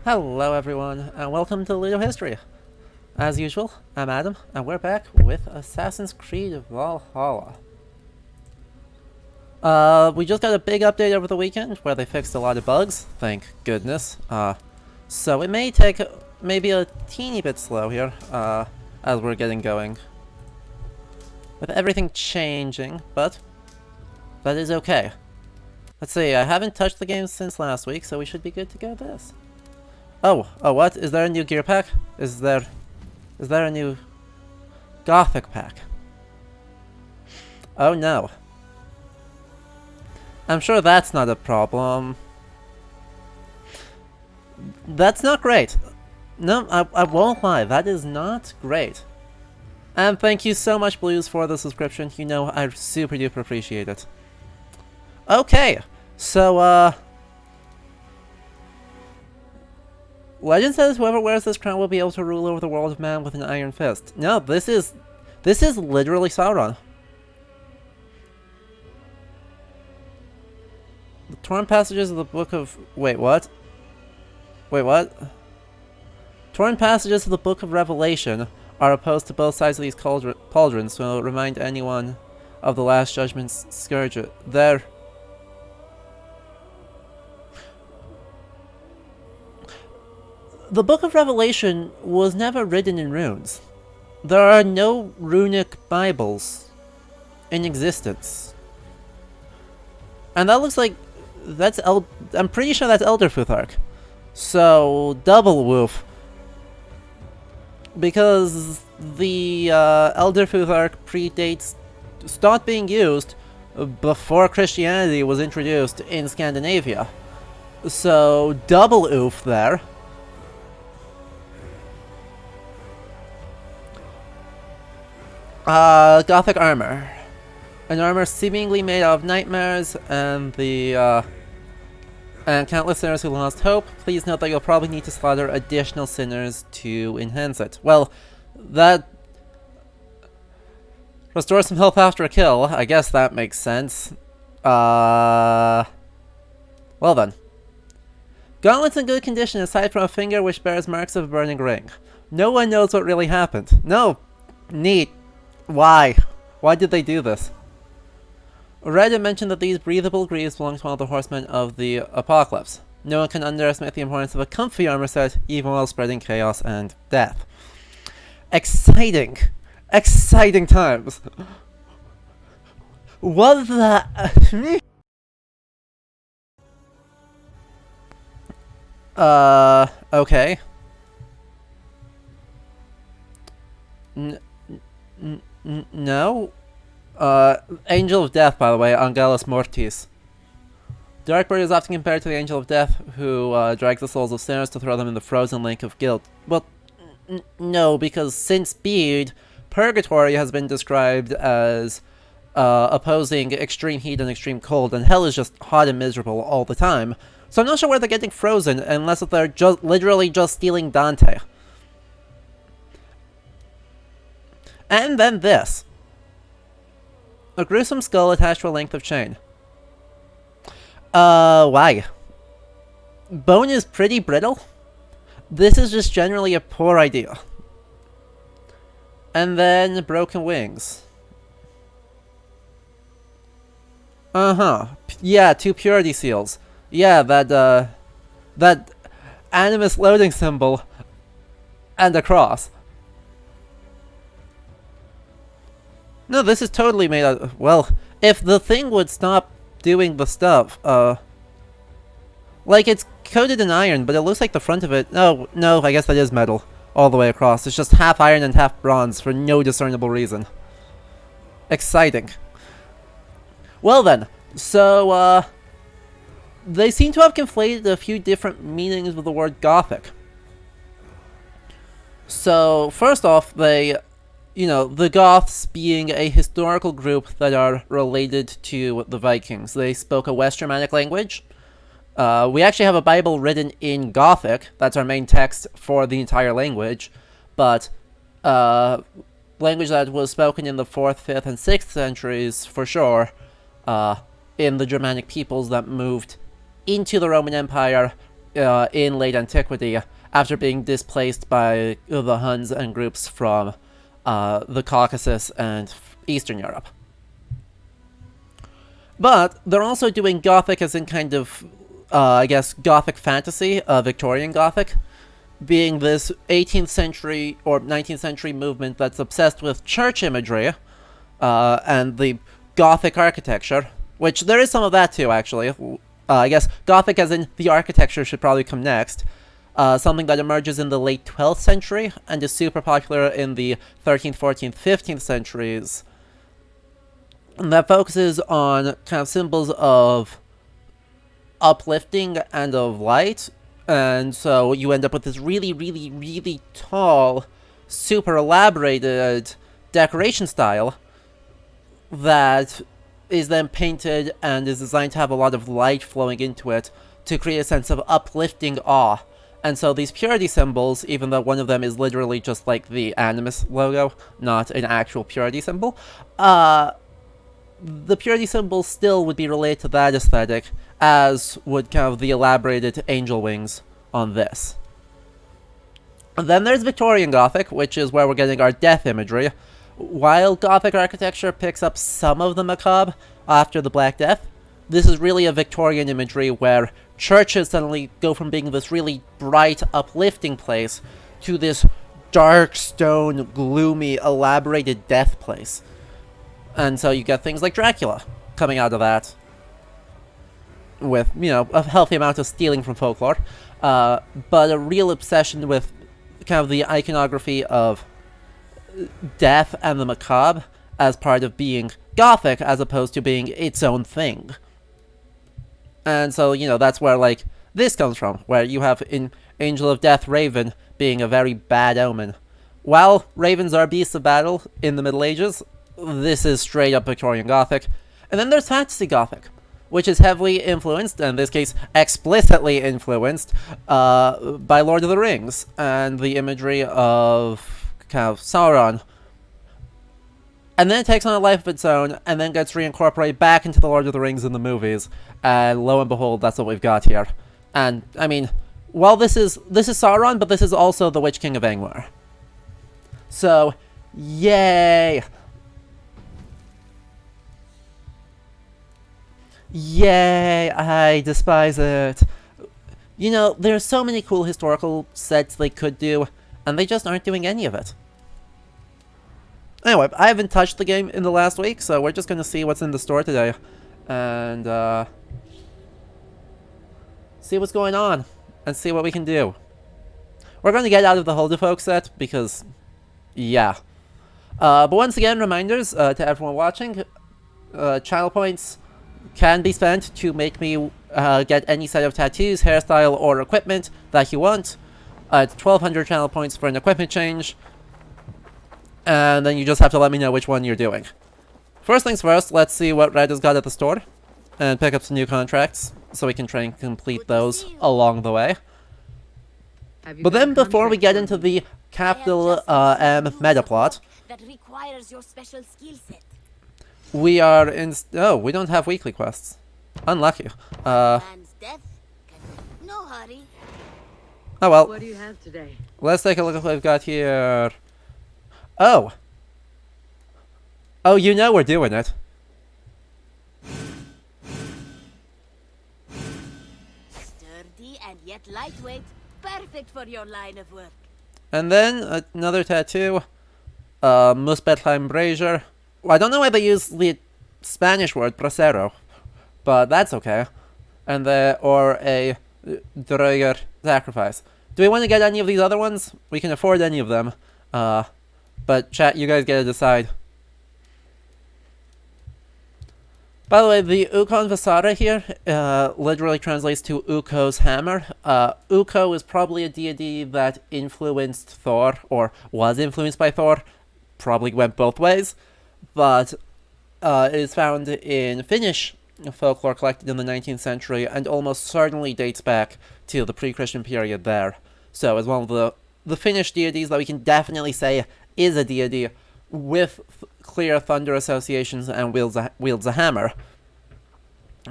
Hello everyone, and welcome to Ludo History. As usual, I'm Adam, and we're back with Assassin's Creed Valhalla. We just got a big update over the weekend where they fixed a lot of bugs, thank goodness. So it may take maybe a teeny bit slow here, as we're getting going. With everything changing, but that is okay. Let's see, I haven't touched the game since last week, so we should be good to go this. Oh, what? Is there a new gear pack? Is there a new Gothic pack? Oh no. I'm sure that's not a problem. That's not great. No, I won't lie, that is not great. And thank you so much, Blues, for the subscription. You know, I super duper appreciate it. Okay, so, Legend says whoever wears this crown will be able to rule over the world of man with an iron fist. No, this is literally Sauron. The torn passages of the book of... Wait, what? Torn passages of the book of Revelation are opposed to both sides of these pauldrons, so remind anyone of the Last Judgment's scourge. The Book of Revelation was never written in runes. There are no runic Bibles in existence. And that looks like that's I'm pretty sure that's Elder Futhark. So, double woof. Because the Elder Futhark stopped being used before Christianity was introduced in Scandinavia. So, double oof there. Gothic armor. An armor seemingly made out of nightmares and and countless sinners who lost hope. Please note that you'll probably need to slaughter additional sinners to enhance it. Well, that restores some health after a kill. I guess that makes sense. Well then. Gauntlets in good condition aside from a finger which bears marks of a burning ring. No one knows what really happened. No. Neat. Why? Why did they do this? Reddit mentioned that these breathable greaves belong to one of the horsemen of the apocalypse. No one can underestimate the importance of a comfy armor set, even while spreading chaos and death. Exciting! Exciting times! What the... okay. No? Angel of Death, by the way, Angelus Mortis. Darkbird is often compared to the Angel of Death, who drags the souls of sinners to throw them in the frozen lake of guilt. Well, no, because since Bede, Purgatory has been described as opposing extreme heat and extreme cold, and hell is just hot and miserable all the time. So I'm not sure where they're getting frozen, unless they're literally just stealing Dante. And then this. A gruesome skull attached to a length of chain. Why? Bone is pretty brittle. This is just generally a poor idea. And then broken wings. Yeah, 2 purity seals. Yeah, that animus loading symbol and a cross. No, this is totally made out of... Well, if the thing would stop doing the stuff, like, it's coated in iron, but it looks like the front of it... No, I guess that is metal. All the way across. It's just half iron and half bronze for no discernible reason. Exciting. Well then, so, they seem to have conflated a few different meanings with the word Gothic. So, first off, they... You know, the Goths being a historical group that are related to the Vikings. They spoke a West Germanic language. We actually have a Bible written in Gothic. That's our main text for the entire language. But language that was spoken in the 4th, 5th, and 6th centuries, for sure, in the Germanic peoples that moved into the Roman Empire in late antiquity after being displaced by the Huns and groups from the Caucasus and Eastern Europe. But they're also doing Gothic as in kind of, I guess, Gothic fantasy, Victorian Gothic, being this 18th century or 19th century movement that's obsessed with church imagery and the Gothic architecture, which there is some of that too, actually. I guess Gothic as in the architecture should probably come next. Something that emerges in the late 12th century and is super popular in the 13th, 14th, 15th centuries. And that focuses on kind of symbols of uplifting and of light. And so you end up with this really, really, really tall, super elaborated decoration style that is then painted and is designed to have a lot of light flowing into it to create a sense of uplifting awe. And so these purity symbols, even though one of them is literally just like the Animus logo, not an actual purity symbol, the purity symbol still would be related to that aesthetic, as would kind of the elaborated angel wings on this. And then there's Victorian Gothic, which is where we're getting our death imagery. While Gothic architecture picks up some of the macabre after the Black Death, this is really a Victorian imagery where churches suddenly go from being this really bright, uplifting place to this dark stone, gloomy, elaborated death place. And so you get things like Dracula coming out of that, with, you know, a healthy amount of stealing from folklore, but a real obsession with kind of the iconography of death and the macabre as part of being Gothic as opposed to being its own thing. And so, you know, that's where, like, this comes from, where you have in Angel of Death Raven being a very bad omen. While ravens are beasts of battle in the Middle Ages, this is straight up Victorian Gothic. And then there's Fantasy Gothic, which is heavily influenced, and in this case explicitly influenced, by Lord of the Rings, and the imagery of kind of Sauron. And then it takes on a life of its own, and then gets reincorporated back into the Lord of the Rings in the movies, and lo and behold, that's what we've got here. And, I mean, well, this is Sauron, but this is also the Witch King of Angmar. So, yay! Yay, I despise it. You know, there's so many cool historical sets they could do, and they just aren't doing any of it. Anyway, I haven't touched the game in the last week, so we're just gonna see what's in the store today. And, see what's going on, and see what we can do. We're gonna get out of the Huldefolk set, because, yeah. But once again, reminders to everyone watching, channel points can be spent to make me get any set of tattoos, hairstyle, or equipment that you want. It's 1200 channel points for an equipment change, and then you just have to let me know which one you're doing. First things first, let's see what Red has got at the store, and pick up some new contracts, so we can try and complete those along the way. But then, before we get into the capital M meta plot, that requires your special skill set. we are in... Oh, we don't have weekly quests. Unlucky. Man's death can... No hurry. Oh well. What do you have today? Let's take a look at what we've got here. Oh! Oh, you know we're doing it. Sturdy and yet lightweight. Perfect for your line of work. And then, another tattoo. Muspelheim Brazier. Well, I don't know why they use the Spanish word bracero, but that's okay. And or a Droiger Sacrifice. Do we want to get any of these other ones? We can afford any of them. But chat, you guys get to decide. By the way, the Ukon Vasara here literally translates to Ukko's hammer. Ukko is probably a deity that influenced Thor, or was influenced by Thor. Probably went both ways. But it is found in Finnish folklore collected in the 19th century, and almost certainly dates back to the pre-Christian period there. So it's one of the Finnish deities that we can definitely say is a deity with clear thunder associations and wields a hammer.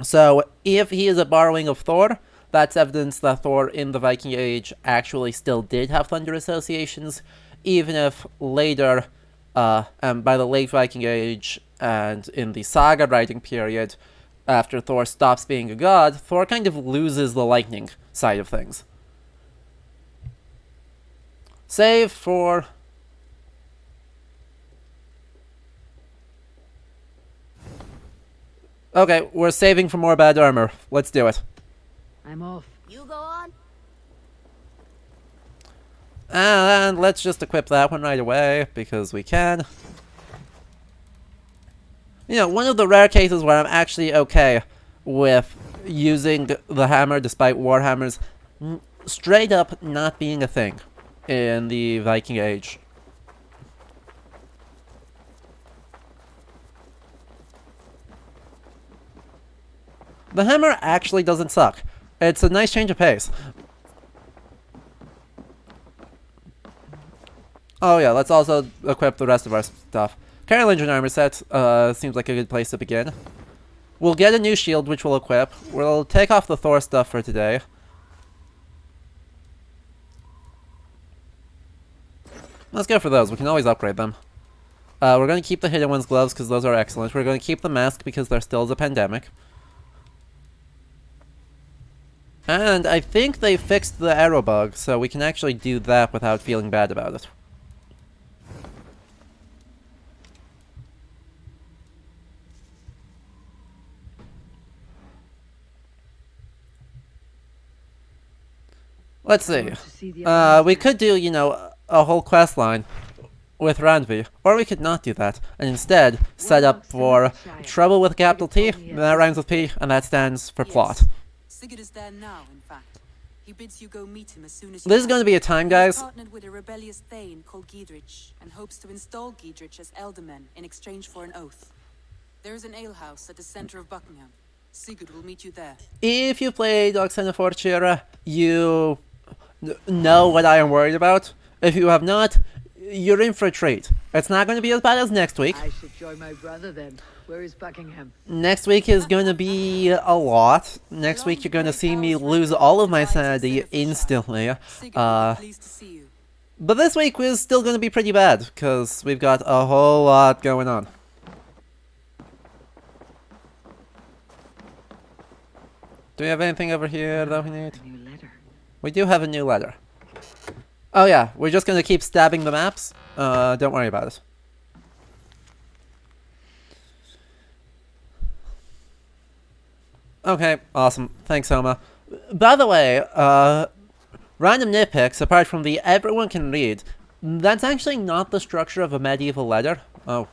So if he is a borrowing of Thor, that's evidence that Thor in the Viking Age actually still did have thunder associations, even if later, and by the late Viking Age and in the saga writing period, after Thor stops being a god, Thor kind of loses the lightning side of things. Save for... Okay, we're saving for more bad armor. Let's do it. I'm off. You go on. And let's just equip that one right away, because we can. You know, one of the rare cases where I'm actually okay with using the hammer despite warhammers straight up not being a thing in the Viking Age. The hammer actually doesn't suck. It's a nice change of pace. Oh yeah, let's also equip the rest of our stuff. Carol Engine Armor set seems like a good place to begin. We'll get a new shield, which we'll equip. We'll take off the Thor stuff for today. Let's go for those. We can always upgrade them. We're going to keep the Hidden One's gloves because those are excellent. We're going to keep the mask because there still is a pandemic. And I think they fixed the arrow bug, so we can actually do that without feeling bad about it. Let's see. We could do, you know, a whole quest line with Randvi, or we could not do that, and instead set up for Trouble with a capital T, that rhymes with P, and that stands for plot. Sigurd is there now, in fact. He bids you go meet him as soon as you This is going to be a time, guys. He partnered with a rebellious thane called Giedrich, and hopes to install Giedrich as Elderman in exchange for an oath. There is an alehouse at the center of Buckingham. Sigurd will meet you there. If you played Oxenefordscire, you know what I am worried about. If you have not, you're in for a treat. It's not going to be as bad as next week. I should join my brother then. Where is Buckingham? Next week is going to be a lot. Next week you're going to see me lose all of my sanity instantly. But this week is still going to be pretty bad, because we've got a whole lot going on. Do we have anything over here that we need? A new letter. We do have a new letter. Oh yeah, we're just going to keep stabbing the maps. Don't worry about it. Okay, awesome. Thanks, Homa. By the way, random nitpicks, apart from the everyone can read, that's actually not the structure of a medieval letter. Oh.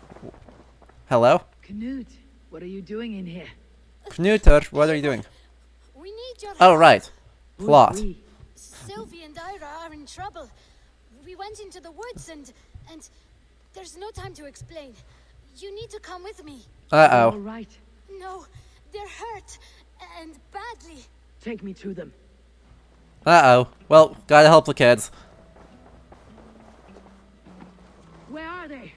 Hello? Knut, what are you doing in here? Knuter, what are you doing? We need your Oh, help. right. Plot. We. Sylvie and Ira are in trouble. We went into the woods and there's no time to explain. You need to come with me. All Uh-oh. right. No, they're hurt and badly. Take me to them. Uh-oh. Well, gotta help the kids. Where are they?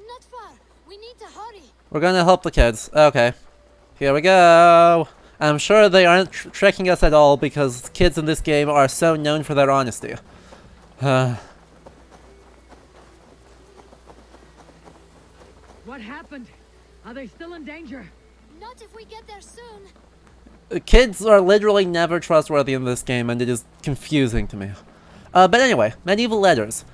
Not far. We need to hurry. We're gonna help the kids. Okay. Here we go. I'm sure they aren't tricking us at all because kids in this game are so known for their honesty. What happened? Are they still in danger? Not if we get there soon. Kids are literally never trustworthy in this game, and it is confusing to me. But anyway, medieval letters.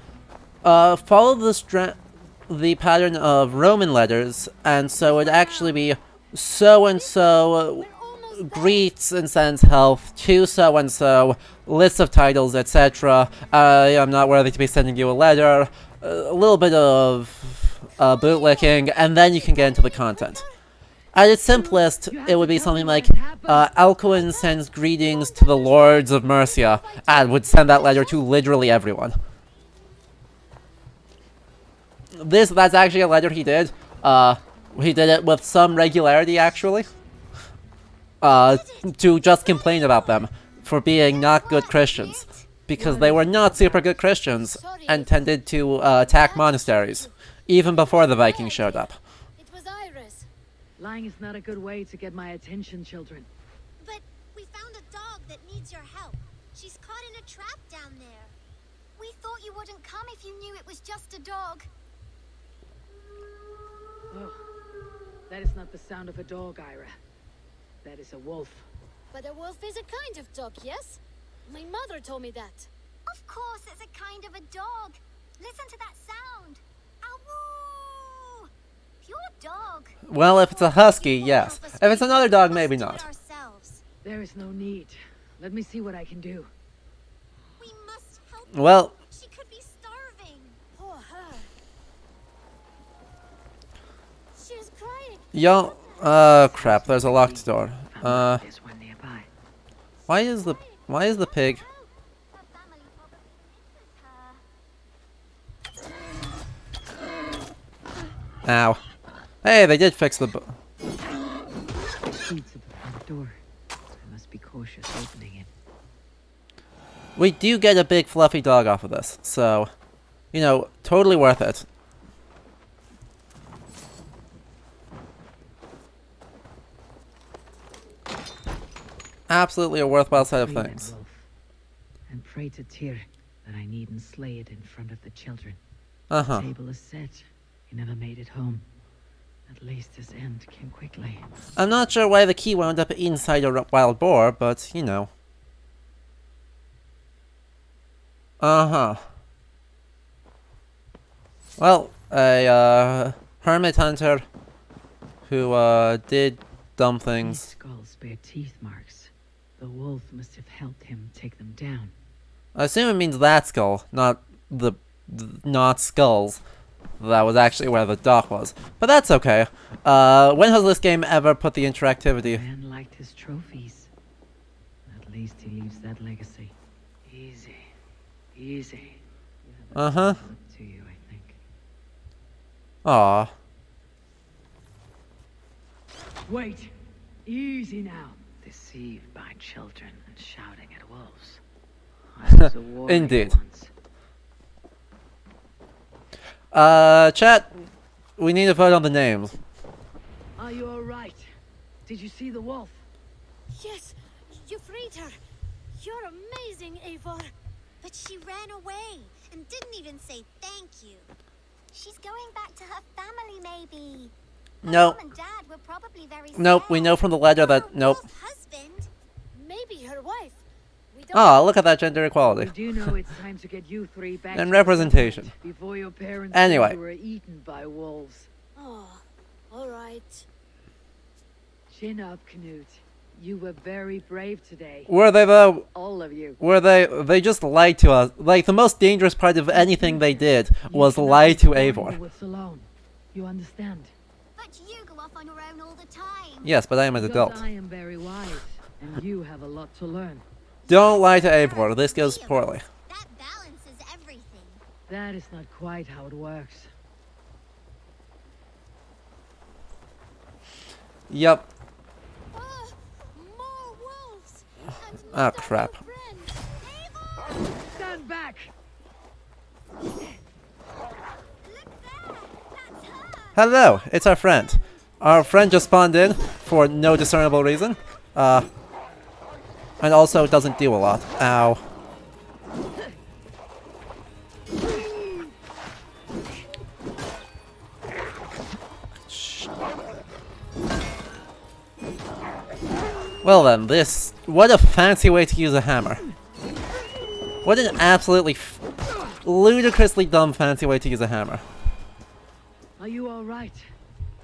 Follow the pattern of Roman letters, and so it'd actually be so-and-so greets and sends health to so-and-so, lists of titles, etc. I'm not worthy to be sending you a letter, a little bit of bootlicking, and then you can get into the content. At its simplest, it would be something like, Alcuin sends greetings to the Lords of Mercia, and would send that letter to literally everyone. That's actually a letter he did. He did it with some regularity, actually. To just complain about them for being not good Christians. Because they were not super good Christians, and tended to attack monasteries, even before the Vikings showed up. It was Iris. Lying is not a good way to get my attention, children. But we found a dog that needs your trap down there. We thought you wouldn't come if you knew it was just a dog. Oh, that is not the sound of a dog, Ira. That is a wolf. But a wolf is a kind of dog, yes? My mother told me that. Of course it's a kind of a dog. Listen to that sound. Ow! Pure dog. Well, if it's a husky, yes. If it's another dog, maybe not. There is no need. Let me see what I can do. We must help her. Well, She could be starving. Poor her. She's crying. yo, crap, there's a locked door. There's one nearby. Why is the pig? Her family probably misses her. Ow. Hey, they did fix the Keys to the front door. I must be cautious opening it. We do get a big fluffy dog off of this, so, you know, totally worth it. Absolutely a worthwhile set of Free that things. wolf, and pray to Tyr that I needn't slay it in front of the children. Uh-huh. The table is set. He never made it home. At least his end came quickly. I'm not sure why the key wound up inside a wild boar, but, you know. Uh-huh. Well, a, hermit hunter who, did dumb These things. skulls bear teeth marks. The wolf must have helped him take them down. I assume it means that skull, not not skulls. That was actually where the dock was. But that's okay. When has this game ever put the interactivity? Man liked his trophies. At least he leaves that legacy. Easy. Easy. Uh-huh. It's up to you, I think. Aw. Wait! Easy now! Deceived by children and shouting at wolves. I was a warrior Indeed. once. Chat, we need to vote on the names. Are you alright? Did you see the wolf? Yes, you freed her. You're amazing, Eivor. But she ran away and didn't even say thank you. She's going back to her family, maybe. Her No. Mom and Dad were probably very Nope, sad. we know from the letter Or that... her Nope. wolf husband. Maybe her wife. We don't Aw, look at that gender We equality. do know it's time to get you three back And to the representation. settlement before your parents Anyway. were eaten by wolves. Oh, all right. Chin up, Knut. You were very brave today. Were they though? All of you. Were they just lied to us? Like, the most dangerous part of anything they did was You lie cannot to be Eivor. in the woods alone. You understand? But you go off on your own all the time. Yes, but I am an Because adult. I am very wise, and you have a lot to learn. Don't lie to Eivor, this goes poorly. That balances everything. That is not quite how it works. Yup. Ah, more wolves. And Ah, not crap. our friends. Eivor! Stand back! Look there. That's her. Hello, it's our friend. Our friend just spawned in for no discernible reason. And also doesn't do a lot. Ow. Shh. Well then, what a fancy way to use a hammer. What an absolutely ludicrously dumb fancy way to use a hammer. Are you alright?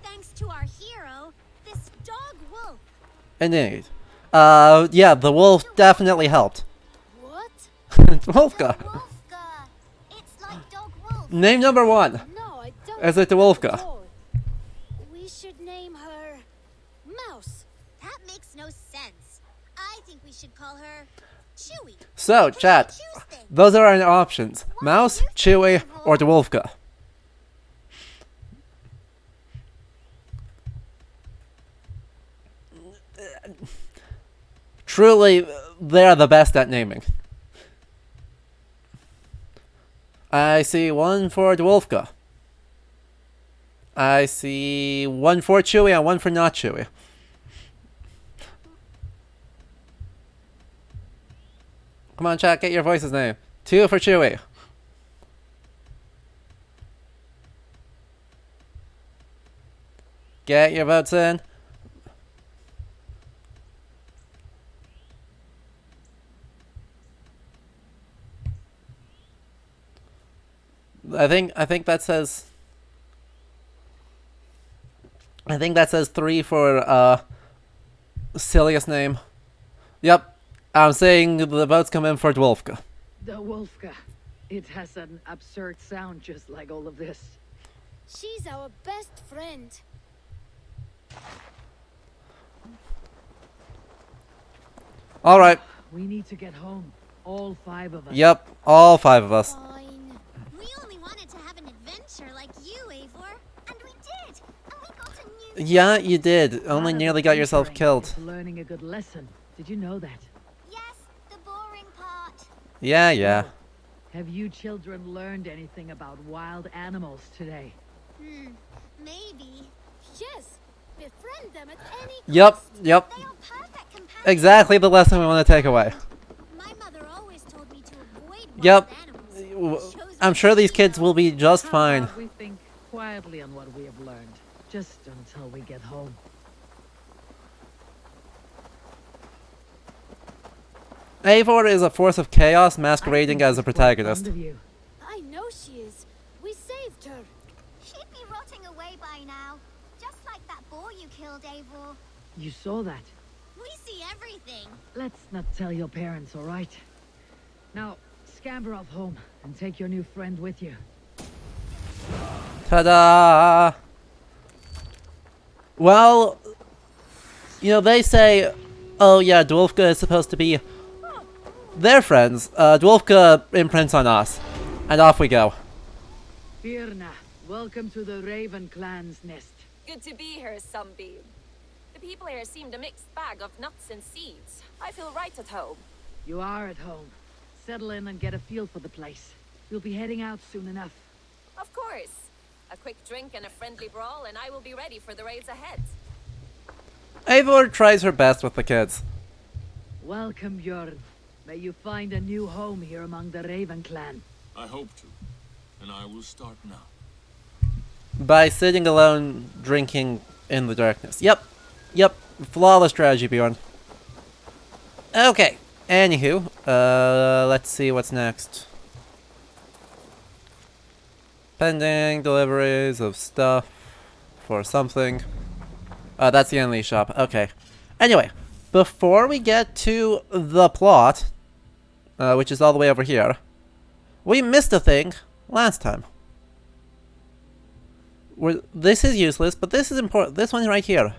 Thanks to our hero, this dog wolf. Indeed. Yeah, the wolf definitely helped. What? Wolfka. Wolfga. It's like dog wolf. Name number 1. No, I don't. Is it the think Wolfga? at all. We should name her Mouse. That makes no sense. I think we should call her Chewy. So, chat, Choose things. those are our options. Mouse, Chewy, or the Wolfka. Truly, they're the best at naming. I see 1 for the Wolfka. I see 1 for Chewy and 1 for not Chewy. Come on, chat, get your voice's name. 2 for Chewie. Get your votes in. I think that says. I think that says 3 for silliest name. Yep, I'm saying the votes come in for Dwolfka. The Wolfka. It has an absurd sound just like all of this. She's our best friend. All right. We need to get home. All 5 of us. Yep, all 5 of us. Fine. We only wanted to have an adventure like you, Eivor. And we did. And we got a new... Yeah, you did. Only Part of nearly got yourself adventuring killed. is learning a good lesson. Did you know that? Yes, the boring part. Yeah. Have you children learned anything about wild animals today? Maybe. Yes. Befriend them at any cost. Yep. They are perfect companions. Exactly the lesson we want to take away. My mother always told me to avoid Yep. wild animals. I'm sure these kids will be just fine. We think quietly on what we have learned, just until we get home. Eivor is a force of chaos masquerading as a protagonist. I know she is. We saved her. She'd be rotting away by now. Just like that boar you killed, Eivor. You saw that? We see everything. Let's not tell your parents, all right? Now, scamper off home and take your new friend with you. Ta-da! Well, you know, they say, oh yeah, Dwolfka is supposed to be their friends. Dwolfka imprints on us. And off we go. Birna, welcome to the Raven clan's nest. Good to be here, Sunbeam. The people here seemed a mixed bag of nuts and seeds. I feel right at home. You are at home. Settle in and get a feel for the place. You'll be heading out soon enough. Of course. A quick drink and a friendly brawl, and I will be ready for the raids ahead. Eivor tries her best with the kids. Welcome, Bjorn. May you find a new home here among the Raven clan. I hope to, and I will start now. By sitting alone, drinking in the darkness. Yep. Flawless strategy, Bjorn. Okay. Anywho, let's see what's next. Pending deliveries of stuff for something. That's the Unleash shop. Okay. Anyway, before we get to the plot, which is all the way over here, we missed a thing last time. This is useless, but this is important. This one right here.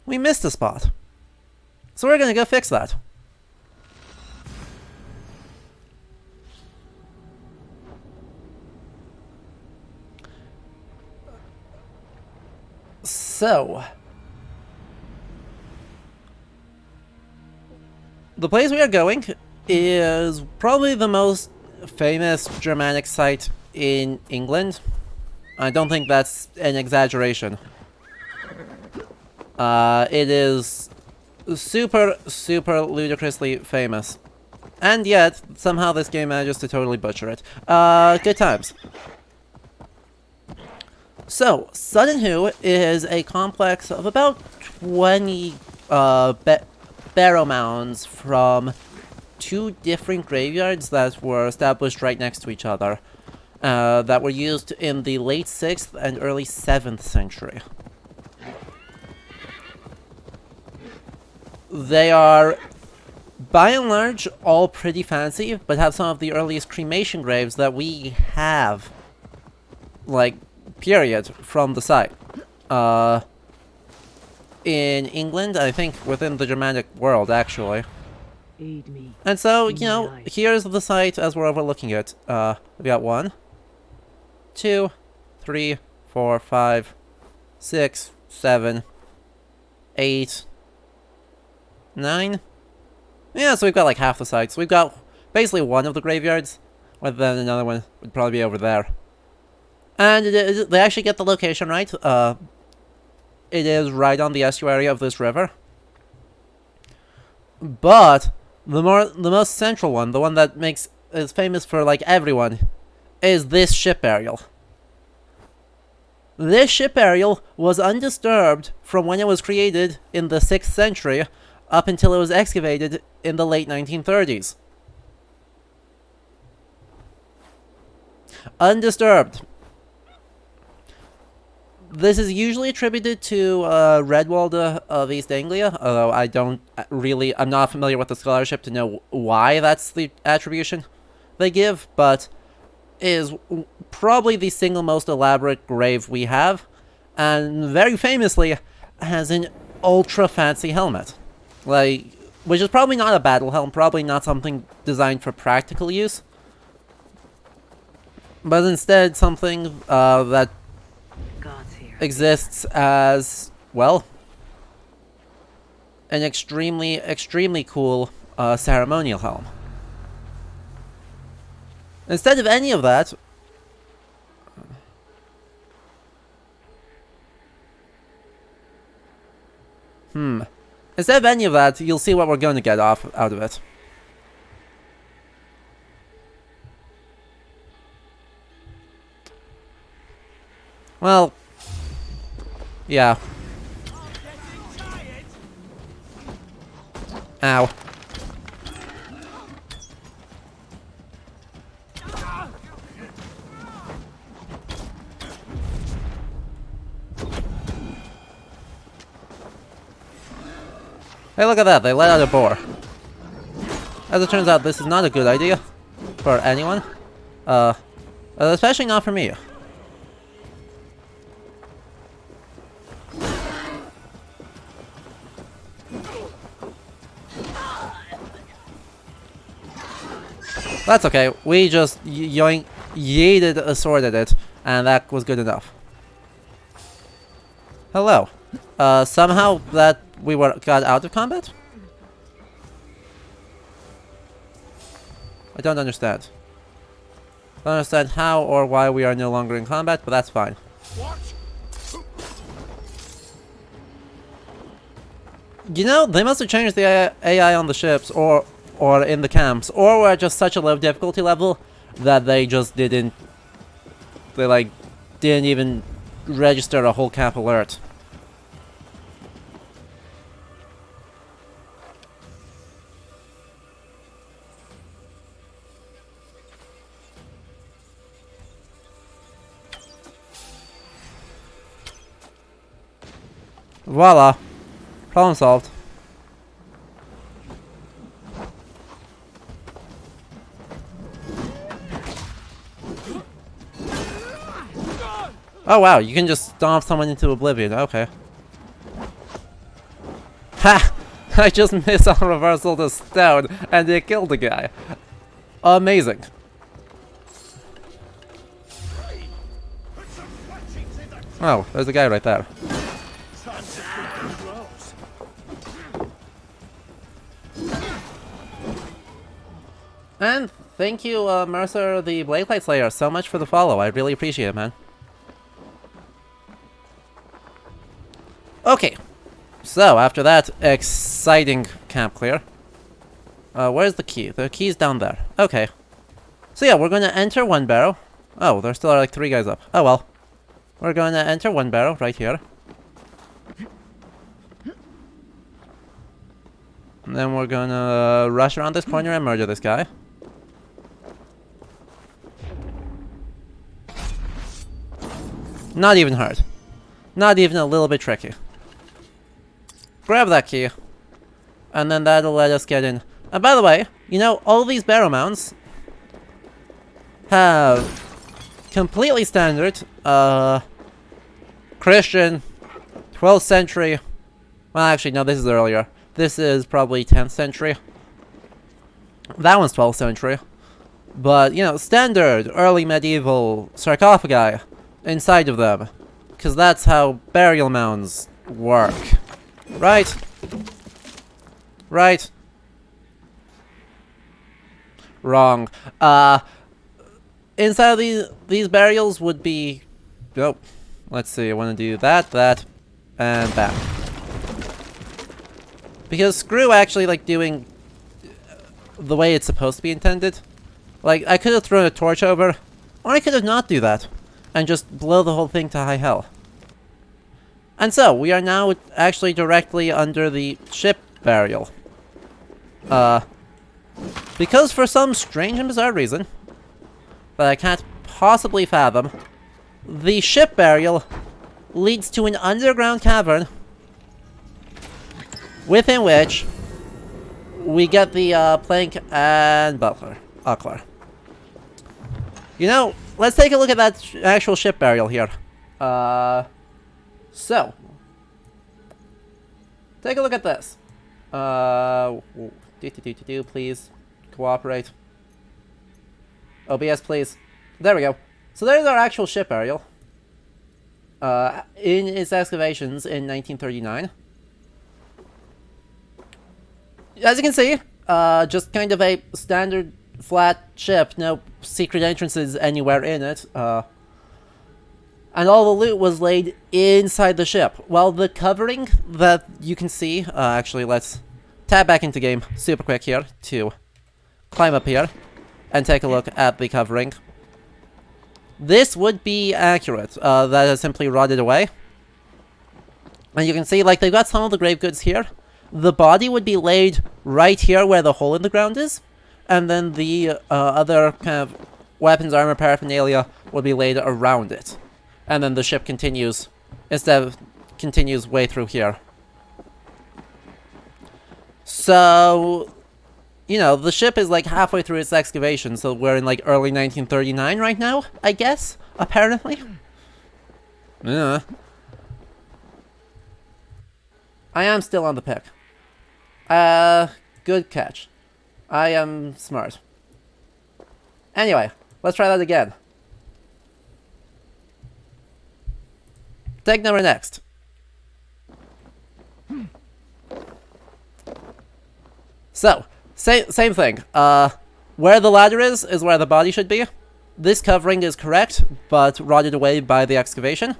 We missed a spot. So we're gonna go fix that. So, the place we are going is probably the most famous Germanic site in England. I don't think that's an exaggeration. It is super ludicrously famous. And yet, somehow this game manages to totally butcher it. Good times. So, Sudden Who is a complex of about 20 barrow mounds from 2 different graveyards that were established right next to each other, that were used in the late 6th and early 7th century. They are, by and large, all pretty fancy, but have some of the earliest cremation graves that we have, like, period, from the site. In England, I think within the Germanic world, actually. Aid me. And so, you know, here's the site as we're overlooking it. We got 1, 2, 3, 4, 5, 6, 7, 8, 9. Yeah, so we've got like half the sites. We've got basically one of the graveyards, but then another one would probably be over there. And they actually get the location right. It is right on the estuary of this river. But the most central one, the one that is famous for like everyone, is this ship burial. This ship burial was undisturbed from when it was created in the 6th century up until it was excavated in the late 1930s. Undisturbed. This is usually attributed to Redwald of East Anglia, although I'm not familiar with the scholarship to know why that's the attribution they give, but is probably the single most elaborate grave we have, and very famously has an ultra fancy helmet. Like, which is probably not a battle helm, probably not something designed for practical use, but instead something that exists as, well, an extremely cool ceremonial helm. Instead of any of that, you'll see what we're going to get out of it. Well, yeah. Ow. Hey, look at that, they let out a boar. As it turns out, this is not a good idea for anyone. Especially not for me. That's okay, we just yeeted a sword at it, and that was good enough. Hello. Somehow that we got out of combat? I don't understand. I don't understand how or why we are no longer in combat, but that's fine. You know, they must have changed the AI on the ships, or in the camps, or were at just such a low difficulty level that they just didn't even register a whole camp alert. Voila. Problem solved. Oh wow, you can just stomp someone into oblivion, okay. Ha! I just missed on reversal to stone, and it killed the guy. Amazing. Oh, there's a guy right there. And thank you, Mercer the Bladeplate Slayer, so much for the follow. I really appreciate it, man. Okay, so after that exciting camp clear, where's the key? The key's down there. Okay. So yeah, we're going to enter one barrow. Oh, there still are like 3 guys up. Oh well. We're going to enter one barrow right here. And then we're going to rush around this corner and murder this guy. Not even hard. Not even a little bit tricky. Grab that key. And then that'll let us get in. And by the way, you know, all these barrow mounts have completely standard, Christian, 12th century. Well, actually, no, this is earlier. This is probably 10th century. That one's 12th century. But, you know, standard early medieval sarcophagi inside of them. Because that's how burial mounds work. Right? Right? Wrong. Inside of these burials would be... Oh, let's see, I want to do that, and that. Because screw actually, like, doing the way it's supposed to be intended. Like, I could have thrown a torch over, or I could have not do that, and just blow the whole thing to high hell. And so, we are now actually directly under the ship burial. Because for some strange and bizarre reason that I can't possibly fathom, the ship burial leads to an underground cavern within which we get the plank and buckler. You know, let's take a look at that actual ship burial here. So, take a look at this. Please cooperate. OBS, please. There we go. So there's our actual ship burial. In its excavations in 1939. As you can see, just kind of a standard flat ship, no secret entrances anywhere in it. And all the loot was laid inside the ship. Well, the covering that you can see, actually let's tab back into game super quick here to climb up here and take a look at the covering. This would be accurate. That has simply rotted away. And you can see, like, they've got some of the grave goods here. The body would be laid right here where the hole in the ground is. And then the other kind of weapons, armor, paraphernalia would be laid around it. And then the ship continues, continues way through here. So, you know, the ship is like halfway through its excavation, so we're in like early 1939 right now, I guess, apparently. Yeah. I am still on the pick. Good catch. I am smart. Anyway, let's try that again. Take number next. So, same thing. Where the ladder is where the body should be. This covering is correct, but rotted away by the excavation.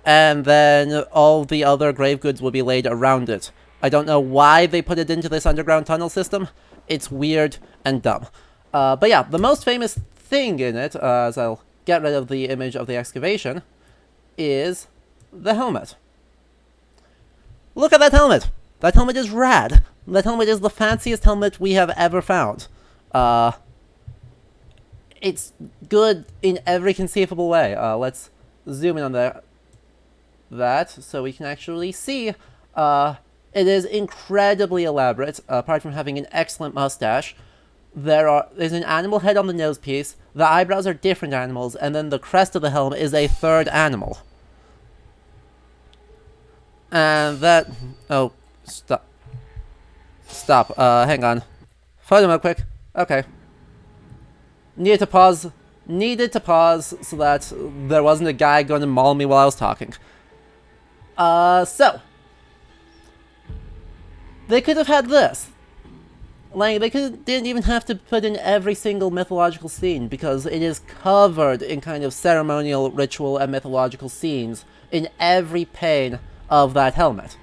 And then all the other grave goods will be laid around it. I don't know why they put it into this underground tunnel system. It's weird and dumb. But yeah, the most famous thing in it, as I'll get rid of the image of the excavation, is the helmet. Look at that helmet! That helmet is rad! That helmet is the fanciest helmet we have ever found. It's good in every conceivable way. Let's zoom in on that so we can actually see. It is incredibly elaborate, apart from having an excellent mustache. There's an animal head on the nose piece, the eyebrows are different animals, and then the crest of the helm is a third animal. And that... Oh, stop. Stop, hang on. Photo real quick. Okay. Needed to pause so that there wasn't a guy going to maul me while I was talking. So. They could have had this. Like, they didn't even have to put in every single mythological scene, because it is covered in kind of ceremonial, ritual, and mythological scenes in every pane of that helmet.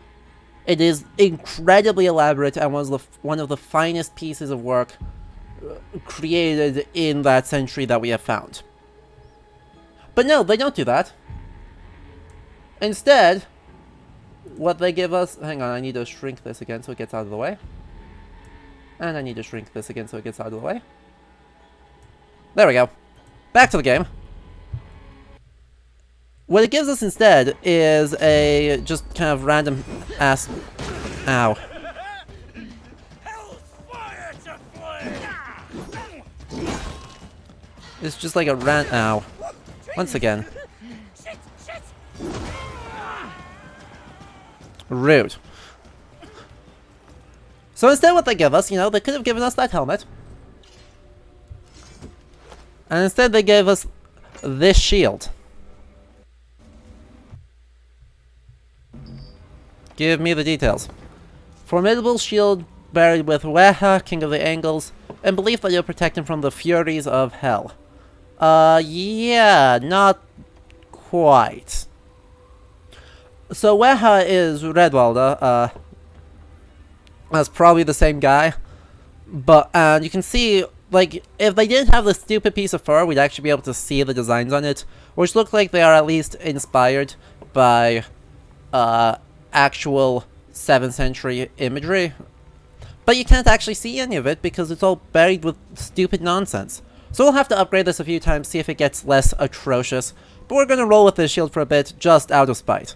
It is incredibly elaborate and one of the finest pieces of work created in that century that we have found. But no, they don't do that. Instead, what they give us... Hang on, I need to shrink this again so it gets out of the way. And I need to shrink this again so it gets out of the way. There we go. Back to the game. What it gives us instead is a just kind of random ass... Ow. It's just like a Ow. Once again. Rude. So instead what they give us, you know, they could have given us that helmet. And instead they gave us this shield. Give me the details. Formidable shield buried with Weha, king of the Angles, and belief that you'll protect him from the furies of hell. Yeah, not quite. So Weha is Redwalda, that's probably the same guy, But, and you can see, like, if they didn't have this stupid piece of fur, we'd actually be able to see the designs on it, which look like they are at least inspired by, actual 7th century imagery. But you can't actually see any of it because it's all buried with stupid nonsense. So we'll have to upgrade this a few times, see if it gets less atrocious. But we're gonna roll with this shield for a bit, just out of spite.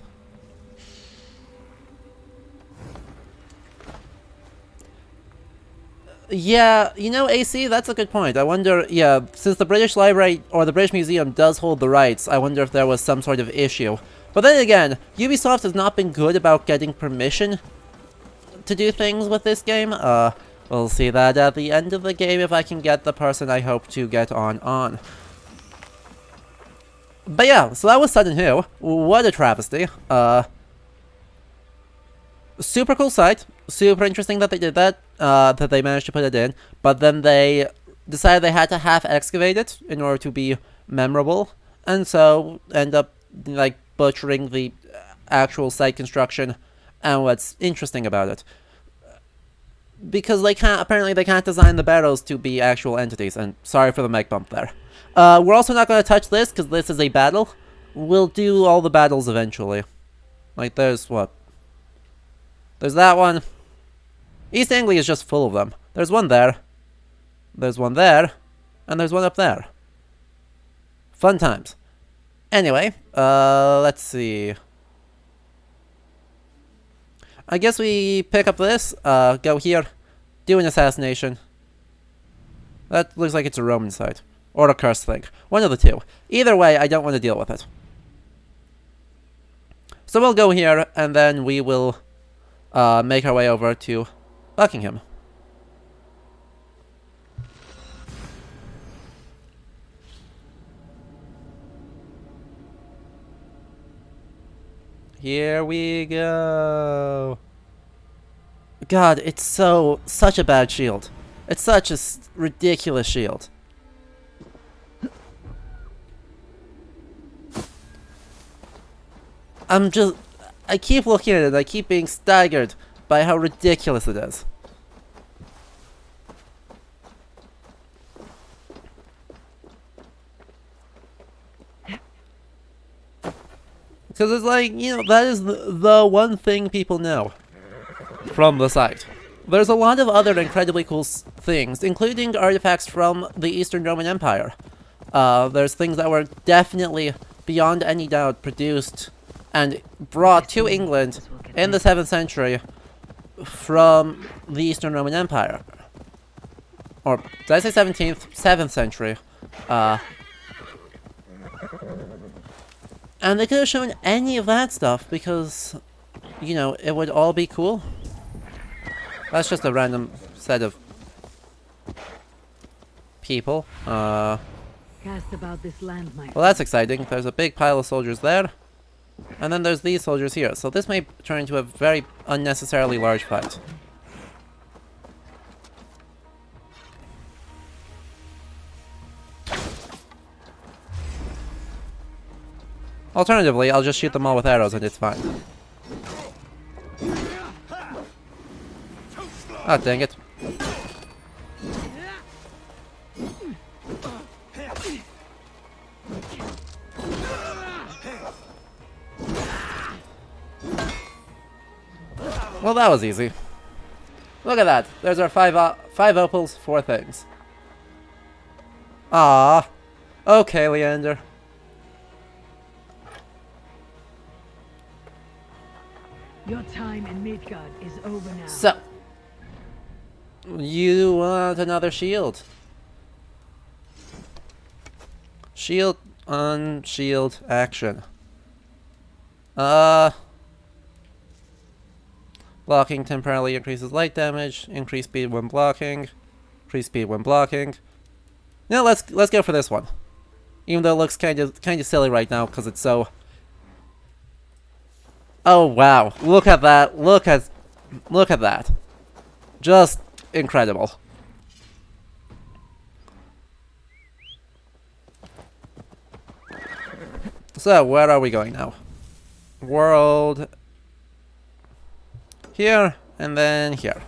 Yeah, you know, AC, that's a good point. I wonder, yeah, since the British Library, or the British Museum, does hold the rights, I wonder if there was some sort of issue. But then again, Ubisoft has not been good about getting permission to do things with this game. We'll see that at the end of the game if I can get the person I hope to get on. But yeah, so that was Sudden Who. What a travesty. Super cool site. Super interesting that they did that, that they managed to put it in. But then they decided they had to half excavate it in order to be memorable. And so end up, like, butchering the actual site construction and what's interesting about it. Because they can't, apparently they can't design the barrows to be actual entities, and sorry for the mic bump there. We're also not going to touch this, because this is a battle. We'll do all the battles eventually. Like, there's what? There's that one. East Anglia is just full of them. There's one there. There's one there. And there's one up there. Fun times. Anyway, let's see. I guess we pick up this, go here, do an assassination. That looks like it's a Roman site. Or a cursed thing. One of the two. Either way, I don't want to deal with it. So we'll go here, and then we will make our way over to Buckingham. Here we go. God, it's such a bad shield. It's such a ridiculous shield. I keep looking at it, I keep being staggered by how ridiculous it is. Because it's like, you know, that is the one thing people know from the site. There's a lot of other incredibly cool things, including artifacts from the Eastern Roman Empire. There's things that were definitely, beyond any doubt, produced and brought to England in the 7th century from the Eastern Roman Empire. Or, did I say 17th? 7th century. And they could have shown any of that stuff because, you know, it would all be cool. That's just a random set of people. Cast about this land, my Well, that's exciting. There's a big pile of soldiers there. And then there's these soldiers here. So this may turn into a very unnecessarily large fight. Alternatively, I'll just shoot them all with arrows and it's fine. Ah, dang it. Well, that was easy. Look at that. There's our five opals, 4 things. Ah. Okay, Leander. Your time in Midgard is over now. So, you want another shield? Shield on shield action. Blocking temporarily increases light damage. Increase speed when blocking. Increase speed when blocking. Now let's go for this one. Even though it looks kind of silly right now because it's so. Oh wow! Look at that! Look at that! Just incredible. So where are we going now? World. Here and then here.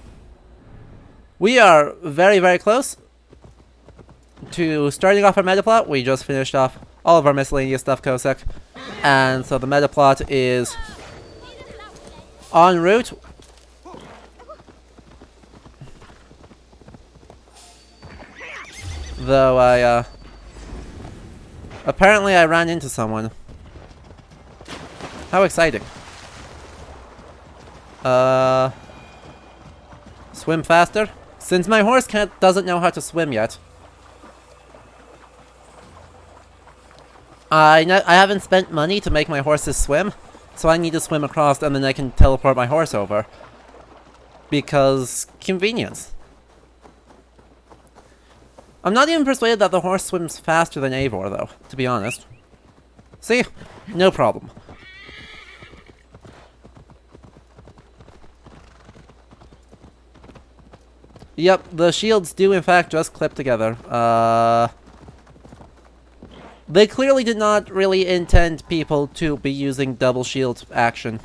We are very, very close to starting off our meta plot. We just finished off all of our miscellaneous stuff, Kosek. And so the meta plot is en route. Though apparently I ran into someone. How exciting. Swim faster? Since my horse doesn't know how to swim yet. I haven't spent money to make my horses swim, so I need to swim across and then I can teleport my horse over. Because convenience. I'm not even persuaded that the horse swims faster than Eivor, though, to be honest. See? No problem. Yep, the shields do in fact just clip together. They clearly did not really intend people to be using double shield action.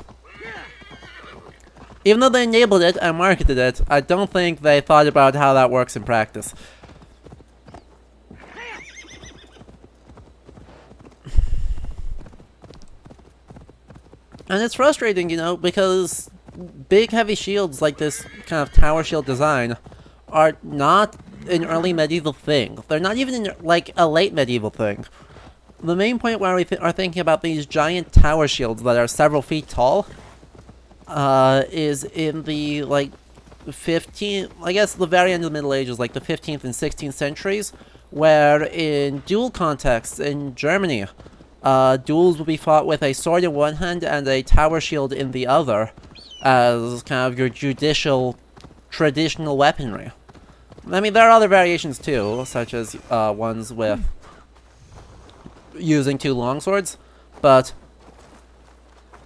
Even though they enabled it and marketed it, I don't think they thought about how that works in practice. And it's frustrating, you know, because big heavy shields like this kind of tower shield design are not an early medieval thing. They're not even in, like, a late medieval thing. The main point where we are thinking about these giant tower shields that are several feet tall is in the, like, 15th, I guess the very end of the Middle Ages, like the 15th and 16th centuries, where in duel contexts in Germany, duels would be fought with a sword in one hand and a tower shield in the other, as kind of your traditional weaponry. I mean, there are other variations too, such as ones with using two longswords, but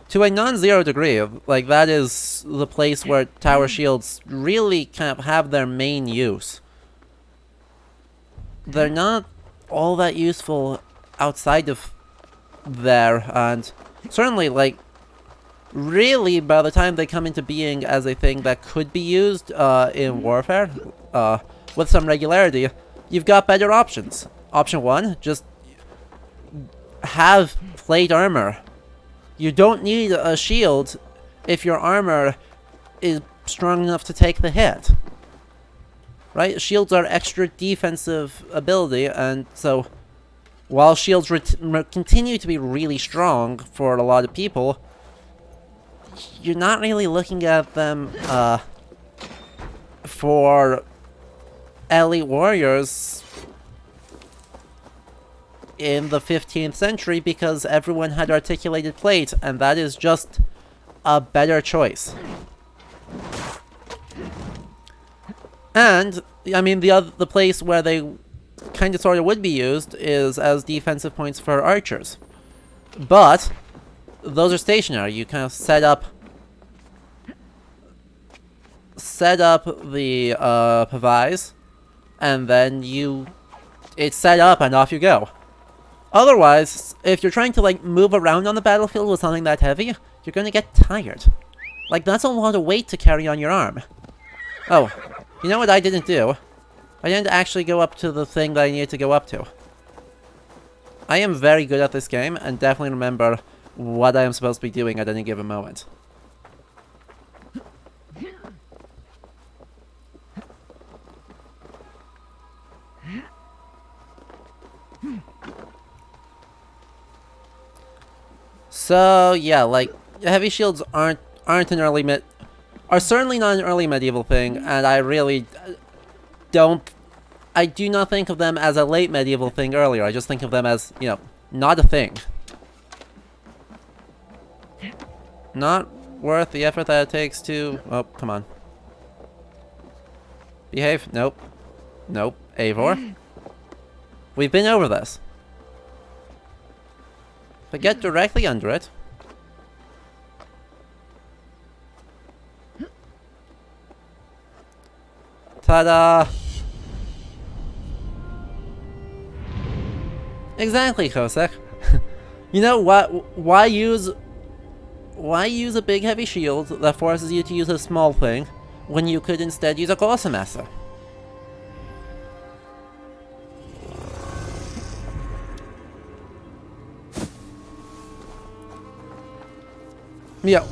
to a non-zero degree, like, that is the place where tower shields really kind of have their main use. They're not all that useful outside of there, and certainly, like, really by the time they come into being as a thing that could be used in warfare with some regularity, you've got better options. Option one, just have plate armor. You don't need a shield if your armor is strong enough to take the hit. Right? Shields are extra defensive ability, and so while shields continue to be really strong for a lot of people, you're not really looking at them for elite warriors in the 15th century because everyone had articulated plate, and that is just a better choice. And, I mean, the place where they kind of sort of would be used is as defensive points for archers. But those are stationary. You kind of set up the pavise, and then it's set up and off you go. Otherwise, if you're trying to, like, move around on the battlefield with something that heavy, you're gonna get tired. Like, that's a lot of weight to carry on your arm. Oh, you know what I didn't do? I didn't actually go up to the thing that I needed to go up to. I am very good at this game, and definitely remember what I am supposed to be doing at any given moment. So yeah, like, heavy shields aren't an early are certainly not an early medieval thing, and I really I do not think of them as a late medieval thing earlier. I just think of them as, you know, not a thing. Not worth the effort that it takes to... Oh, come on. Behave. Nope. Nope. Eivor. We've been over this. If I get directly under it... Ta-da! Exactly, Kosek. You know what? Why use a big heavy shield that forces you to use a small thing when you could instead use a Oxenefordscire? Yeah.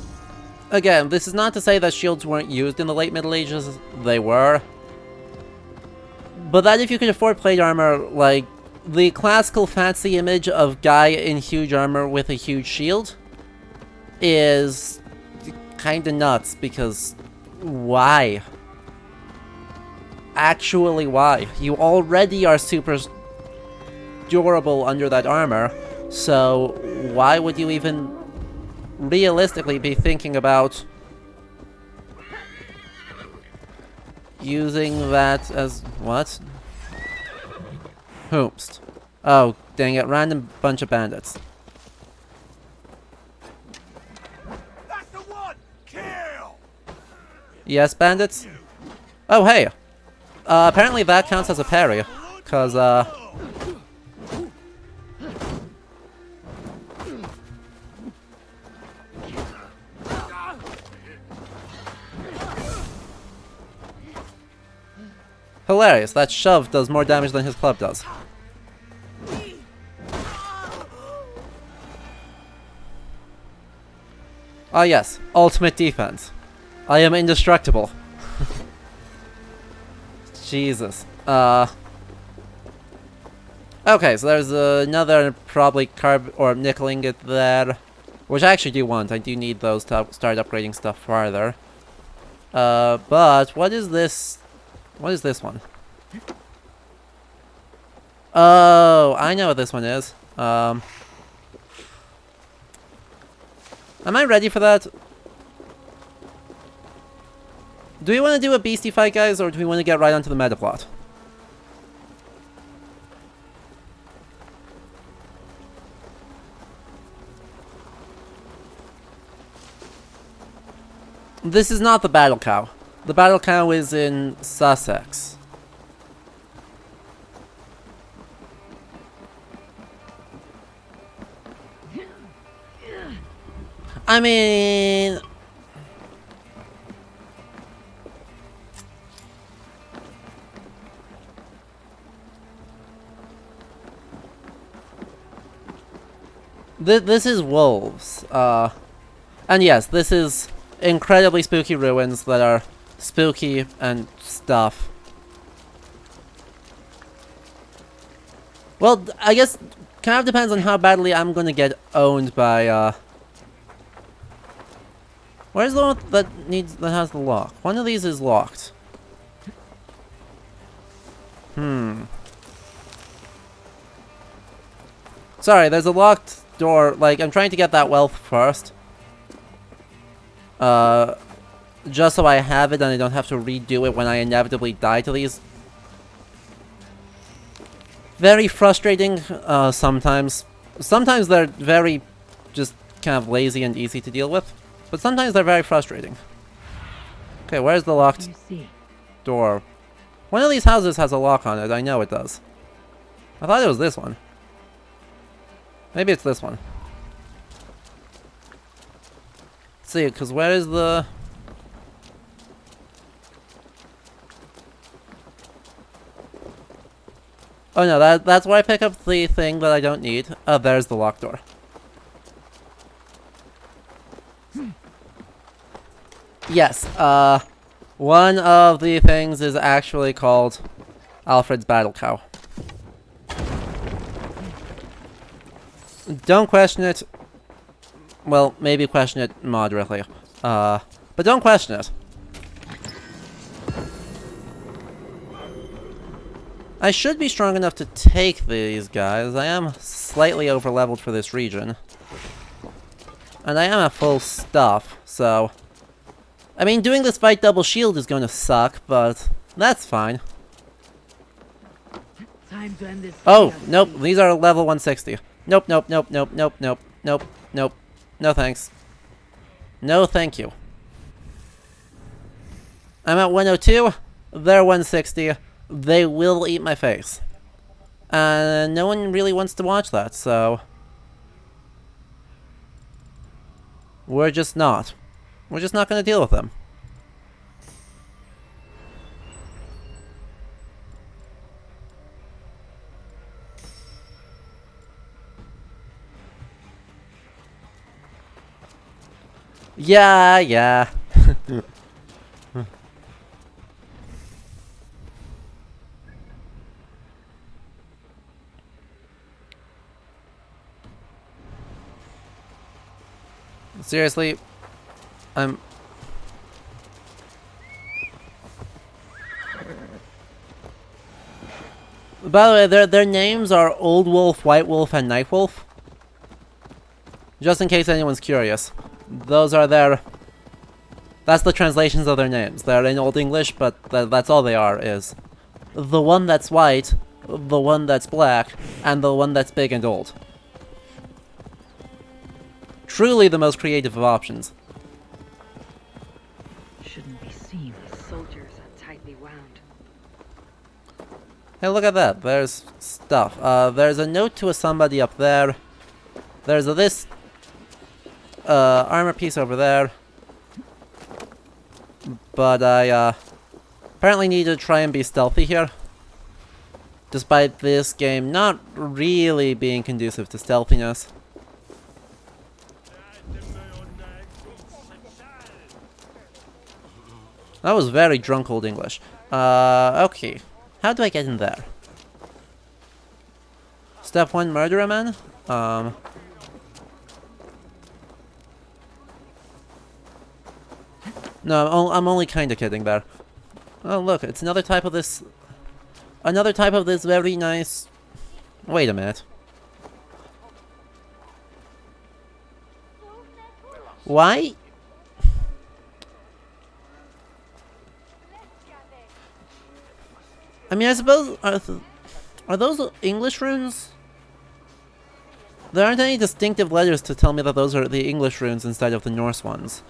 Again, this is not to say that shields weren't used in the late Middle Ages. They were. But that if you could afford plate armor, like, the classical fancy image of guy in huge armor with a huge shield is kinda nuts, because why? Actually, why? You already are super durable under that armor, so why would you even realistically be thinking about using that as... what? Whomst. Oh, dang it, random bunch of bandits. That's the one! Kill! Yes, bandits? Oh, hey! Apparently that counts as a parry, cause, hilarious, that shove does more damage than his club does. Ah yes, ultimate defense. I am indestructible. Jesus. Okay, so there's another probably carb or nickel ingot there. Which I actually do want. I do need those to start upgrading stuff farther. But what is this? What is this one? Oh, I know what this one is. Am I ready for that? Do we want to do a beastie fight, guys, or do we want to get right onto the meta plot? This is not the battle cow. The battle cow is in Sussex. I mean... This is wolves. And yes, this is incredibly spooky ruins that are spooky and stuff. Well, I guess kind of depends on how badly I'm gonna get owned by, where's the one that has the lock? One of these is locked. Sorry, there's a locked door. Like, I'm trying to get that wealth first. Just so I have it and I don't have to redo it when I inevitably die to these. Very frustrating, sometimes. Sometimes they're very just kind of lazy and easy to deal with. But sometimes they're very frustrating. Okay, where's the locked door? One of these houses has a lock on it, I know it does. I thought it was this one. Maybe it's this one. Let's see, because where is the... Oh no, that's where I pick up the thing that I don't need. Oh, there's the locked door. Yes, one of the things is actually called Alfred's Battle Cow. Don't question it. Well, maybe question it moderately. But don't question it. I should be strong enough to take these guys. I am slightly overleveled for this region. And I am at full stuff, so... I mean, doing this fight double shield is going to suck, but that's fine. Time to end this. Oh, nope, these are level 160. Nope, nope, nope, nope, nope, nope, nope, nope. No thanks. No thank you. I'm at 102, they're 160. They will eat my face. And no one really wants to watch that, so... We're just not. We're just not going to deal with them. Yeah. Seriously, I'm... By the way, their names are Old Wolf, White Wolf, and Night Wolf. Just in case anyone's curious. Those are their... That's the translations of their names. They're in Old English, but that's all they are, is... The one that's white, the one that's black, and the one that's big and old. Truly the most creative of options. Shouldn't be seen as soldiers are tightly wound. Hey, look at that. There's stuff. There's a note to somebody up there. There's this armor piece over there. But I apparently need to try and be stealthy here. Despite this game not really being conducive to stealthiness. That was very drunk Old English. Okay. How do I get in there? Step 1, murder a man? No, I'm only kinda kidding there. Oh look, it's another type of this... Another type of this very nice... Wait a minute. Why? I mean, I suppose... Are those English runes? There aren't any distinctive letters to tell me that those are the English runes instead of the Norse ones.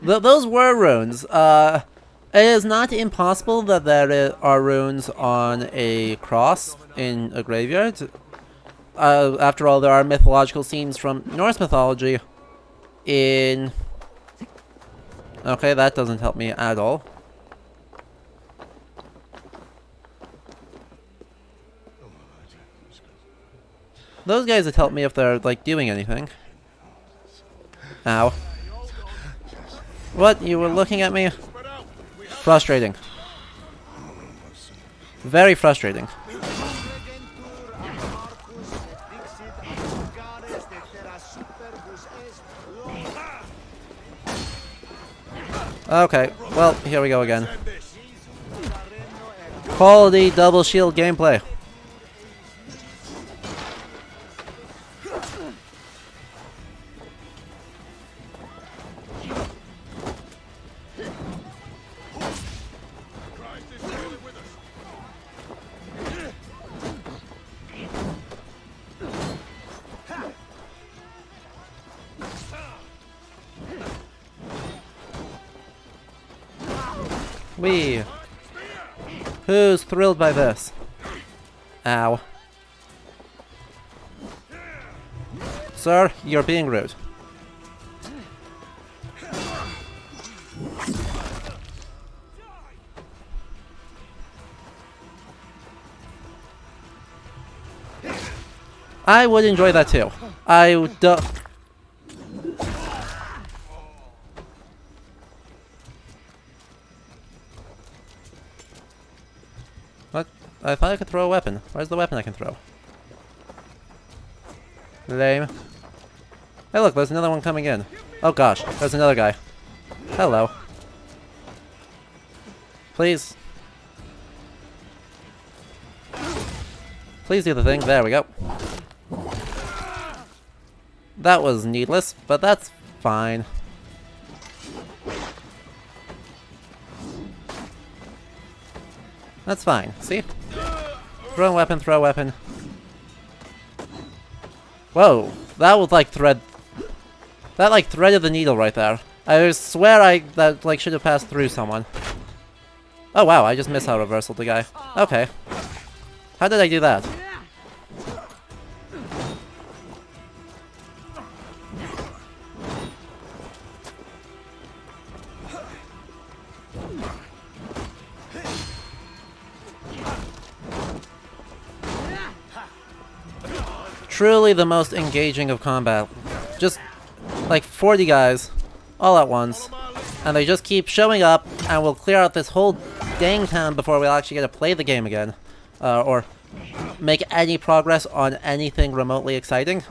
Those were runes. It is not impossible that there are runes on a cross in a graveyard. After all, there are mythological scenes from Norse mythology in... Okay, that doesn't help me at all. Those guys would help me if they're, like, doing anything. Ow. What? You were looking at me? Frustrating. Very frustrating. Okay, well, here we go again. Quality double shield gameplay. Wee. Who's thrilled by this? Ow. Sir, you're being rude. I would enjoy that too. I would... What? I thought I could throw a weapon. Where's the weapon I can throw? Lame. Hey look, there's another one coming in. Oh gosh, there's another guy. Hello. Please. Please do the thing. There we go. That was needless, but that's fine. That's fine. See? Throw a weapon, throw a weapon. Whoa. That was like thread... That like threaded the needle right there. I swear that like should have passed through someone. Oh wow, I just missed how reversal the guy. Okay. How did I do that? Truly the most engaging of combat. Just like 40 guys all at once, and they just keep showing up, and we'll clear out this whole dang town before we'll actually get to play the game again, or make any progress on anything remotely exciting.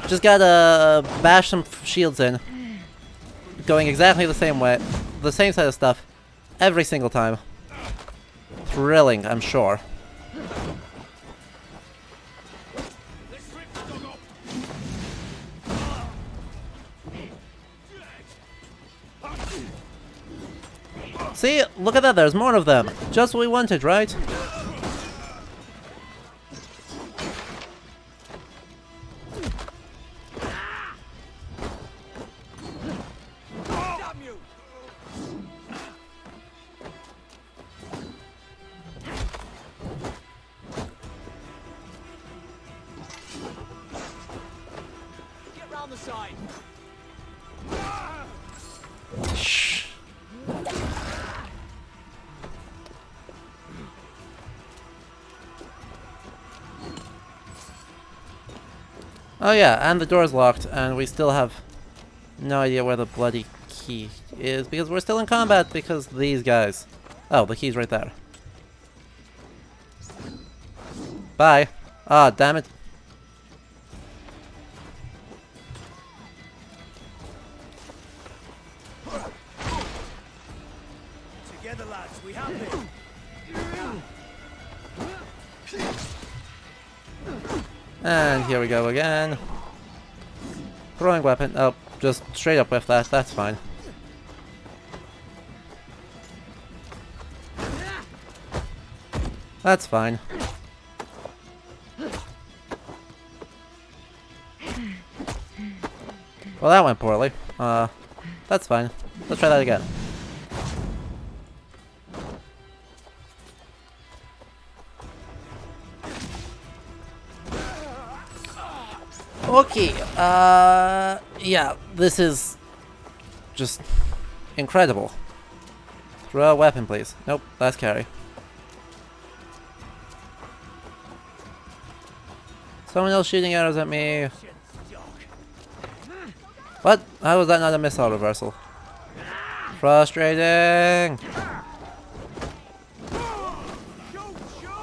Just gotta bash some shields in, going exactly the same way, the same set of stuff, every single time. Thrilling, I'm sure. See? Look at that, there's more of them. Just what we wanted, right? Get round the side. Shh. Oh yeah, and the door's locked, and we still have no idea where the bloody key is, because we're still in combat because these guys. Oh, the key's right there. Bye. Ah, damn it. Together, lads, we have this. And here we go again. Throwing weapon. Oh, just straight up with that. That's fine. That's fine. Well, that went poorly. That's fine. Let's try that again. Okay, yeah, this is just incredible. Throw a weapon, please. Nope, that's carry. Someone else shooting arrows at me. What? How was that not a missile reversal? Frustrating!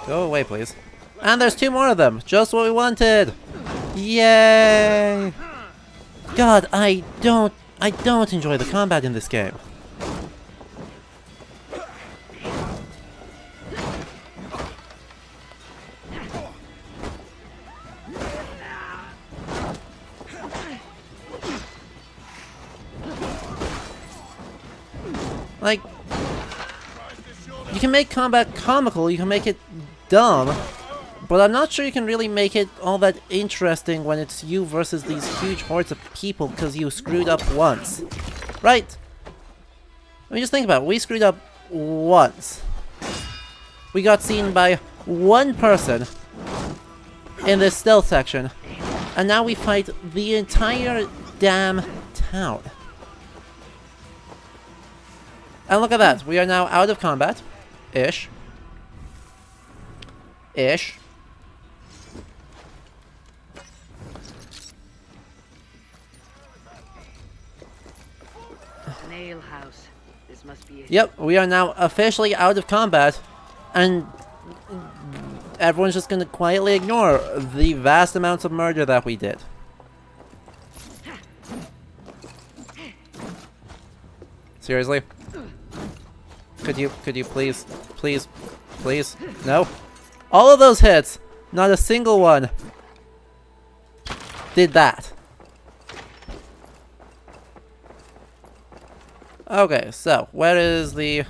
Go away, please. And there's 2 more of them! Just what we wanted! Yay! God, I don't enjoy the combat in this game. Like, you can make combat comical, you can make it dumb, but I'm not sure you can really make it all that interesting when it's you versus these huge hordes of people because you screwed up once. Right? I mean, just think about it. We screwed up once. We got seen by one person in this stealth section, and now we fight the entire damn town. And look at that. We are now out of combat. Ish. Ish. Nail house. This must be it. Yep, we are now officially out of combat, and everyone's just gonna quietly ignore the vast amounts of murder that we did. Seriously? Could you please, no? All of those hits, not a single one did that. Okay, so, where is the...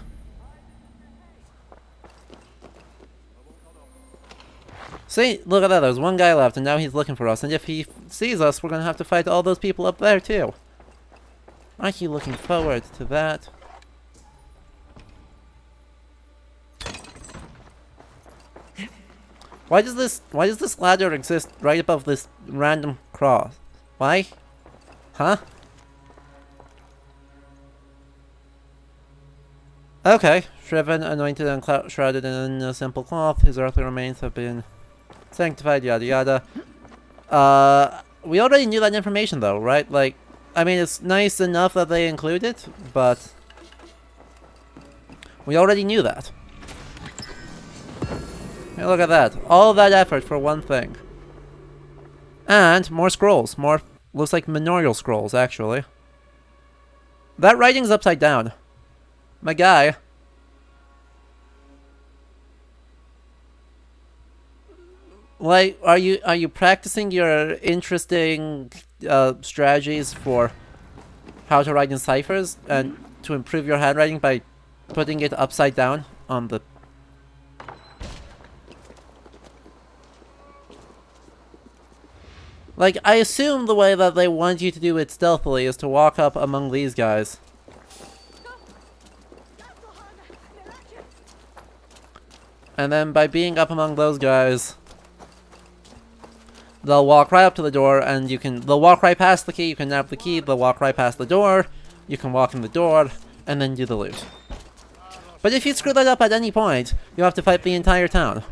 See, look at that, there's one guy left, and now he's looking for us, and if he sees us, we're gonna have to fight all those people up there, too. Aren't you looking forward to that? Why does this ladder exist right above this random cross? Why? Huh? Okay, shriven, anointed, and shrouded in a simple cloth. His earthly remains have been sanctified, yada yada. We already knew that information though, right? Like, I mean, it's nice enough that they include it, but we already knew that. Hey, look at that. All that effort for one thing. And more scrolls. More, looks like manorial scrolls, actually. That writing's upside down. My guy. Like, are you practicing your interesting strategies for how to write in ciphers and to improve your handwriting by putting it upside down on the... Like, I assume the way that they want you to do it stealthily is to walk up among these guys. And then by being up among those guys, they'll walk right up to the door and they'll walk right past the key, you can nab the key, they'll walk right past the door, you can walk in the door, and then do the loot. But if you screw that up at any point, you have to fight the entire town.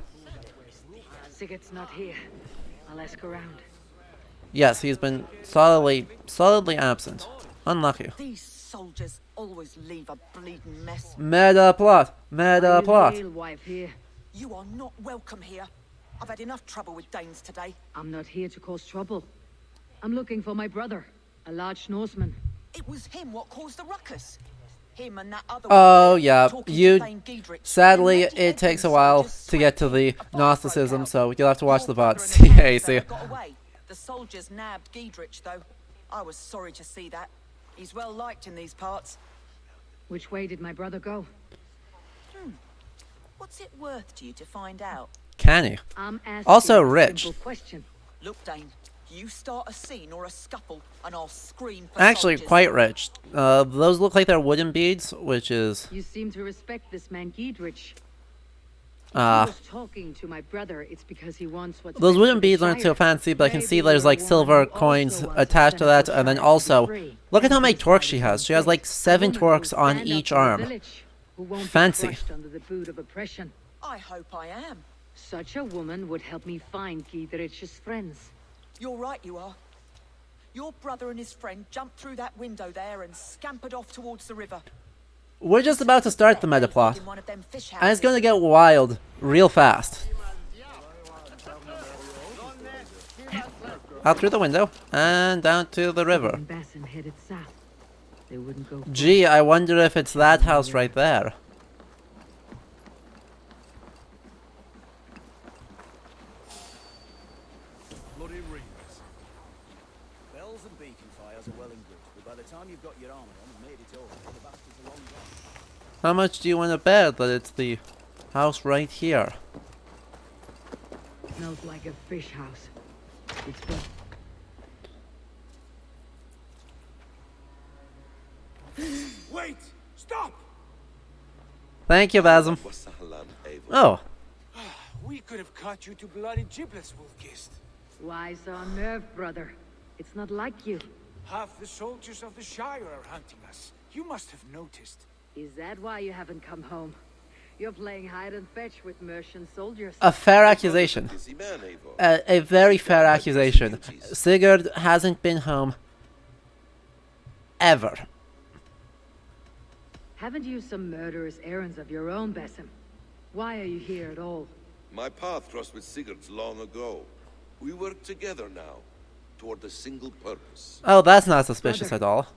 Sigurd's not here. I'll ask around. Yes, he's been solidly absent. Unlucky. These soldiers always leave a bleeding mess. Meta plot! Meta plot! Alewife here. You are not welcome here. I've had enough trouble with Danes today. I'm not here to cause trouble. I'm looking for my brother, a large Norseman. It was him what caused the ruckus. Him and that other Oh one yeah, talking to you... Thane Giedrich. Sadly, And it takes a while to get to the Gnosticism, so you'll have to watch the Your VOD. brother and the AC. fella got away. The soldiers nabbed Giedrich, though. I was sorry to see that. He's well liked in these parts. Which way did my brother go? What's it worth to you to find out? Canny. I'm asking Also a rich. simple question. Look, Dane, you start a scene or a scuffle, and I'll scream for Actually, soldiers. quite rich. Those look like they're wooden beads, which is... You seem to respect this man Giedrich. If he Ah. was talking to my brother, it's because he wants what's Those best wooden for the beads aren't Shire. so fancy, but I can see Maybe there's you're like one silver who also coins wants attached to the that, and then Shire to be also... free. Look at how many torques she has. She has like 7 Woman torques who'll on stand up each for the arm. village, who won't be Fancy. crushed under the boot of oppression. I hope I am. Such a woman would help me find Giedrich's friends. You're right, you are. Your brother and his friend jumped through that window there and scampered off towards the river. We're just about to start the meta plot, In one of them fish and it's houses. gonna get wild real fast. Out through the window, and down to the river. When Bassin headed south, they wouldn't go. Gee, I wonder if it's that house right there. Bloody reamers. Bells and beacon fires are well and good, but by the time you've got your armor on and made it all, the bastards are long gone. How much do you want to bet that it's the house right here? Smells like a fish house. It's good. Wait! Stop! Thank you, Basim. Oh, We could have cut you to bloody giblets, Wolfkist. Why so unnerved, brother? It's not like you. Half the soldiers of the Shire are hunting us. You must have noticed. Is that why you haven't come home? You're playing hide and fetch with Mercian soldiers. a fair accusation. A very fair accusation. Sigurd hasn't been home ever. Haven't you some murderous errands of your own, Basim? Why are you here at all? My path crossed with Sigurd's long ago. We work together now, toward a single purpose. Oh, that's not suspicious Brother. at all.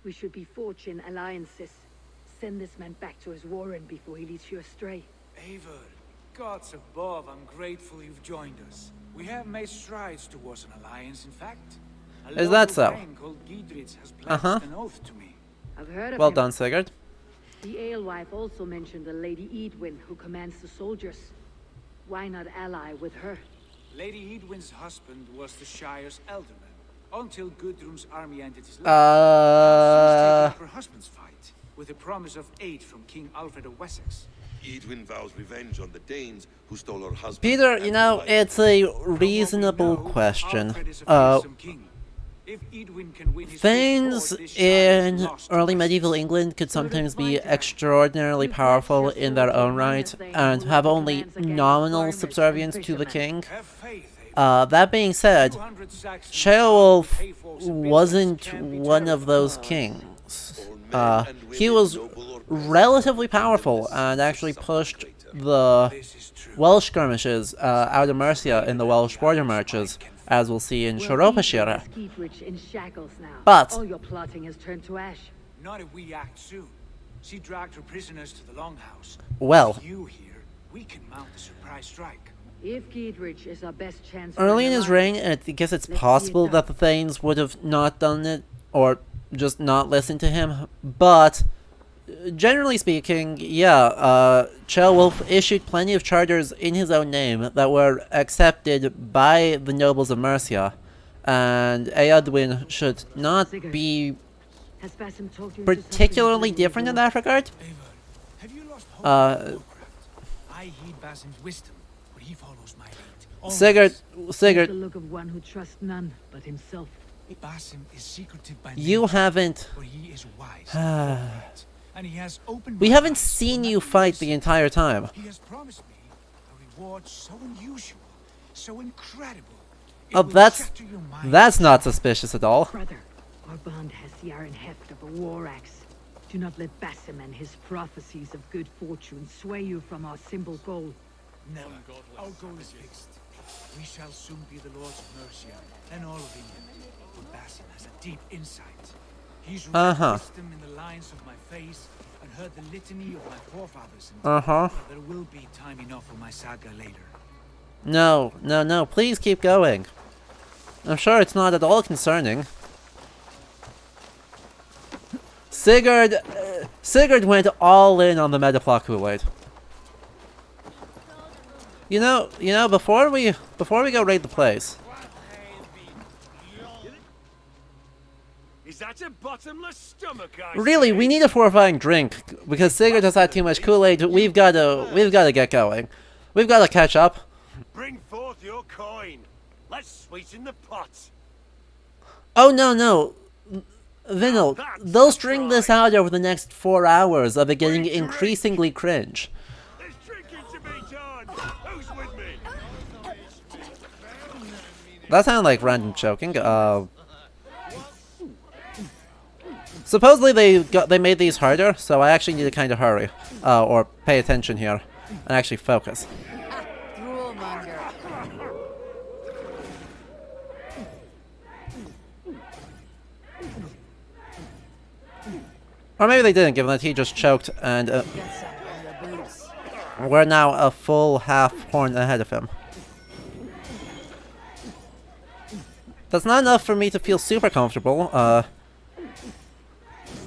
We should be forging alliances. Send this man back to his warren before he leads you astray. Eivor, gods above, I'm grateful you've joined us. We have made strides towards an alliance, in fact. A Is that local so? Thane called Giedrich has pledged Uh-huh. an oath to me. I've heard of Well him. done, Sigurd. The alewife also mentioned a Lady Edwin who commands the soldiers. Why not ally with her? Lady Edwin's husband was the Shire's alderman, until Gudrun's army ended his life. She's taken up her husband's fight, with a promise of aid from King Alfred of Wessex. Edwin vows revenge on the Danes who stole her husband. Peter, and you know, her life. it's a From what we reasonable know, question. Alfred is a fearsome king. If Edwin can win his Thanes sword, this shire is in lost to early us. medieval England could sometimes be extraordinarily powerful in their own right and have only nominal subservience to the king. Have faith, Eivor. That being said, 200 Saxons Ceolwulf pay for some wasn't buildings can be one of those terrified. kings. All men and He women, was noble or peasant, relatively powerful and actually pushed the This is true. Welsh skirmishes out of Mercia in the Welsh border marches, as we'll see in Shropshire. In shackles now. But- All your plotting has turned to ash. Not if we act soon. She dragged her prisoners to the Longhouse. Well, With you here, we can mount a surprise strike. If Giedrich is our best chance. early in his reign, I guess it's possible that the Thanes would have not done it, or just not listened to him, but generally speaking, yeah, Ceolwulf issued plenty of charters in his own name that were accepted by the nobles of Mercia, and Eowyn should not be Has Basim told you particularly different in that regard. Eivor, have you lost hope Uh, in Warcraft? I heed Basim's wisdom, but he follows my lead. Sigurd, The Sigurd, look of one who trusts none but himself. Basim is secretive by you nature, haven't. but he is wise. and forthright, and he has opened We my haven't eyes seen to you what fight is. the entire time. He has promised me a reward so unusual, so incredible. It Oh, will that's shatter your mind. that's not suspicious at all. Brother, our bond has the iron heft of a war axe. Do not let Basim and his prophecies of good fortune sway you from our simple goal. Never. Our goal is fixed. We shall soon be the lords of Mercia and all of England. But Basim has a deep insight. He's read wisdom in the lines of my face and heard the litany of my forefathers. And there will be time enough for my saga later. No, no, no, please keep going. I'm sure it's not at all concerning. Sigurd went all in on the Metaplot Kool-Aid. You know, before we go raid the place. Is that a bottomless stomach? Really, we need a fortifying drink because Sigurd has had too much Kool-Aid. We've gotta get going. We've gotta catch up. Bring forth your coin. Let's sweeten the pot. Oh no. Vinil, they'll string this out over the next 4 hours of it getting increasingly cringe. There's drinking to be done. Who's with me? That sounded like random choking. Supposedly they made these harder, so I actually need to kind of hurry, or pay attention here, and actually focus. Or maybe they didn't, given that he just choked, and we're now a full half horn ahead of him. That's not enough for me to feel super comfortable.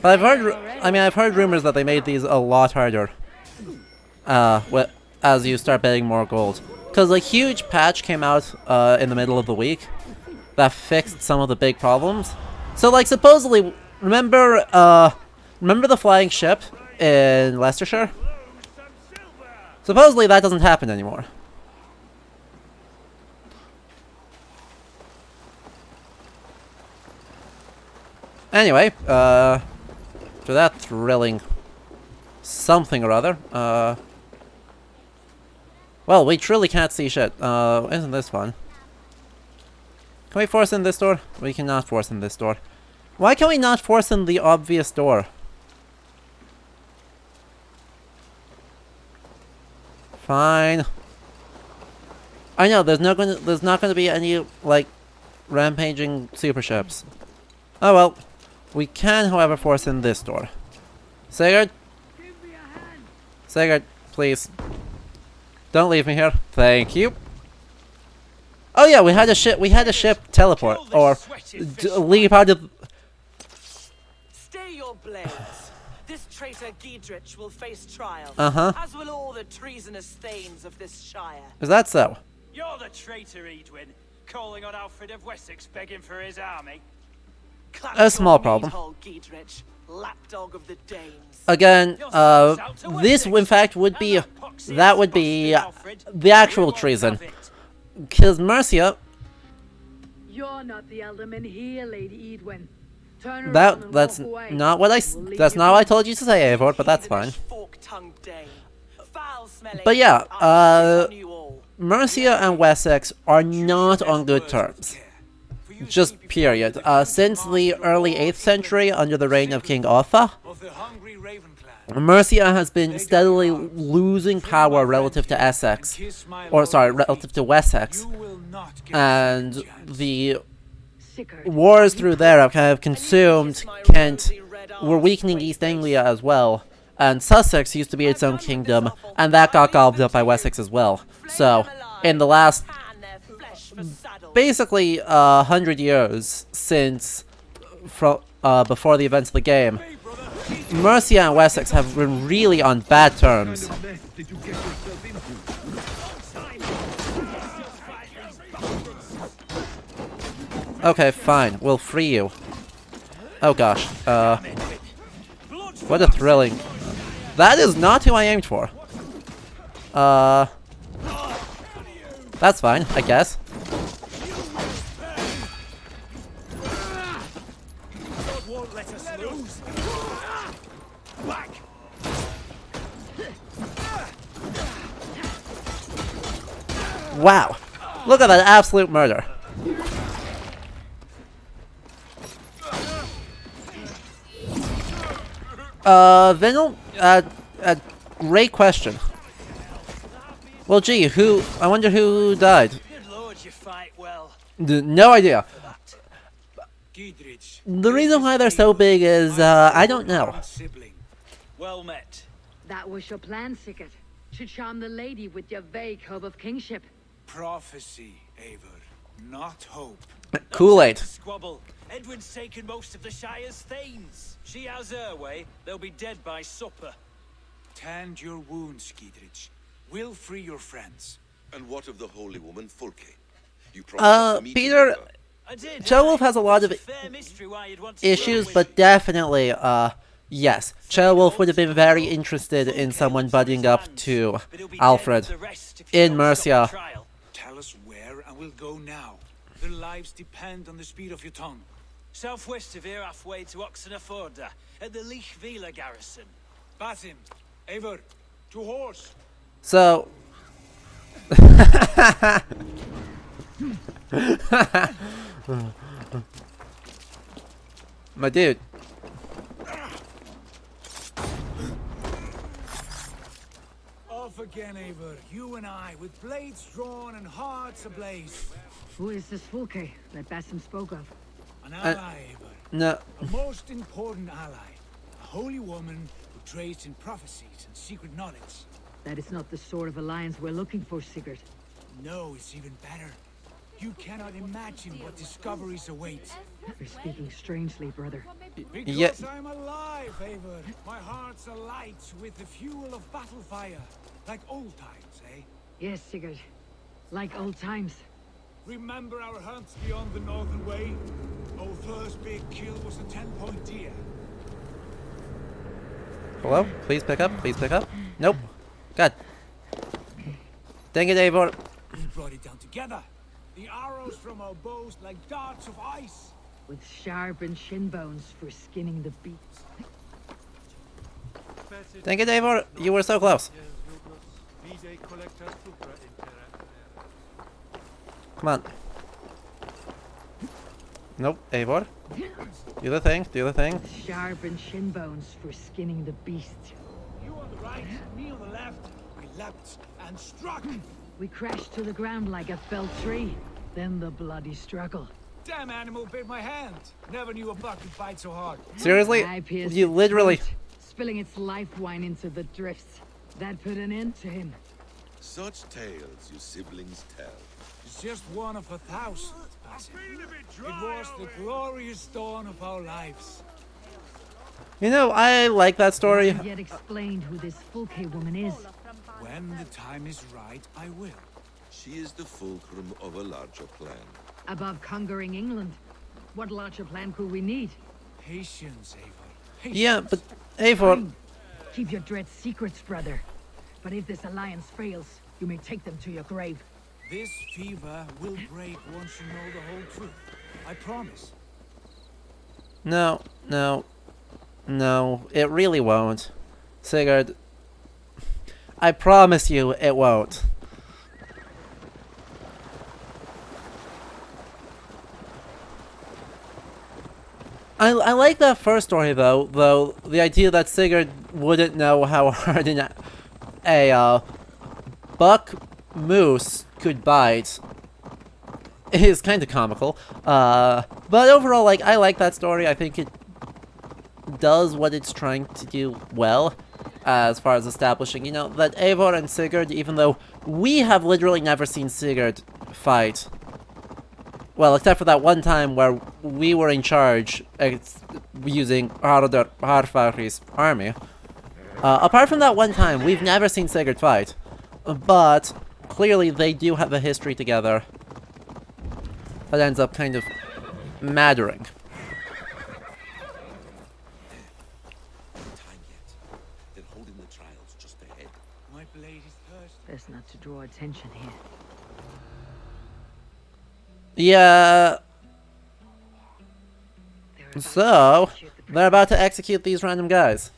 But I've heard rumors that they made these a lot harder. As you start betting more gold, because a huge patch came out in the middle of the week that fixed some of the big problems. So, like, supposedly, remember the flying ship in Leicestershire? Supposedly that doesn't happen anymore. Anyway, to that thrilling something or other, well, we truly can't see shit. Isn't this fun? Can we force in this door? We cannot force in this door. Why can we not force in the obvious door? Fine. I know there's not gonna be any like rampaging super ships. Oh well. We can, however, force in this door. Sigurd? Sigurd, please. Don't leave me here. Thank you. Oh yeah, we had a ship teleport or leap out of. Stay your blades. This traitor Giedrich will face trial. As will all the treasonous thanes of this shire. Is that so? You're the traitor, Edwin, calling on Alfred of Wessex begging for his army. A small problem. Giedrich, lapdog of the Danes. Again, this in fact would be the actual treason, because Mercia You're not the alderman here, Lady Edwin. Turn around and That's walk away. not what that's not what I told you to say, Eivor, but that's fine. But yeah, Mercia and Wessex are not on good terms. Just period. Since the early 8th century, under the reign of King Offa, Mercia has been steadily losing power relative to Essex, or sorry, relative to Wessex, and the wars through there have kind of consumed Kent, were weakening East Anglia as well, and Sussex used to be its own kingdom, and that got gobbled up by Wessex as well. So, in the last, basically, 100 years since, before the events of the game, Mercia and Wessex have been really on bad terms. Okay, fine. We'll free you. Oh gosh. What a thrilling... That is not who I aimed for. That's fine, I guess. Wow. Look at that absolute murder. Vinal, great question. Well, gee, I wonder who died. Good lord, you fight well. No idea. The reason why they're so big is, I don't know. Well met. That was your plan, Sigurd. To charm the lady with your vague hope of kingship. Prophecy, Eivor, not hope. Kool-Aid. Squabble. Edwin's taken most of the Shire's thanes. She has her way. They'll be dead by supper. Tend your wounds, Gidrich. We'll free your friends. And what of the holy woman, Fulke? You promised a meeting Peter, with her. Ceolwulf has a lot of issues, but definitely, yes. Ceolwulf would have been very interested in someone buddying up to Alfred in Mercia. Tell us where and we'll go now. Their lives depend on the speed of your tongue. Southwest of here, halfway to Oxeneforda, at the Lichvila garrison. Basim, Eivor, to horse. So... My dude. Off again, Eivor. You and I, with blades drawn and hearts ablaze. Who is this Fulke that Basim spoke of? An ally, Eivor. No. A most important ally. A holy woman who trades in prophecies and secret knowledge. That is not the sort of alliance we're looking for, Sigurd. No, it's even better. You cannot imagine what discoveries await. You're speaking strangely, brother. Because I'm alive, Eivor. My heart's alight with the fuel of battle fire. Like old times, eh? Yes, Sigurd. Like old times. Remember our hunts beyond the northern way? Our first big kill was a 10-point deer. Hello? Please pick up. Please pick up. Nope. God. Dang it, Eivor. We brought it down together. The arrows from our bows like darts of ice. With sharpened shin bones for skinning the beasts. Dang it, Eivor. You were so close. Come on. Nope, Eivor. Do the thing, do the thing. Sharpened shin bones for skinning the beast. You on the right, me on the left. We leapt and struck. We crashed to the ground like a felled tree. Then the bloody struggle. Damn animal bit my hand. Never knew a buck could bite so hard. Seriously? You literally... Spilling its life wine into the drifts. That put an end to him. Such tales you siblings tell. It's just one of 1,000, Basim. It was the glorious dawn of our lives. You know, I like that story. Not yet explained who this Fulke woman is. When the time is right, I will. She is the fulcrum of a larger plan. Above conquering England, what larger plan could we need? Patience, Eivor. Patience. Yeah, but Eivor... Fine. Keep your dread secrets, brother. But if this alliance fails, you may take them to your grave. This fever will break once you know the whole truth. I promise. No, no, no, it really won't. Sigurd, I promise you it won't. I like that first story though the idea that Sigurd wouldn't know how hard a buck moose could bite is kind of comical. But overall, like, I like that story. I think it does what it's trying to do well, as far as establishing, you know, that Eivor and Sigurd, even though we have literally never seen Sigurd fight, well, except for that one time where we were in charge using Haraldr Harfagri's army. Apart from that one time, we've never seen Sigurd fight. But clearly they do have a history together that ends up kind of mattering. Time yet. They're holding the trials just ahead. My blade is thirsty. Best not to draw attention here. Yeah. They're about So, to execute the they're about to execute these random guys.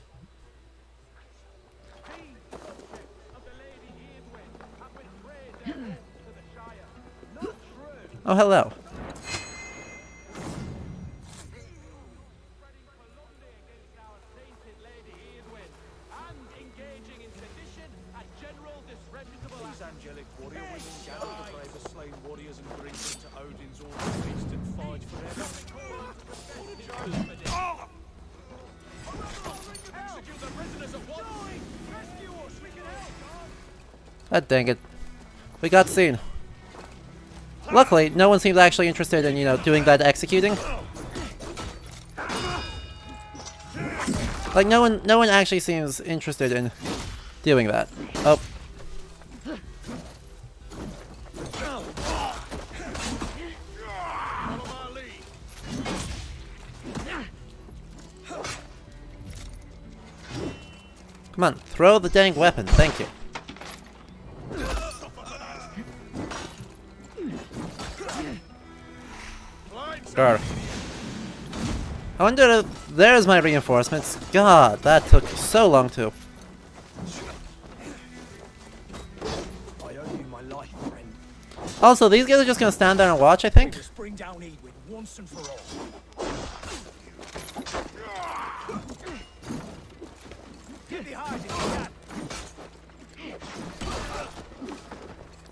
Oh, hello. These angelic warrior women gather to brave the slain warriors and bring them to Odin's altar feast and fight forever. Execute the prisoners at once! Rescue us! We can help! God dang it. We got seen. Luckily, no one seems actually interested in, you know, doing that executing. Like, no one actually seems interested in doing that. Oh. Come on, throw the dang weapon, thank you. Sure. I wonder if there's my reinforcements. God, that took so long too. I owe you my life, friend. Also, these guys are just gonna stand there and watch, I think. Just bring down Edwin once and for all. Get behind it, Dad.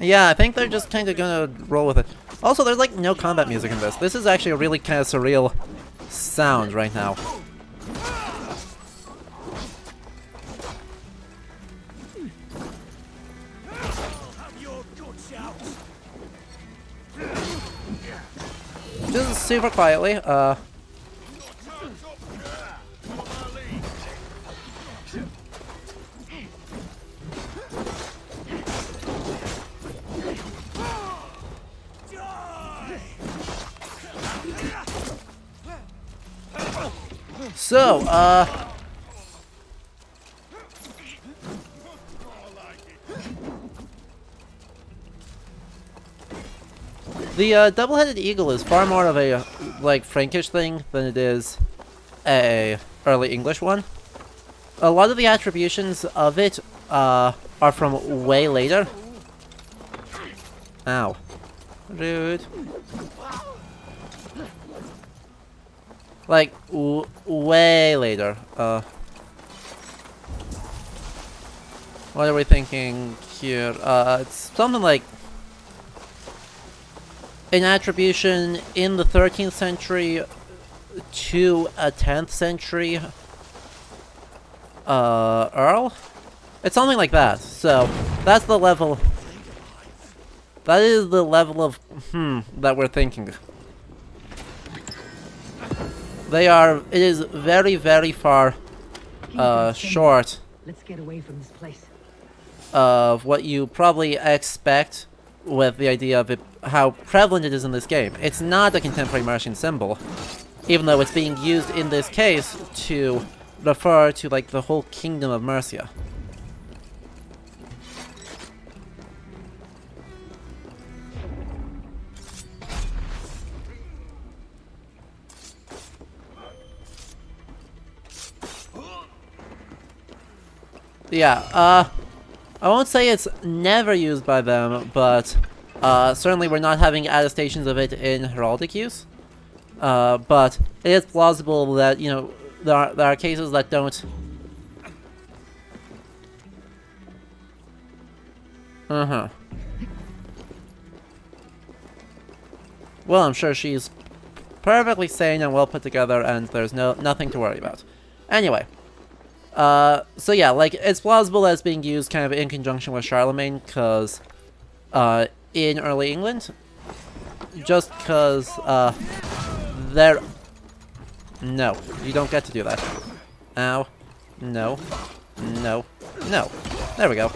Yeah, I think they're just kind of gonna roll with it. Also, there's like no combat music in this. This is actually a really kind of surreal sound right now. Have your guts out. Just super quietly, So, the double-headed eagle is far more of a, like, Frankish thing than it is a early English one. A lot of the attributions of it, are from way later. Ow. Rude. Like, way later. What are we thinking here? It's something like an attribution in the 13th century to a 10th century Earl? It's something like that. So, that's the level. That is the level of, that we're thinking. They are, it is very, very far, short Let's get away from this place. of what you probably expect with the idea of it, how prevalent it is in this game. It's not a contemporary Mercian symbol, even though it's being used in this case to refer to, like, the whole kingdom of Mercia. Yeah, I won't say it's never used by them, but certainly we're not having attestations of it in heraldic use. But it is plausible that, you know, there are cases that don't... Uh-huh. Well, I'm sure she's perfectly sane and well put together, and there's nothing to worry about. Anyway. So yeah, like, it's plausible as being used kind of in conjunction with Charlemagne, because, in early England, just because, there... No, you don't get to do that. Ow. No. No. No. There we go.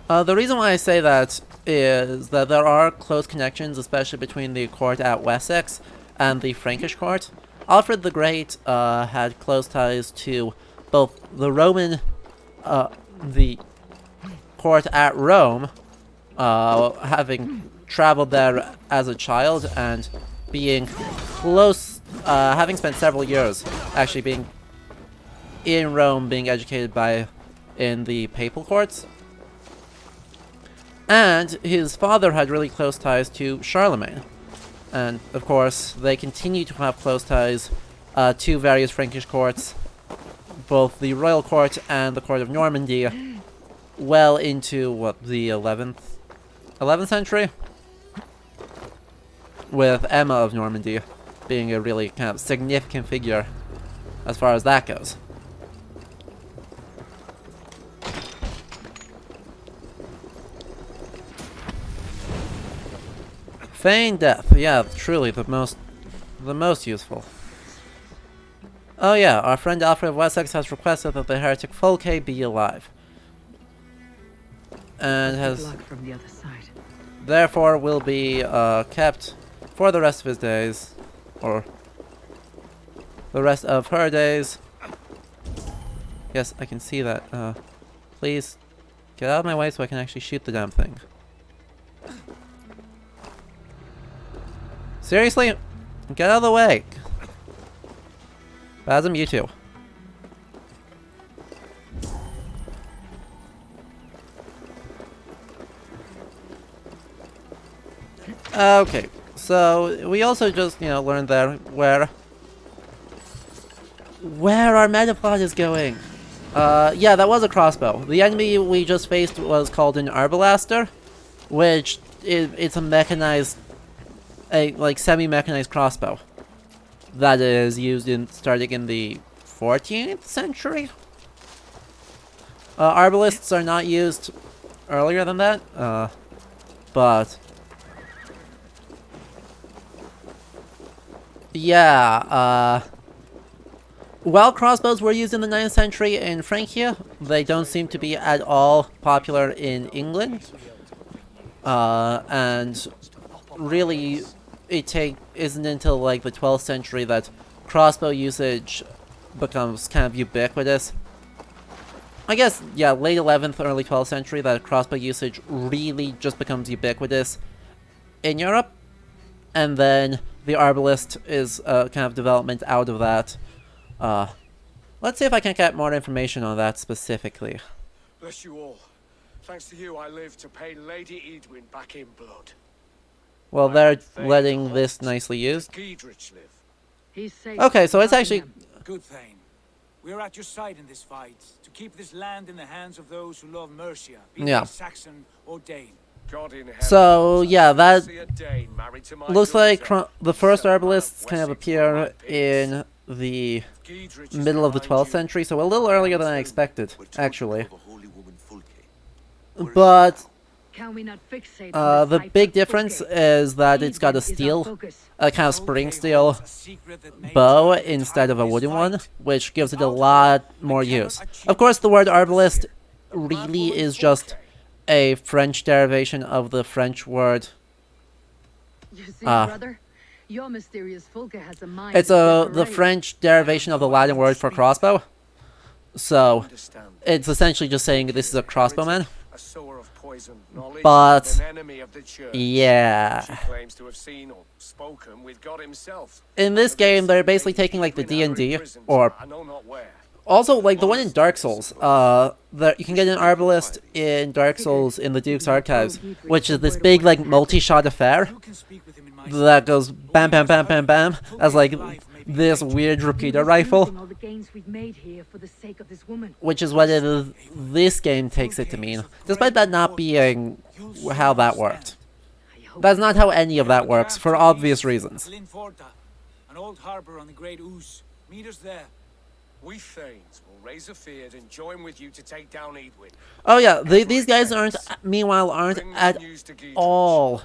The reason why I say that is that there are close connections, especially between the court at Wessex and the Frankish court. Alfred the Great had close ties to both the Roman, the court at Rome, having traveled there as a child and being close, having spent several years actually being in Rome, being educated in the papal courts. And his father had really close ties to Charlemagne. And, of course, they continue to have close ties to various Frankish courts, both the royal court and the court of Normandy, well into, what, the 11th century? With Emma of Normandy being a really kind of significant figure as far as that goes. Feign death, yeah, truly the most useful. Oh yeah, our friend Alfred of Wessex has requested that the heretic Fulke be alive. And has from the other side. Therefore will be kept for the rest of his days, or the rest of her days. Yes, I can see that. Please get out of my way so I can actually shoot the damn thing. Seriously? Get out of the way! Basm, you too. Okay, so we also just, you know, learned there where our metaplot is going. Yeah, that was a crossbow. The enemy we just faced was called an arbalaster, which it's a mechanized, like semi-mechanized crossbow that is used starting in the 14th century. Arbalists are not used earlier than that, but yeah, while crossbows were used in the 9th century in Francia, they don't seem to be at all popular in England, and really it isn't until like the 12th century that crossbow usage becomes kind of ubiquitous. I guess, yeah, late 11th, early 12th century that crossbow usage really just becomes ubiquitous in Europe, and then the arbalist is a kind of development out of that. Let's see if I can get more information on that specifically. Bless you all. Thanks to you, I live to pay Lady Edwin back in blood. Well, they're letting this nicely used. Okay, so it's actually... Good Thane. We're at your side in this fight, to keep this land in the hands of those who love Mercia, be they Saxon or Dane. So, yeah, that looks like the first arbalists kind of appear in the middle of the 12th century, so a little earlier than I expected, actually. But the big difference is that it's got a steel, a kind of spring steel bow instead of a wooden one, which gives it a lot more use. Of course, the word arbalist really is just a French derivation of the French word. You see, brother? Your mysterious Fulke has a mind. It's the French derivation of the Latin word for crossbow. So, it's essentially just saying this is a crossbowman. But, yeah. In this game, they're basically taking like the D&D, or Also, like the one in Dark Souls, you can get an Arbalist in Dark Souls in the Duke's Archives, which is this big, like, multi-shot affair that goes bam, bam, bam, bam, bam, as, like, this weird repeater rifle, which is what this game takes it to mean, despite that not being how that worked. That's not how any of that works, for obvious reasons. An old harbor on the Great Ouse. Meet us there. We Thanes will raise a field and join with you to take down Edwin. Oh yeah, these guys aren't at all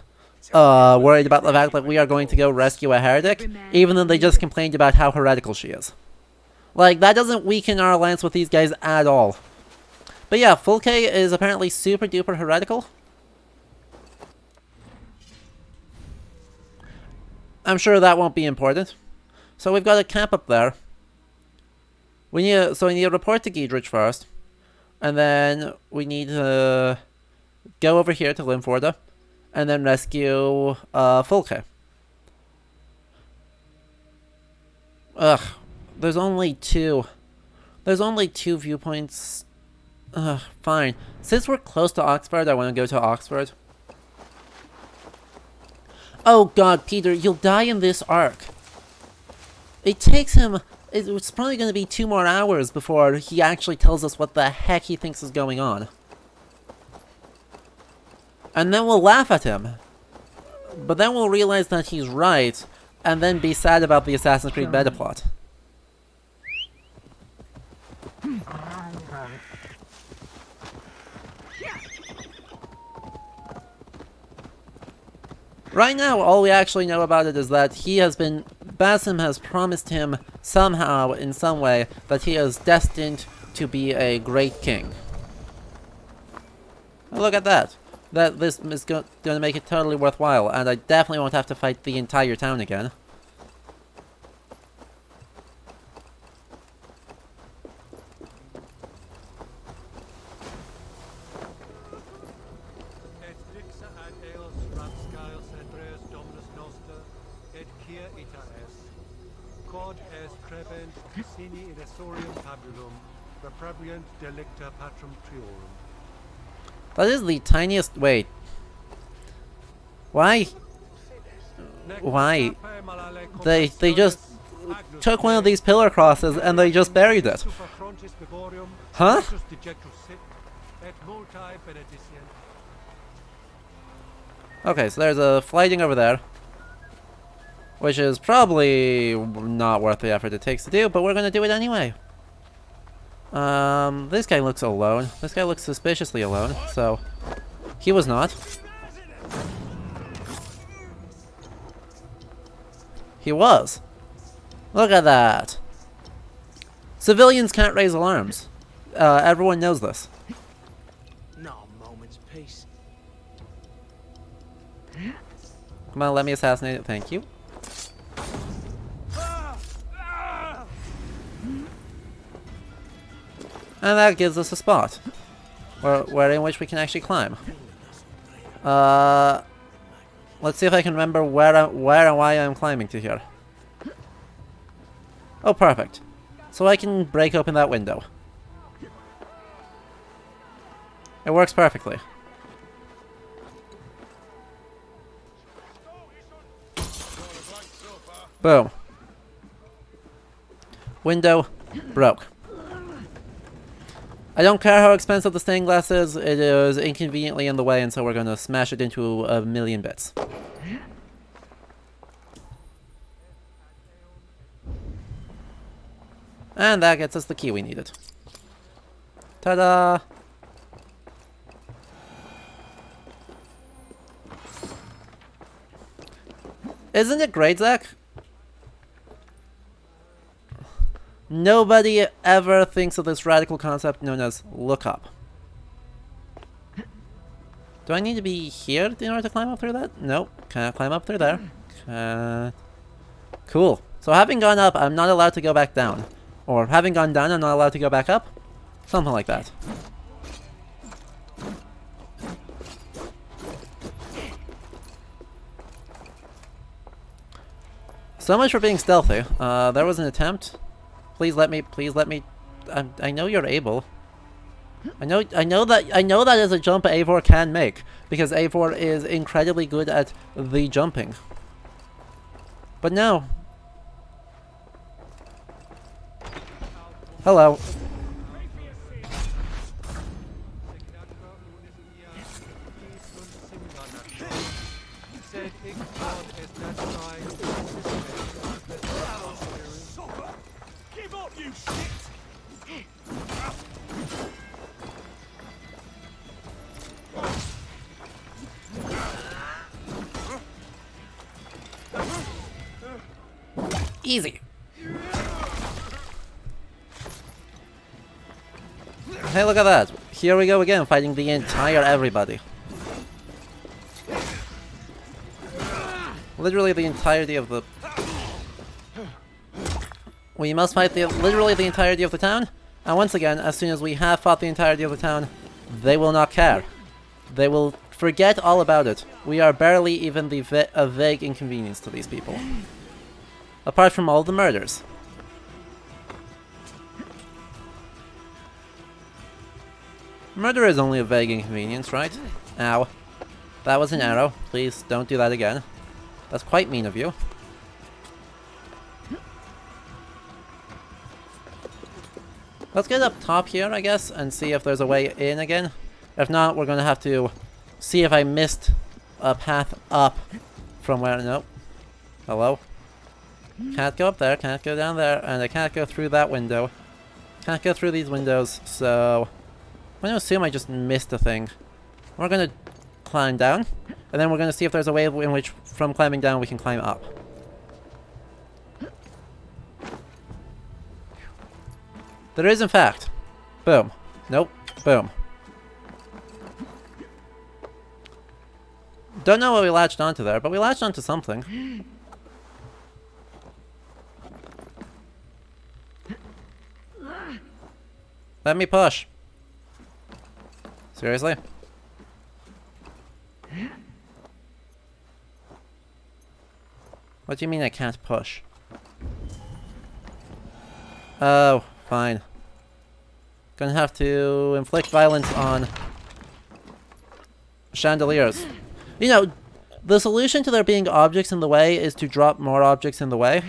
worried about the fact that we are going to go rescue a heretic, even though they just complained about how heretical she is. Like, that doesn't weaken our alliance with these guys at all. But yeah, Fulke is apparently super duper heretical. I'm sure that won't be important. So we've got a camp up there. We need to report to Giedrich first, and then we need to go over here to Linforda, and then rescue Fulke. Ugh, there's only two viewpoints. Ugh, fine. Since we're close to Oxford, I want to go to Oxford. Oh god, Peter, you'll die in this arc. It takes him... It's probably going to be 2 more hours before he actually tells us what the heck he thinks is going on. And then we'll laugh at him. But then we'll realize that he's right, and then be sad about the Assassin's Creed meta plot. Right now, all we actually know about it is that Basim has promised him somehow, in some way, that he is destined to be a great king. And look at that. This is going to make it totally worthwhile, and I definitely won't have to fight the entire town again. That is the tiniest... Wait. Why? Why? They just took one of these pillar crosses and they just buried it. Huh? Okay, so there's a flighting over there, which is probably not worth the effort it takes to do, but we're gonna do it anyway. This guy looks alone. This guy looks suspiciously alone, so he was not. He was. Look at that. Civilians can't raise alarms. Everyone knows this. No moment's peace. Come on, let me assassinate it. Thank you. And that gives us a spot where in which we can actually climb. Let's see if I can remember where and why I'm climbing to here. Oh, perfect. So I can break open that window. It works perfectly. Boom. Window broke. I don't care how expensive the stained glass is, it is inconveniently in the way, and so we're going to smash it into a million bits. And that gets us the key we needed. Ta-da! Isn't it great, Zach? Nobody ever thinks of this radical concept known as look up. Do I need to be here in order to climb up through that? Nope. Can't climb up through there. Cool. So having gone up, I'm not allowed to go back down. Or having gone down, I'm not allowed to go back up? Something like that. So much for being stealthy. There was an attempt. Please let me I know you're able. I know that is a jump Eivor can make, because Eivor is incredibly good at the jumping. But no. Hello. Give up, you shit! Easy. Hey, look at that. Here we go again, fighting the entire everybody. Literally the entirety of the... We must fight literally the entirety of the town, and once again, as soon as we have fought the entirety of the town, they will not care. They will forget all about it. We are barely even a vague inconvenience to these people. Apart from all the murders. Murder is only a vague inconvenience, right? Ow. That was an arrow. Please don't do that again. That's quite mean of you. Let's get up top here, I guess, and see if there's a way in again. If not, we're gonna have to see if I missed a path up from where... Nope. Hello? Can't go up there, can't go down there, and I can't go through that window. Can't go through these windows, so... I'm gonna assume I just missed a thing. We're gonna climb down, and then we're gonna see if there's a way in which, from climbing down, we can climb up. There is, in fact. Boom. Nope. Boom. Don't know what we latched onto there, but we latched onto something. Let me push. Seriously? What do you mean I can't push? Oh, fine. Gonna have to inflict violence on chandeliers. You know, the solution to there being objects in the way is to drop more objects in the way.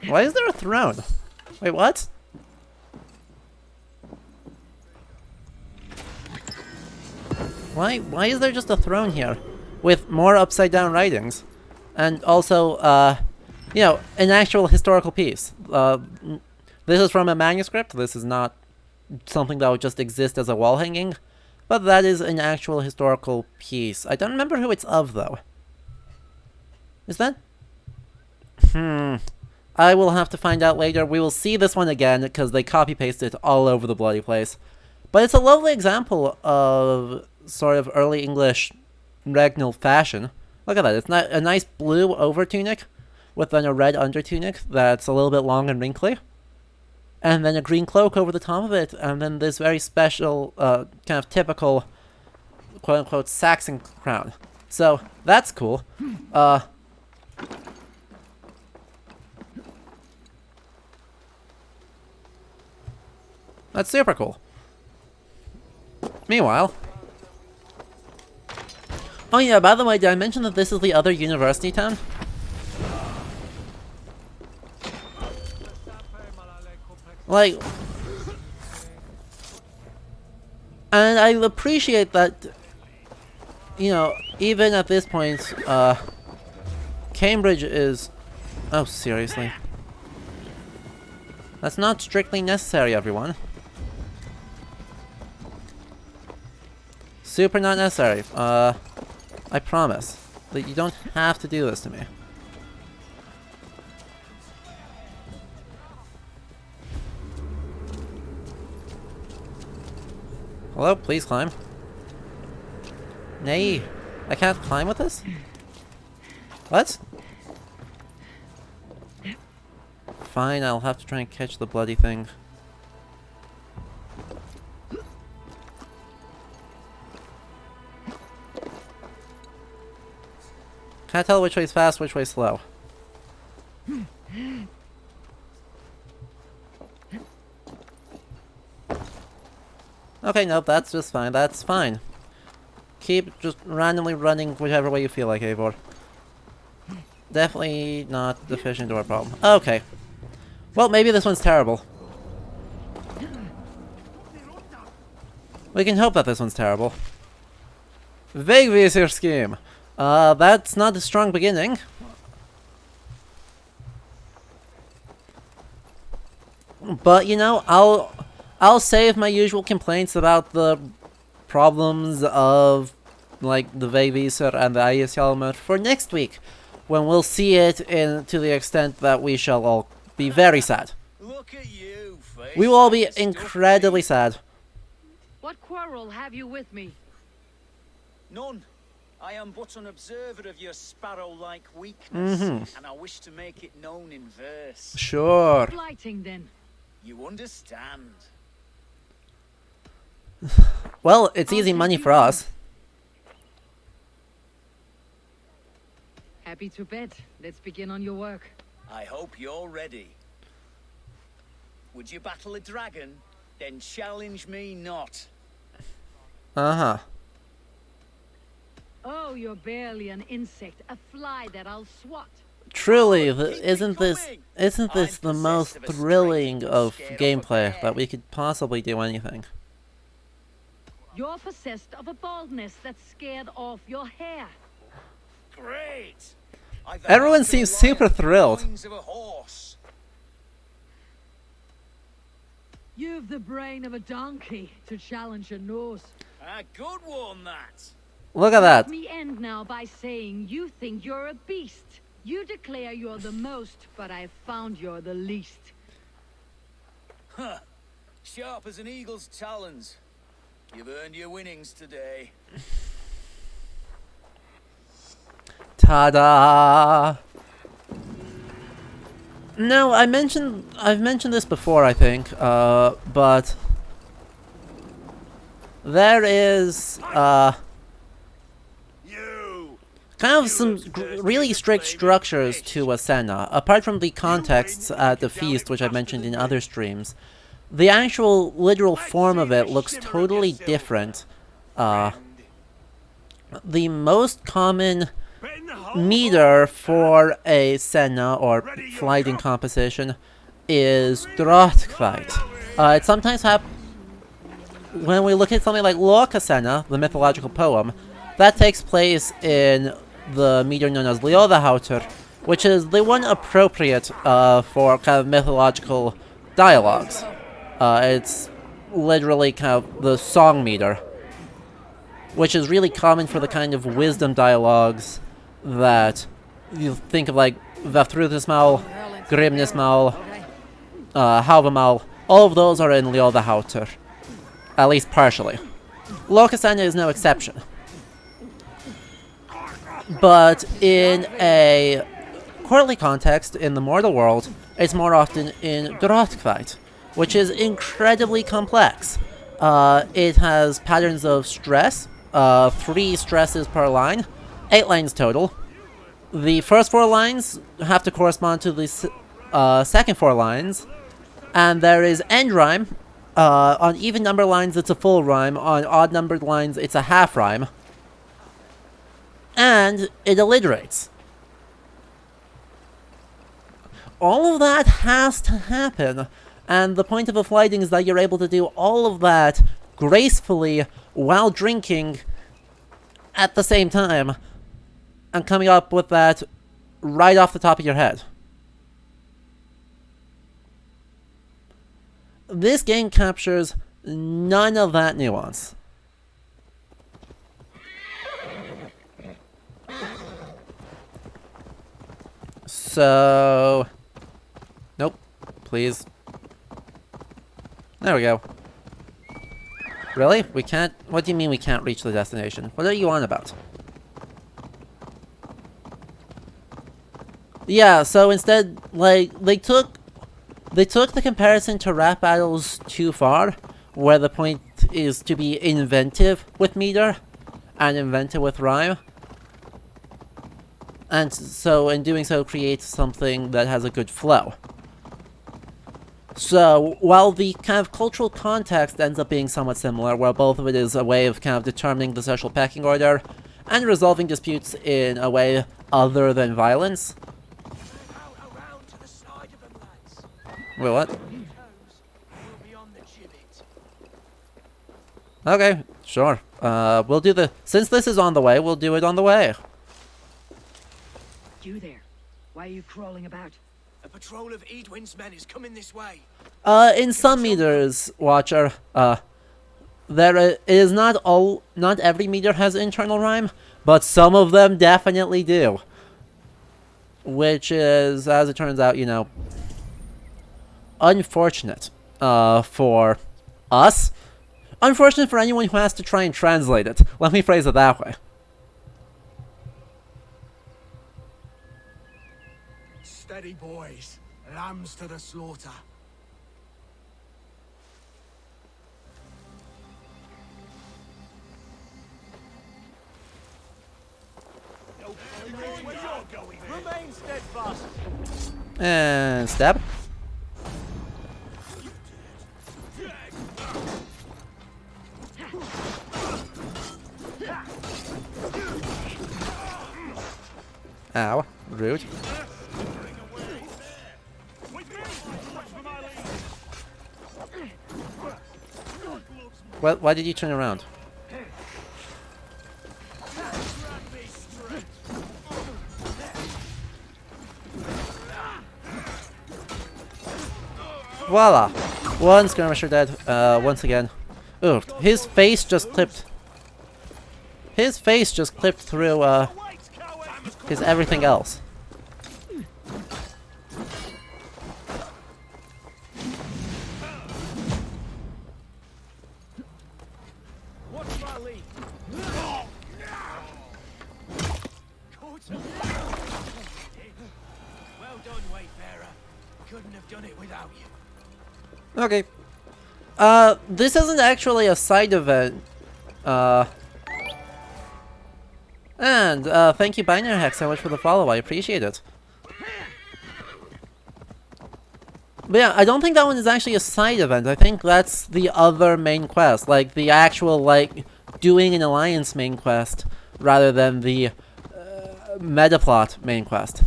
Why is there a throne? Wait, what? Why is there just a throne here? With more upside down writings. And also, you know, an actual historical piece. This is from a manuscript. This is not something that would just exist as a wall hanging. But that is an actual historical piece. I don't remember who it's of, though. Is that? I will have to find out later. We will see this one again, because they copy-pasted it all over the bloody place. But it's a lovely example of sort of early English regnal fashion. Look at that. It's not a nice blue over-tunic, with then a red under-tunic that's a little bit long and wrinkly. And then a green cloak over the top of it, and then this very special, kind of typical, quote-unquote, Saxon crown. So, that's cool. That's super cool. Meanwhile... Oh yeah, by the way, did I mention that this is the other university town? Like... And I appreciate that, you know, even at this point, Cambridge is... Oh, seriously. That's not strictly necessary, everyone. Super not necessary. I promise that you don't have to do this to me. Hello, please climb. Nay, I can't climb with this? What? Fine, I'll have to try and catch the bloody thing. Can't tell which way's fast, which way's slow. Okay, nope, that's just fine. That's fine. Keep just randomly running whichever way you feel like, Eivor. Definitely not the fishing door problem. Okay. Well, maybe this one's terrible. We can hope that this one's terrible. Wegvisor scheme. That's not a strong beginning. But, you know, I'll save my usual complaints about the problems of, like, the Wegvisor and the Eishjálmur for next week, when we'll see it to the extent that we shall all be very sad. Look at you, face. We will all be incredibly sad. What quarrel have you with me? None. I am but an observer of your sparrow-like weakness, and I wish to make it known in verse. Sure. Blighting, then. You understand. Well, it's easy money for us. Happy to bet. Let's begin on your work. I hope you're ready. Would you battle a dragon? Then challenge me not. Uh-huh. Oh, you're barely an insect, a fly that I'll swat. Truly, isn't this the most thrilling of gameplay that we could possibly do anything? You're possessed of a baldness that scared off your hair. Great. Everyone seems super thrilled. You've the brain of a donkey to challenge a nose. A good one, that. Look at that. Let me end now by saying you think you're a beast. You declare you're the most, but I've found you're the least. Huh. Sharp as an eagle's talons. You've earned your winnings today. Ta-da! No, I've mentioned this before, I think, but there is, kind of some really strict structures to a Senna. Apart from the contexts at the feast, which I've mentioned in other streams, the actual literal form of it looks totally different. The most common meter for a Senna or flighting composition is Drottkveit. It sometimes happens when we look at something like Lokasenna, the mythological poem, that takes place in the meter known as Ljóðaháttur, which is the one appropriate for kind of mythological dialogues. It's literally kind of the song meter, which is really common for the kind of wisdom dialogues that you think of, like Vafthrudnismál, Grimnismál, Hávamál. All of those are in Ljóðaháttur, at least partially. Lokasenna is no exception. But in a courtly context, in the mortal world, it's more often in Drottkveit, which is incredibly complex. It has patterns of stress, 3 stresses per line, 8 lines total. The first 4 lines have to correspond to the second 4 lines, and there is end rhyme. On even number lines, it's a full rhyme. On odd numbered lines, it's a half rhyme. And it alliterates. All of that has to happen, and the point of a flighting is that you're able to do all of that gracefully while drinking at the same time, and coming up with that right off the top of your head. This game captures none of that nuance. So... Nope. Please. There we go. Really? We can't... What do you mean we can't reach the destination? What are you on about? Yeah, so instead, like, they took the comparison to rap battles too far, where the point is to be inventive with meter, and inventive with rhyme. And so in doing so creates something that has a good flow. So while the kind of cultural context ends up being somewhat similar, where both of it is a way of kind of determining the social pecking order and resolving disputes in a way other than violence. Wait, what? Okay, sure. We'll do since this is on the way, we'll do it on the way. You there? Why are you crawling about? A patrol of Edwin's men is coming this way. In some meters, Watcher, there is not every meter has internal rhyme, but some of them definitely do. Which is, as it turns out, you know, unfortunate, for us. Unfortunate for anyone who has to try and translate it. Let me phrase it that way. Steady, boys. Lambs to the slaughter. Remain steadfast. And stab. Ow, rude. Well, why did you turn around? Voila! One skirmisher dead, once again. Ooh, his face just clipped. His face just clipped through, his everything else. Well done, Wayfarer. Couldn't have done it without you. Okay. This isn't actually a side event. And, thank you Binary Hex so much for the follow, I appreciate it. But yeah, I don't think that one is actually a side event, I think that's the other main quest, like the actual, like, doing an alliance main quest, rather than the, metaplot main quest.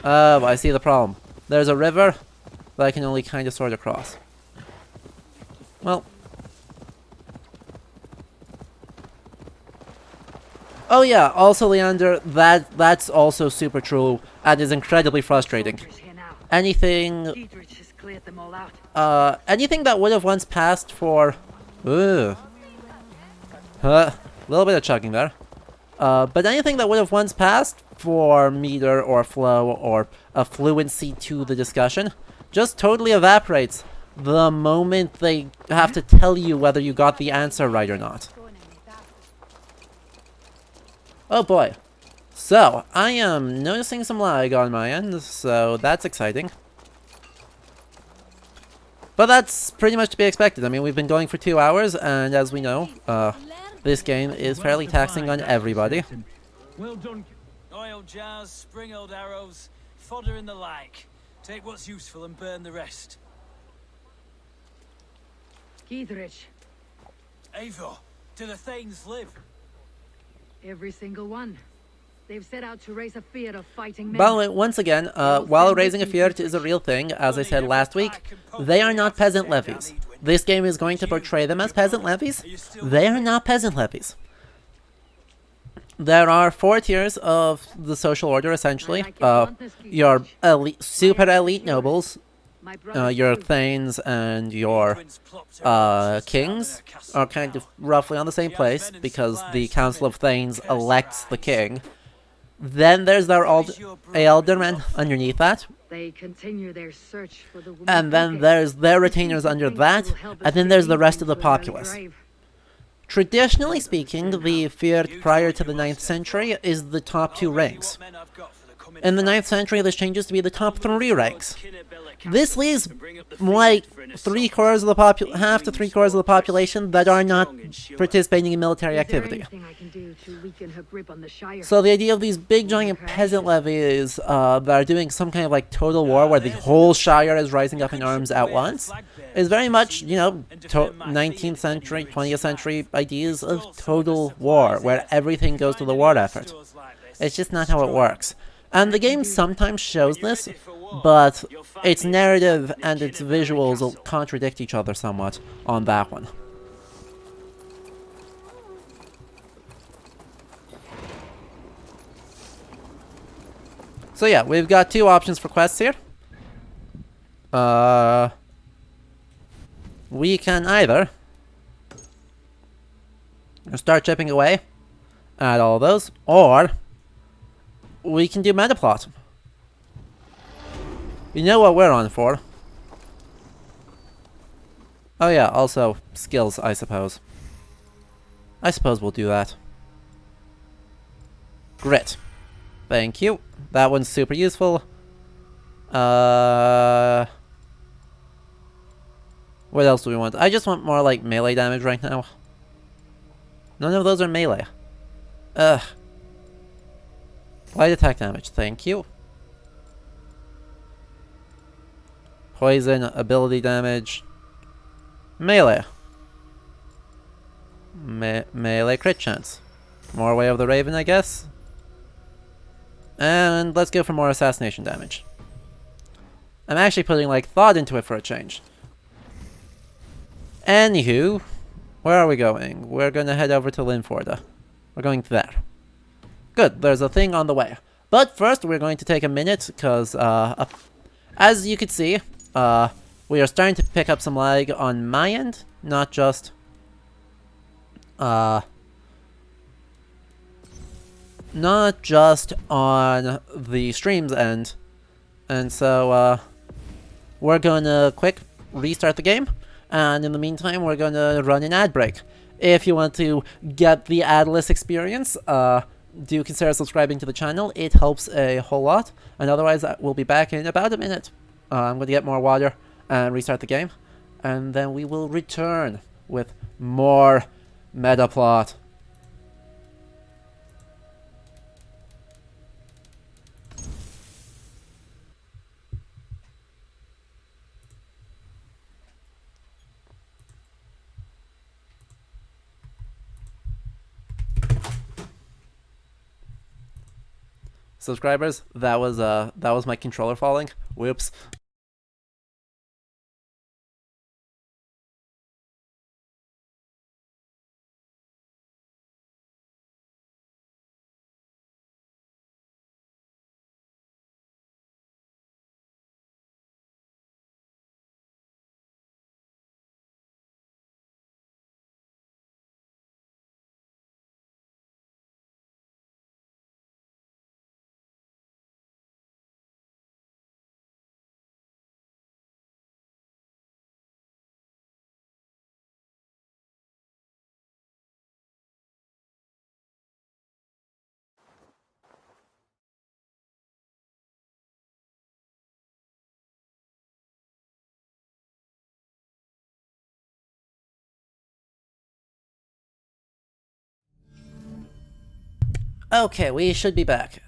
I see the problem. There's a river that I can only kind of sort of cross. Well. Oh yeah, also Leander, that's also super true and is incredibly frustrating. Anything... anything that would have once passed for... Ooh. A little bit of chugging there. But anything that would have once passed for meter or flow or a fluency to the discussion just totally evaporates the moment they have to tell you whether you got the answer right or not. Oh boy. So, I am noticing some lag on my end, so that's exciting. But that's pretty much to be expected. I mean, we've been going for 2 hours, and as we know, this game is fairly taxing on everybody. Well done. Oil jars, spring-oiled arrows, fodder and the like. Take what's useful and burn the rest. Giedrich. Eivor, do the Thanes live? Every single one. They've set out to raise a fear of fighting men. By the way, once again, while raising a fear is a real thing, as I said last week, they are not peasant levies. This game is going to portray them as peasant levies. They are not peasant levies. There are 4 tiers of the social order, essentially. Your elite, super elite nobles, your thanes, and your kings are kind of roughly on the same place, because the Council of Thanes elects the king. Then there's their Ealdormen underneath that. They continue their search for the woman. And then there's their retainers under that, and then there's the rest of the populace. Traditionally speaking, the Fyrd prior to the 9th century is the top 2 ranks. In the 9th century, this changes to be the top 3 ranks. this leaves like half to 3/4 of the population that are not participating in military activity. So the idea of these big giant peasant levies that are doing some kind of like total war where the whole Shire is rising up in arms at once is very much, you know, 19th century, 20th century ideas of total war, where everything goes to the war effort. It's just not how it works. And the game sometimes shows this, but its narrative and its visuals will contradict each other somewhat on that one. So yeah, we've got two options for quests here. We can either start chipping away at all those, or we can do metaplot. You know what we're on for. Oh yeah, also skills, I suppose. I suppose we'll do that. Grit. Thank you. That one's super useful. What else do we want? I just want more like melee damage right now. None of those are melee. Ugh. Light attack damage, thank you. Poison, ability damage. Melee. Melee crit chance. More Way of the Raven, I guess. And let's go for more assassination damage. I'm actually putting like thought into it for a change. Anywho, where are we going? We're gonna head over to Linforda. We're going there. Good, there's a thing on the way. But first, we're going to take a minute, because, as you can see, we are starting to pick up some lag on my end, not just, on the stream's end. And so, we're gonna quick restart the game, and in the meantime, we're gonna run an ad break. If you want to get the adless experience, do consider subscribing to the channel. It helps a whole lot. And otherwise, we'll be back in about a minute. I'm going to get more water and restart the game. And then we will return with more metaplot. Subscribers, that was my controller falling. Whoops. Okay, we should be back.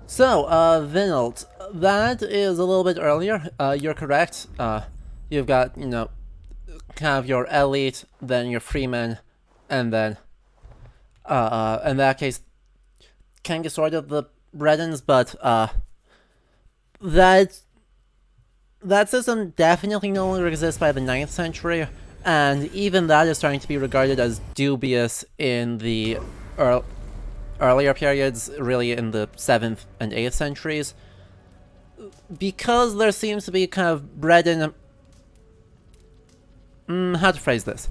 So, Vinold, that is a little bit earlier. You're correct. You've got, you know, kind of your elite, then your freemen, and then, in that case, kind of sort of the Bredens, but, that system definitely no longer exists by the 9th century. And even that is starting to be regarded as dubious in the earlier periods, really in the 7th and 8th centuries. Because there seems to be kind of bred in... how to phrase this?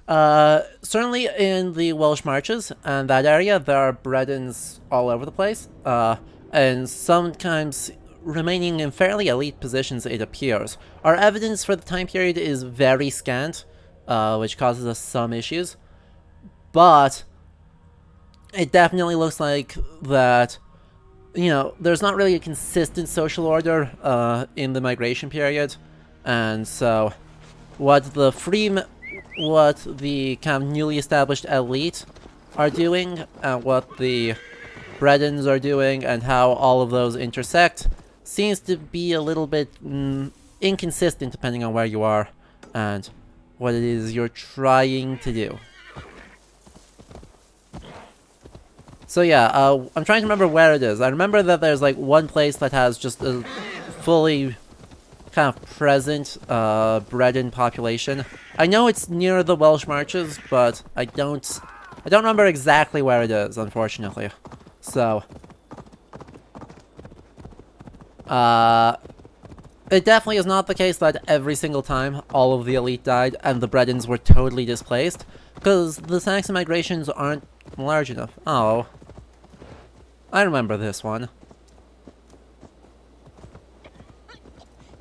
Certainly in the Welsh Marches and that area, there are Bredens all over the place. And sometimes remaining in fairly elite positions, it appears. Our evidence for the time period is very scant. Which causes us some issues, but it definitely looks like that you know, there's not really a consistent social order in the migration period, and so what the kind of newly established elite are doing, and what the Bredens are doing, and how all of those intersect, seems to be a little bit inconsistent depending on where you are and what it is you're trying to do. So yeah, I'm trying to remember where it is. I remember that there's like one place that has just a fully kind of present Breden population. I know it's near the Welsh Marches, but I don't remember exactly where it is, unfortunately. So it definitely is not the case that every single time all of the elite died and the Bredens were totally displaced, because the Saxon migrations aren't large enough. Oh. I remember this one.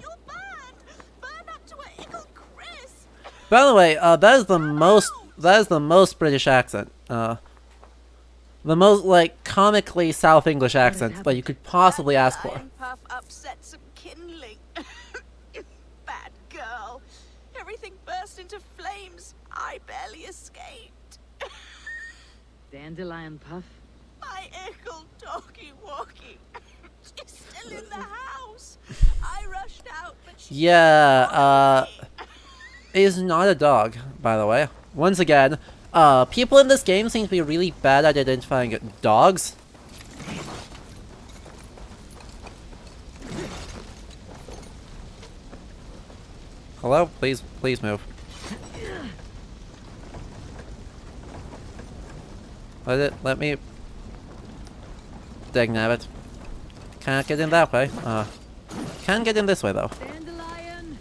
You're burned! Burned up to a ickle crisp! By the way, that is the most British accent. The most, like, comically South English accent that you could possibly ask for. Puff upset some kindling. Bad girl. Everything burst into flames. I barely escaped. Dandelion Puff? My ickle doggy walkie. She's still in the house. I rushed out, but she is not a dog, by the way. Once again, people in this game seem to be really bad at identifying dogs. Hello? Please move. Let me... Dagnabbit. Can't get in that way. Can get in this way, though. Dandelion!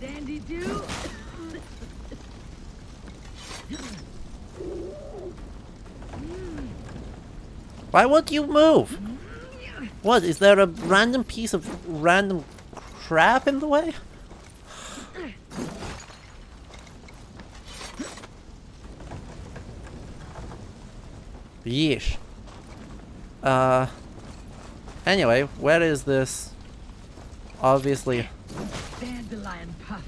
Dandy do! Why won't you move? What, is there a random piece of random crap in the way? Yeesh. Anyway, where is this? Obviously. Dandelion Puff.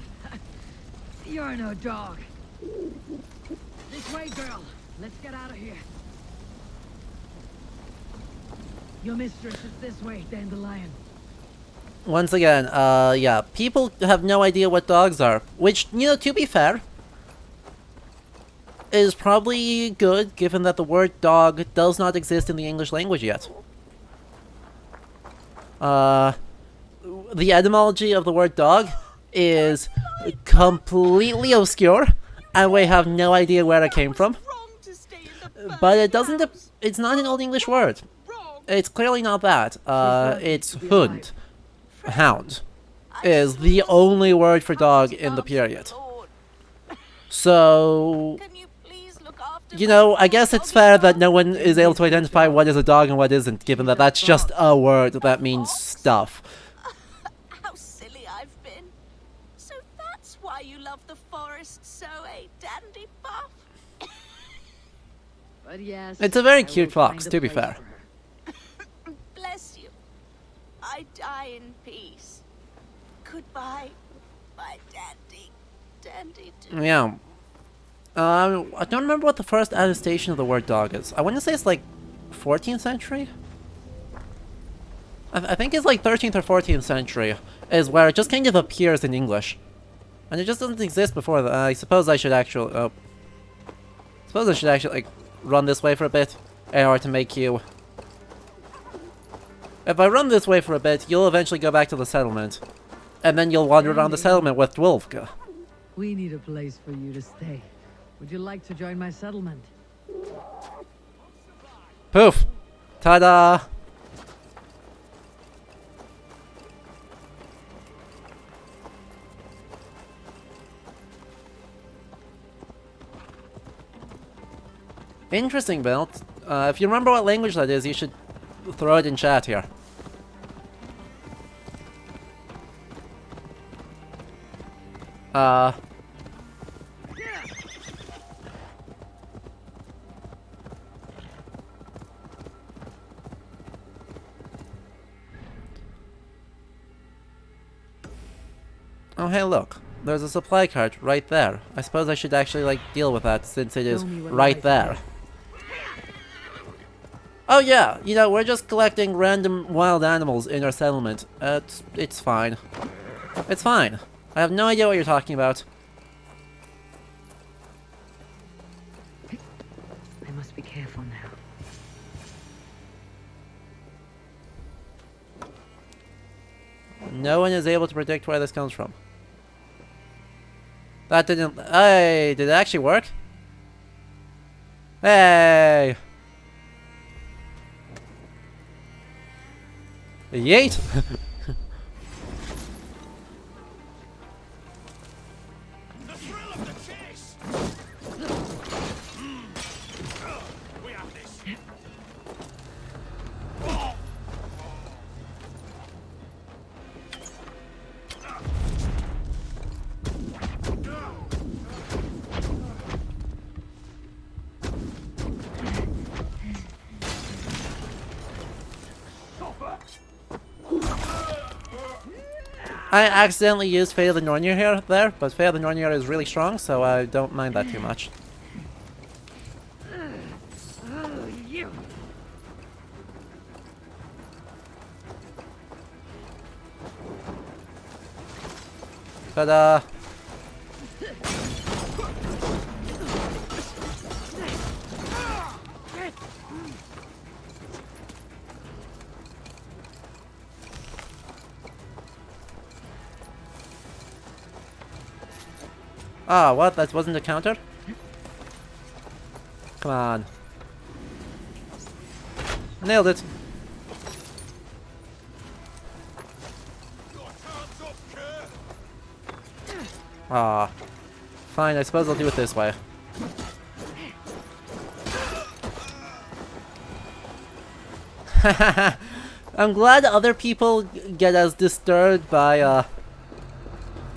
You're no dog. This way, girl. Let's get out of here. Your mistress is this way, Dandelion. Once again, yeah, people have no idea what dogs are. Which, you know, to be fair, is probably good, given that the word dog does not exist in the English language yet. The etymology of the word dog is completely obscure, and we have no idea where it came from. But it doesn't, it's not an Old English word. It's clearly not that. It's hund. Hound is the only word for dog in the period. So, you know, I guess it's fair that no one is able to identify what is a dog and what isn't, given that that's just a word that means stuff. How silly I've been. So that's why you love the forest so, eh, Dandy Buff? But yes, It's a very cute fox, to be fair. Bless you. I die in peace. Goodbye, my Dandy. Dandy do. Yeah. I don't remember what the first attestation of the word dog is. I want to say it's like 14th century? I think it's like 13th or 14th century is where it just kind of appears in English. And it just doesn't exist before that. I suppose I should actually... like, run this way for a bit in order to make you... If I run this way for a bit, you'll eventually go back to the settlement. And then you'll wander around the settlement with Dwulfka. we need a place for you to stay. Would you like to join my settlement? Poof! Ta-da! Interesting build. If you remember what language that is, you should throw it in chat here. Oh, hey, look. There's a supply cart right there. I suppose I should actually, like, deal with that since it is right there. Oh, yeah. You know, we're just collecting random wild animals in our settlement. It's fine. It's fine. I have no idea what you're talking about. I must be careful now. No one is able to predict where this comes from. That didn't... Hey, did it actually work? Hey! Yeet! The thrill of the chase! We have this. I accidentally used Fate of the Nornir here, but Fate of the Nornir is really strong, so I don't mind that too much. Ta-da! Ah, what? That wasn't a counter? Come on. Nailed it. Ah. Fine, I suppose I'll do it this way. I'm glad other people get as disturbed by,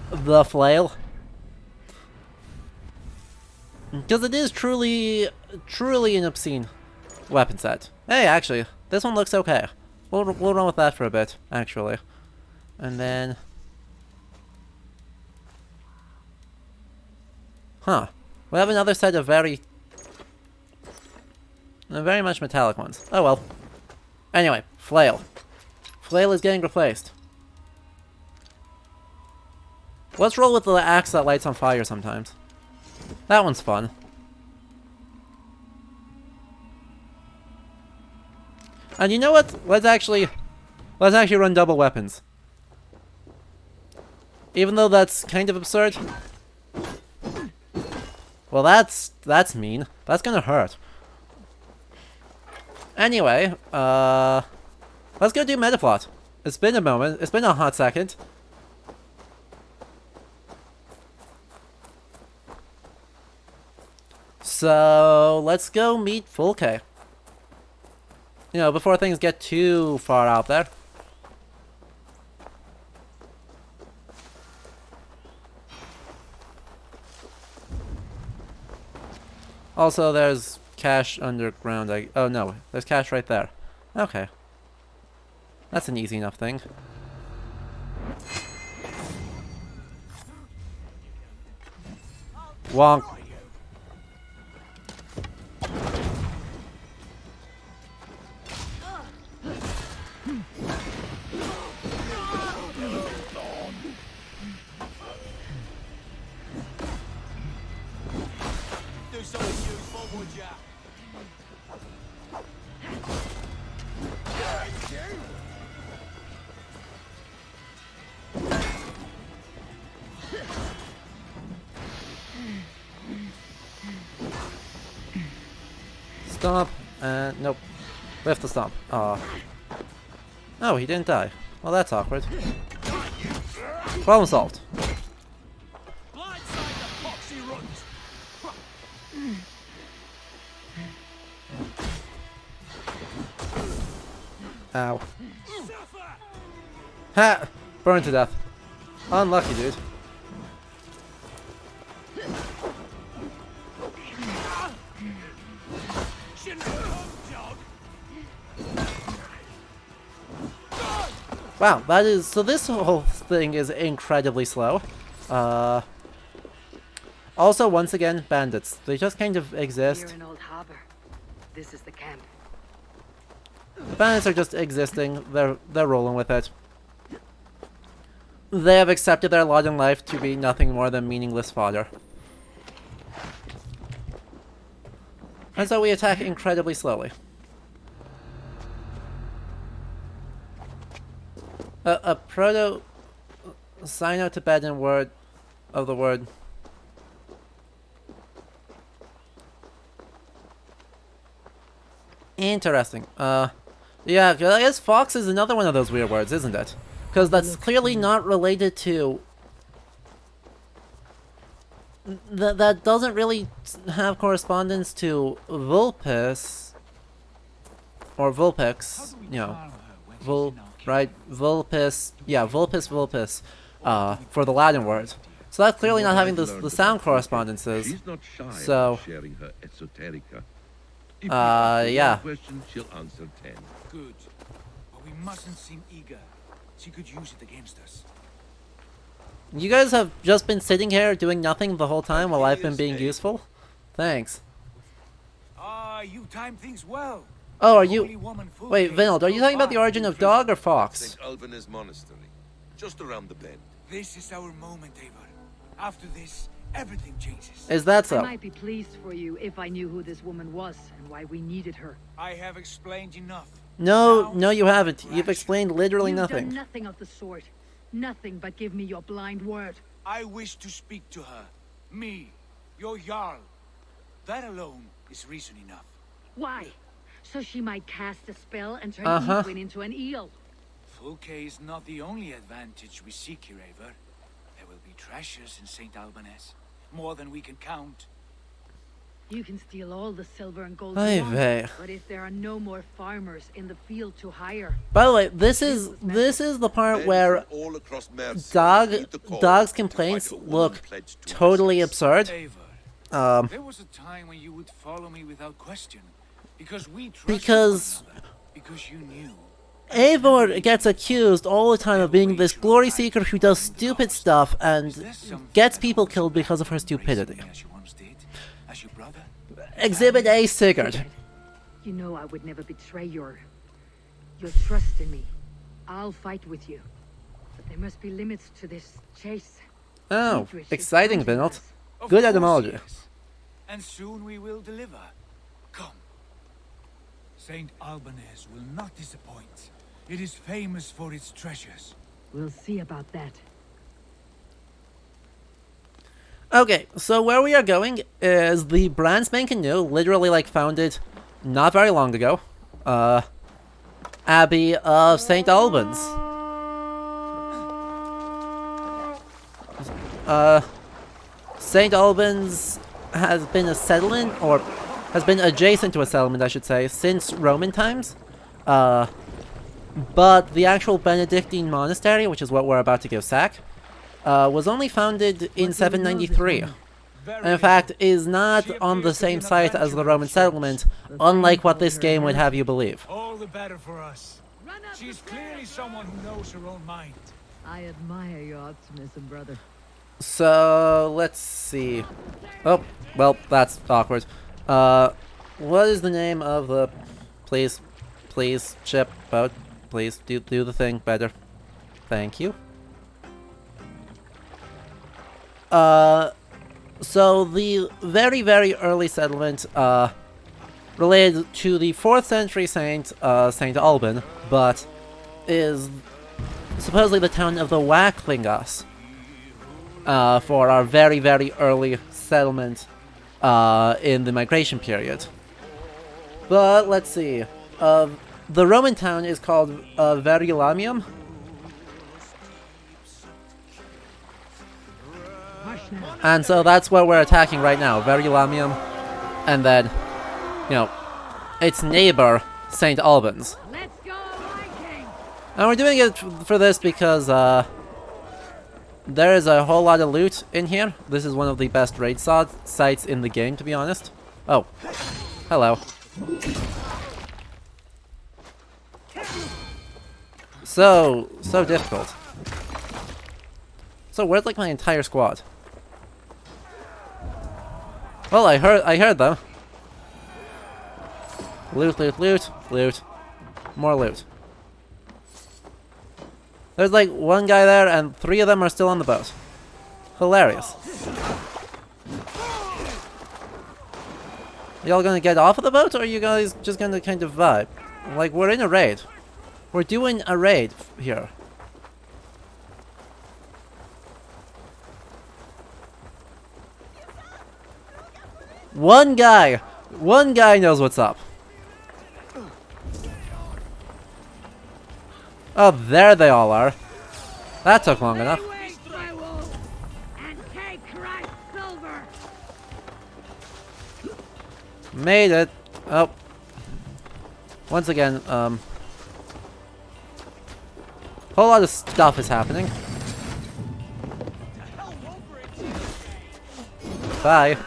the flail. Because it is truly an obscene weapon set. Hey, actually, this one looks okay. We'll run with that for a bit, actually. And then... Huh. We have another set of very much metallic ones. Oh well. Anyway, flail. Flail is getting replaced. Let's roll with the axe that lights on fire sometimes. That one's fun. And you know what? Let's actually run double weapons. Even though that's kind of absurd. Well, that's mean. That's gonna hurt. Anyway, let's go do Metaplot. It's been a moment. It's been a hot second. So, let's go meet Fulke. You know, before things get too far out there. Also, there's cache underground. Oh no, there's cache right there. Okay. That's an easy enough thing. Wonk. Do something useful, would ya? Stomp, and nope. We have to stomp. Aw. Oh, he didn't die. Well, that's awkward. Problem solved. Blindside the poxy runs. Ow. Ha! Burned to death. Unlucky, dude. Wow, that is... So this whole thing is incredibly slow. Also, once again, bandits. They just kind of exist. Here in Old Harbor. This is the camp. Bandits are just existing. They're rolling with it. They have accepted their lot in life to be nothing more than meaningless fodder. And so we attack incredibly slowly. A proto-Sino-Tibetan word of the word. Interesting. Yeah, I guess fox is another one of those weird words, isn't it? Because that's clearly not related to... That doesn't really have correspondence to Vulpes. Or Vulpix, you know. Right? Vulpes. Yeah, Vulpus, for the Latin word. So that's clearly not having the sound correspondences. She's not shy So... about sharing her esoterica. yeah. Question, she'll answer 10. Good. But we mustn't seem eager. She could use it against us. You guys have just been sitting here doing nothing the whole time while I've been being useful? Thanks. Ah, you time things well. Oh, are you... Wait, Vinold, are you talking about the origin of dog or fox? St. Alban's monastery, just around the bend. This is our moment, Eivor. After this, everything changes. Is that I so? might be pleased for you if I knew who this woman was and why we needed her. I have explained enough. No, no you haven't. You've explained literally You've nothing. done nothing of the sort. Nothing but give me your blind word. I wish to speak to her. Me, your Jarl. That alone is reason enough. Why? So she might cast a spell and turn Uh-huh. Edwin into an eel. Fulke is not the only advantage we seek here, Eivor. There will be treasures in St. Alban's. More than we can count. You can steal all the silver and gold Ay you want, vey. but if there are no more farmers in the field to hire... By the way, this is the part where All across Mercia, heed the call Dog's to complaints fight a woman look pledged to totally innocence. absurd. Eivor, there was a time when you would follow me without question. Because we trusted Because one another. Because you knew. Eivor gets accused all the time of being this glory seeker who does stupid stuff and gets people killed because of her stupidity. As you once did, as your brother. Exhibit A, Sigurd. You know I would never betray your trust in me. I'll fight with you. But there must be limits to this chase. Oh, Dietrich is exciting, counting on Vinold. us. Of Good course etymology. yes. And soon we will deliver. Come. St. Alban's will not disappoint. It is famous for its treasures. We'll see about that. Okay, so where we are going is the brand spanking new, literally like founded not very long ago, Abbey of St. Albans. St. Albans has been a settlement, or has been adjacent to a settlement, I should say, since Roman times. But the actual Benedictine monastery, which is what we're about to go sack, was only founded in 793. And in fact, is not on the same site as the Roman settlement, unlike what this game would have you believe. All the better for us. She's clearly someone who knows her own mind. I admire your optimism, brother. So, let's see. Oh, well, that's awkward. What is the name of the... Please, ship, boat, please, do the thing better. Thank you. So the very, very early settlement, related to the 4th century Saint Alban, but is supposedly the town of the Wacklingas, for our very, very early settlement, in the migration period. But, let's see, the Roman town is called, Verulamium. And so that's what we're attacking right now, Verulamium, and then, you know, its neighbor, St. Albans. Let's go, Viking! And we're doing it for this because, there is a whole lot of loot in here. This is one of the best raid sites in the game, to be honest. Oh, hello. so difficult. So where's like my entire squad? Well, I heard them. Loot, loot, loot, loot. More loot. There's like one guy there and 3 of them are still on the boat. Hilarious. Y'all gonna get off of the boat, or are you guys just gonna kind of vibe? Like, we're in a raid. We're doing a raid here. One guy knows what's up. Oh, there they all are. That took long enough. Made it. Oh. Once again, whole lot of stuff is happening. Bye.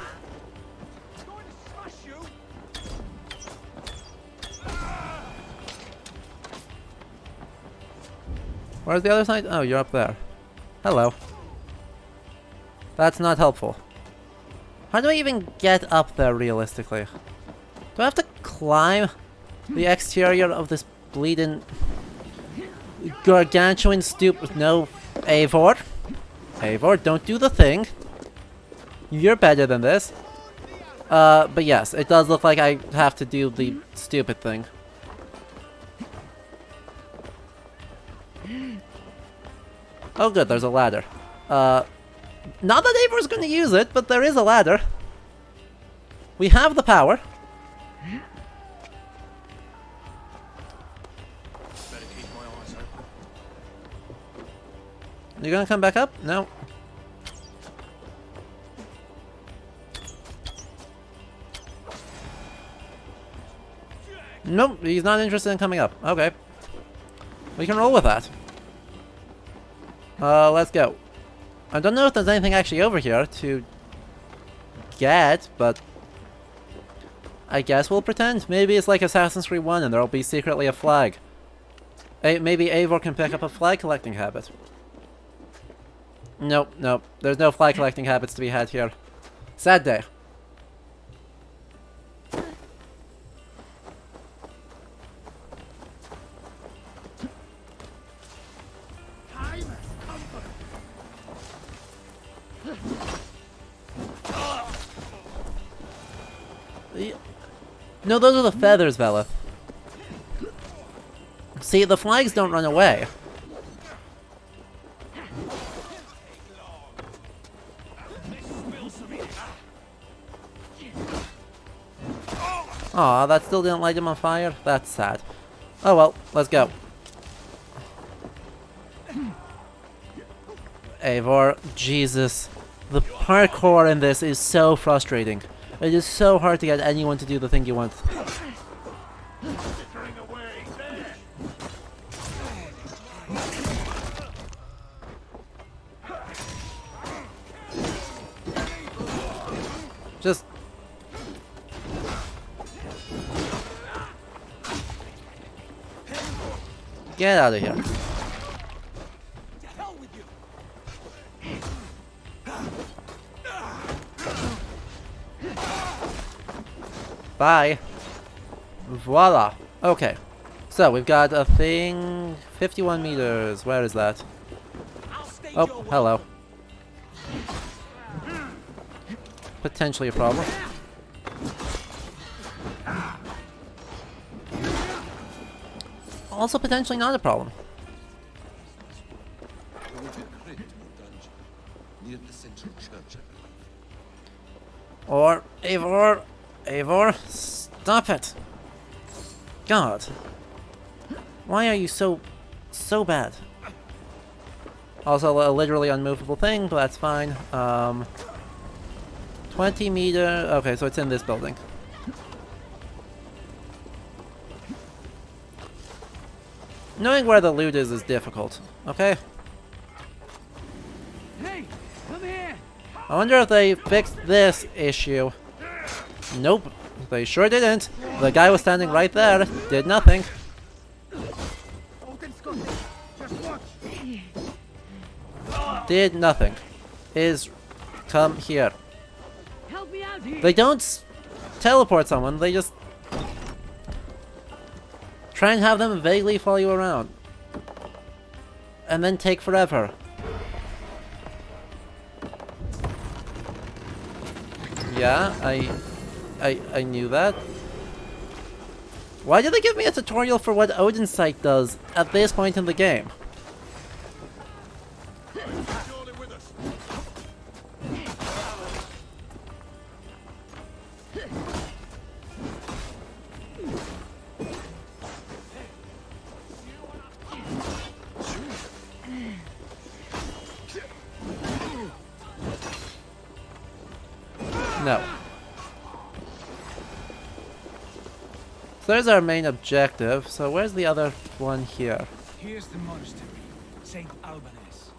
Where's the other side? Oh, you're up there. Hello. That's not helpful. How do I even get up there realistically? Do I have to climb the exterior of this bleeding gargantuan stupid? No, Eivor. Eivor, don't do the thing. You're better than this. But yes, it does look like I have to do the stupid thing. Oh good, there's a ladder. Not that Eivor's gonna use it, but there is a ladder. We have the power. You gonna come back up? No. Nope, he's not interested in coming up. Okay. We can roll with that. Let's go. I don't know if there's anything actually over here to get, but I guess we'll pretend. Maybe it's like Assassin's Creed 1 and there'll be secretly a flag. Maybe Eivor can pick up a flag collecting habit. Nope, nope. There's no flag collecting habits to be had here. Sad day. No, those are the feathers, Velith. See, the flags don't run away. Aw, that still didn't light him on fire? That's sad. Oh well, let's go. Eivor, Jesus. The parkour in this is so frustrating. It is so hard to get anyone to do the thing you want. Just... get out of here. Bye. Voila. Okay. So, we've got a thing... 51 meters. Where is that? Oh, hello. Potentially a problem. Also potentially not a problem. Or, Eivor, stop it! God. Why are you so bad? Also a literally unmovable thing, but that's fine. 20 meter... okay, so it's in this building. Knowing where the loot is difficult, okay? Hey, come here. I wonder if they fixed this issue. Nope, they sure didn't. The guy was standing right there, did nothing. did nothing is come here. Help me out here. They don't teleport someone, they just try and have them vaguely follow you around. And then take forever. Yeah, I knew that. Why did they give me a tutorial for what Odin's Sight does at this point in the game? No. So there's our main objective. So where's the other one here? Here's the monastery, St. Albanese.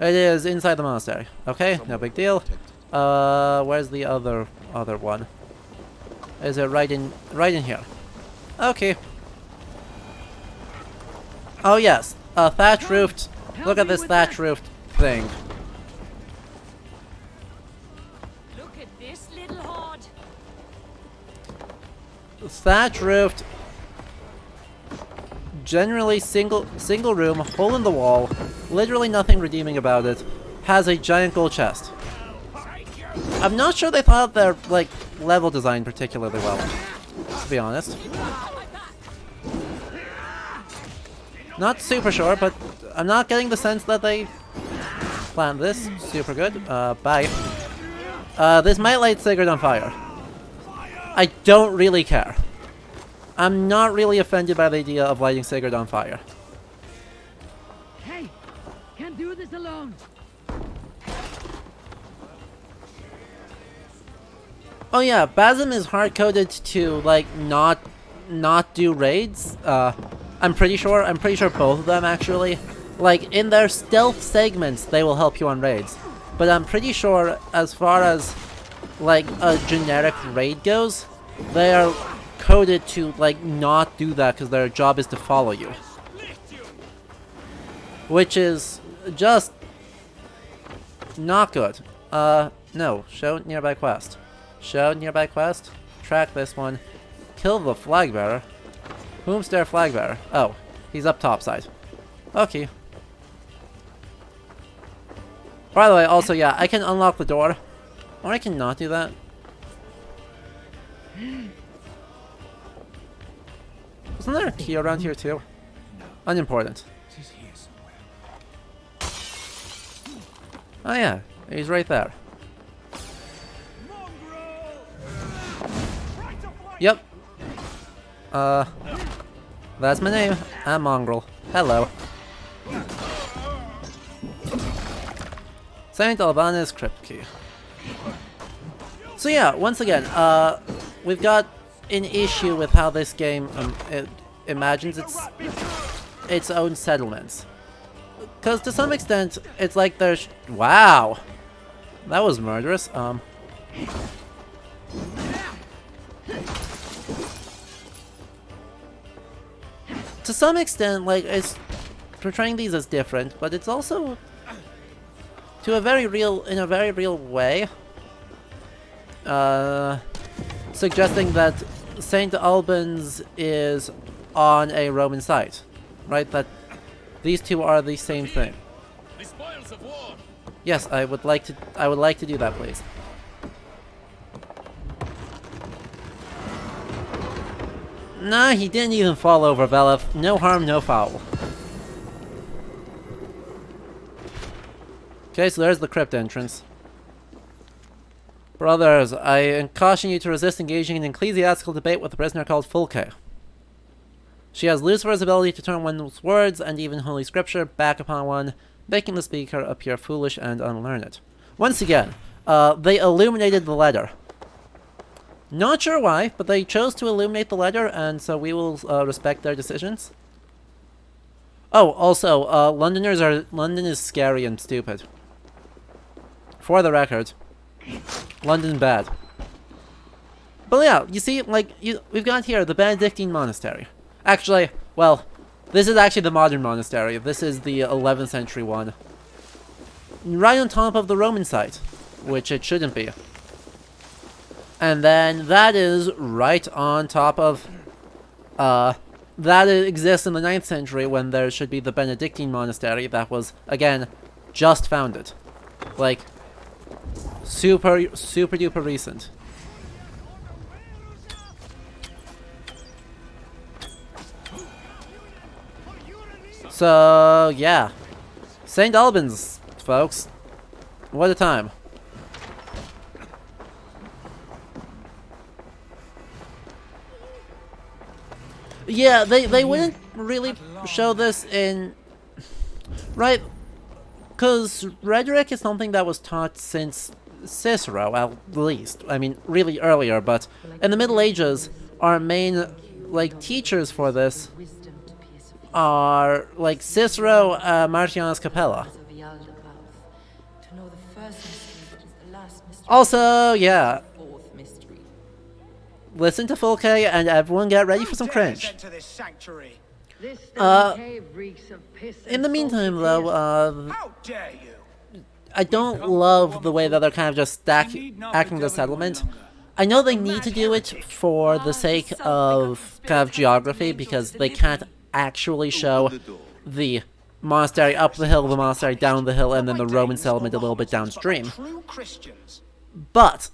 It is inside the monastery. Okay, no big deal. Where's the other one? Is it right in here? Okay. Oh yes, a thatch roofed. Look at this thatch roofed thing. Look at this little hoard. Thatch roofed. Generally single room, hole in the wall. Literally nothing redeeming about it. Has a giant gold chest. I'm not sure they thought their like level design particularly well, to be honest. Not super sure, but I'm not getting the sense that they planned this. Super good. Bye. This might light Sigurd on fire. I don't really care. I'm not really offended by the idea of lighting Sigurd on fire. Hey, can't do this alone. Oh yeah, Basim is hard-coded to like not do raids. I'm pretty sure both of them actually. Like in their stealth segments, they will help you on raids. But I'm pretty sure as far as like a generic raid goes, they are coded to like not do that because their job is to follow you. Which is just not good. No, show nearby quest. Show nearby quest. Track this one. Kill the flag bearer. Whom's their flag bearer? Oh, he's up top side. Okay. By the way, also yeah, I can unlock the door. Or I can not do that. Wasn't there a key around here too? Unimportant. Oh yeah, he's right there. Yep. That's my name. I'm Mongrel. Hello. Saint Albanus Crypt Key. So yeah, once again, we've got an issue with how this game it imagines its own settlements. Because to some extent, it's like there's... Wow! That was murderous. To some extent, like, it's portraying these as different, but it's also in a very real way, suggesting that St. Albans is on a Roman site, right? That these two are the same thing. The spoils of war. Yes, I would like to do that, please. Nah, he didn't even fall over, Veleth. No harm, no foul. Okay, so there's the crypt entrance. Brothers, I caution you to resist engaging in ecclesiastical debate with a prisoner called Fulke. She has Lucifer's ability to turn one's words and even Holy Scripture back upon one, making the speaker appear foolish and unlearned. Once again, they illuminated the letter. Not sure why, but they chose to illuminate the letter, and so we will respect their decisions. Oh, also, London is scary and stupid. For the record, London bad. But yeah, you see, like, we've got here the Benedictine monastery. Actually, well, this is actually the modern monastery. This is the 11th century one. right on top of the Roman site, which it shouldn't be. And then that is right on top of, that exists in the 9th century when there should be the Benedictine monastery that was, again, just founded. Like, super duper recent. So, yeah. St. Albans, folks. What a time. Yeah, they wouldn't really show this in... Right, because rhetoric is something that was taught since Cicero, at least. I mean, really earlier, but in the Middle Ages, our main, like, teachers for this are, like, Cicero, Martianus Capella. Also, yeah. Listen to Full K and everyone get ready for some cringe. In the meantime, though, I don't love the way that they're kind of just stacking the settlement. I know they need to do it for the sake of kind of geography, because they can't actually show the monastery up the hill, the monastery down the hill, and then the Roman settlement a little bit downstream. But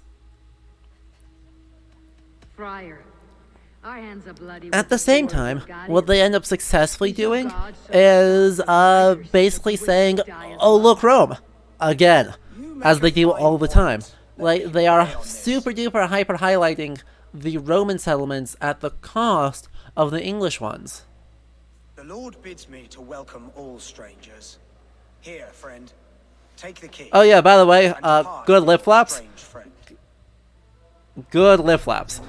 at the same time, what they end up successfully doing is basically saying, oh look, Rome, again, as they do all the time. Like, they are super duper hyper highlighting the Roman settlements at the cost of the English ones. The Lord bids me to welcome all strangers. Here, friend, take the key. Oh yeah, by the way, good lip flaps. Good lip flaps.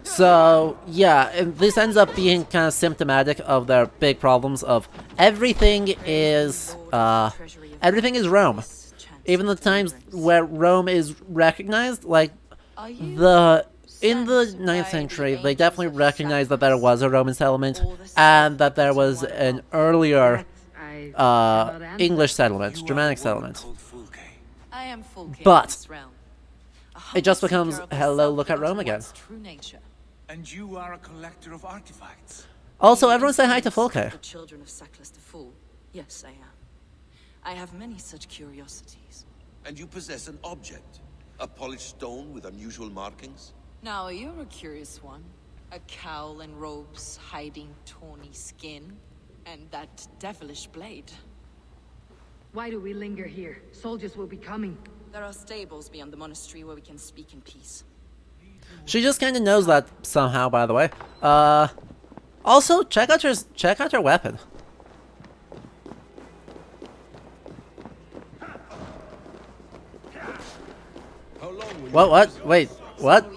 So, yeah, and this ends up being kind of symptomatic of their big problems of everything is Rome. Even the times where Rome is recognized, like, in the 9th century, they definitely recognized that there was a Roman settlement, and that there was an earlier, English settlement, Germanic settlement. But it just becomes, hello, look at Rome again. And you are a collector of artifacts. Also, everyone say hi to Fulke. The children of Sackless the Fool. Yes, I am. I have many such curiosities. And you possess an object? A polished stone with unusual markings? Now, you're a curious one. A cowl and robes hiding tawny skin. And that devilish blade. Why do we linger here? Soldiers will be coming. There are stables beyond the monastery where we can speak in peace. She just kind of knows that somehow, by the way. Also, check out her weapon. What? Wait, what?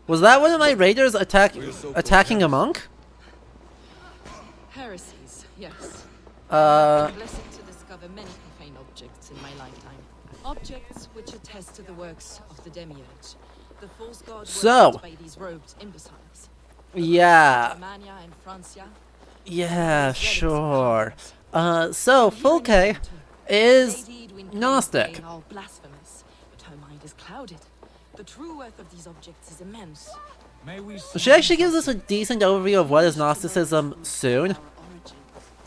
Was that one of my raiders attacking a monk? Heresies, yes. I'm blessed to discover many profane objects in my lifetime. Objects which attest to the works of the Demiurge. The false god worshipped by these robed imbeciles. Yeah. Germania and Francia. Yeah, sure. So Fulke is Gnostic. Blasphemous, but her mind is clouded. The true worth of these objects is immense. She actually gives us a decent overview of what is Gnosticism soon.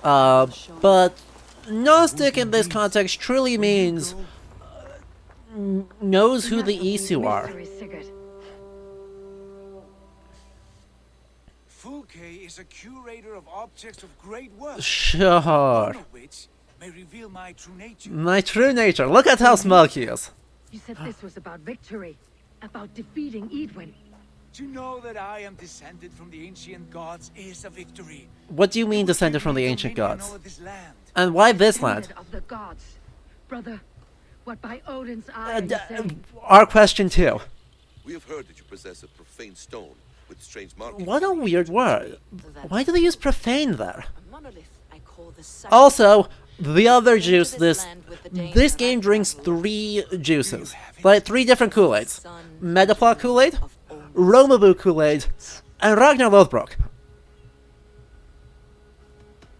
But Gnostic in this context truly means knows who the Isu are. Fulke is a curator of objects of great worth. Sure. One of which may reveal my true nature. My true nature. Look at how smug he is. You said this was about victory, about defeating Edwin. To know that I am descended from the ancient gods is a victory. What do you mean descended from the ancient gods? And why this land? Of the gods, brother. What by Odin's eye our question too. We have heard that you possess a profane stone with strange markings. What a weird word. Why do they use profane there? Also, the other juice, this game drinks 3 juices. Like 3 different Kool-Aids. Metaplot Kool-Aid, Romabu Kool-Aid, and Ragnar Lothbrok.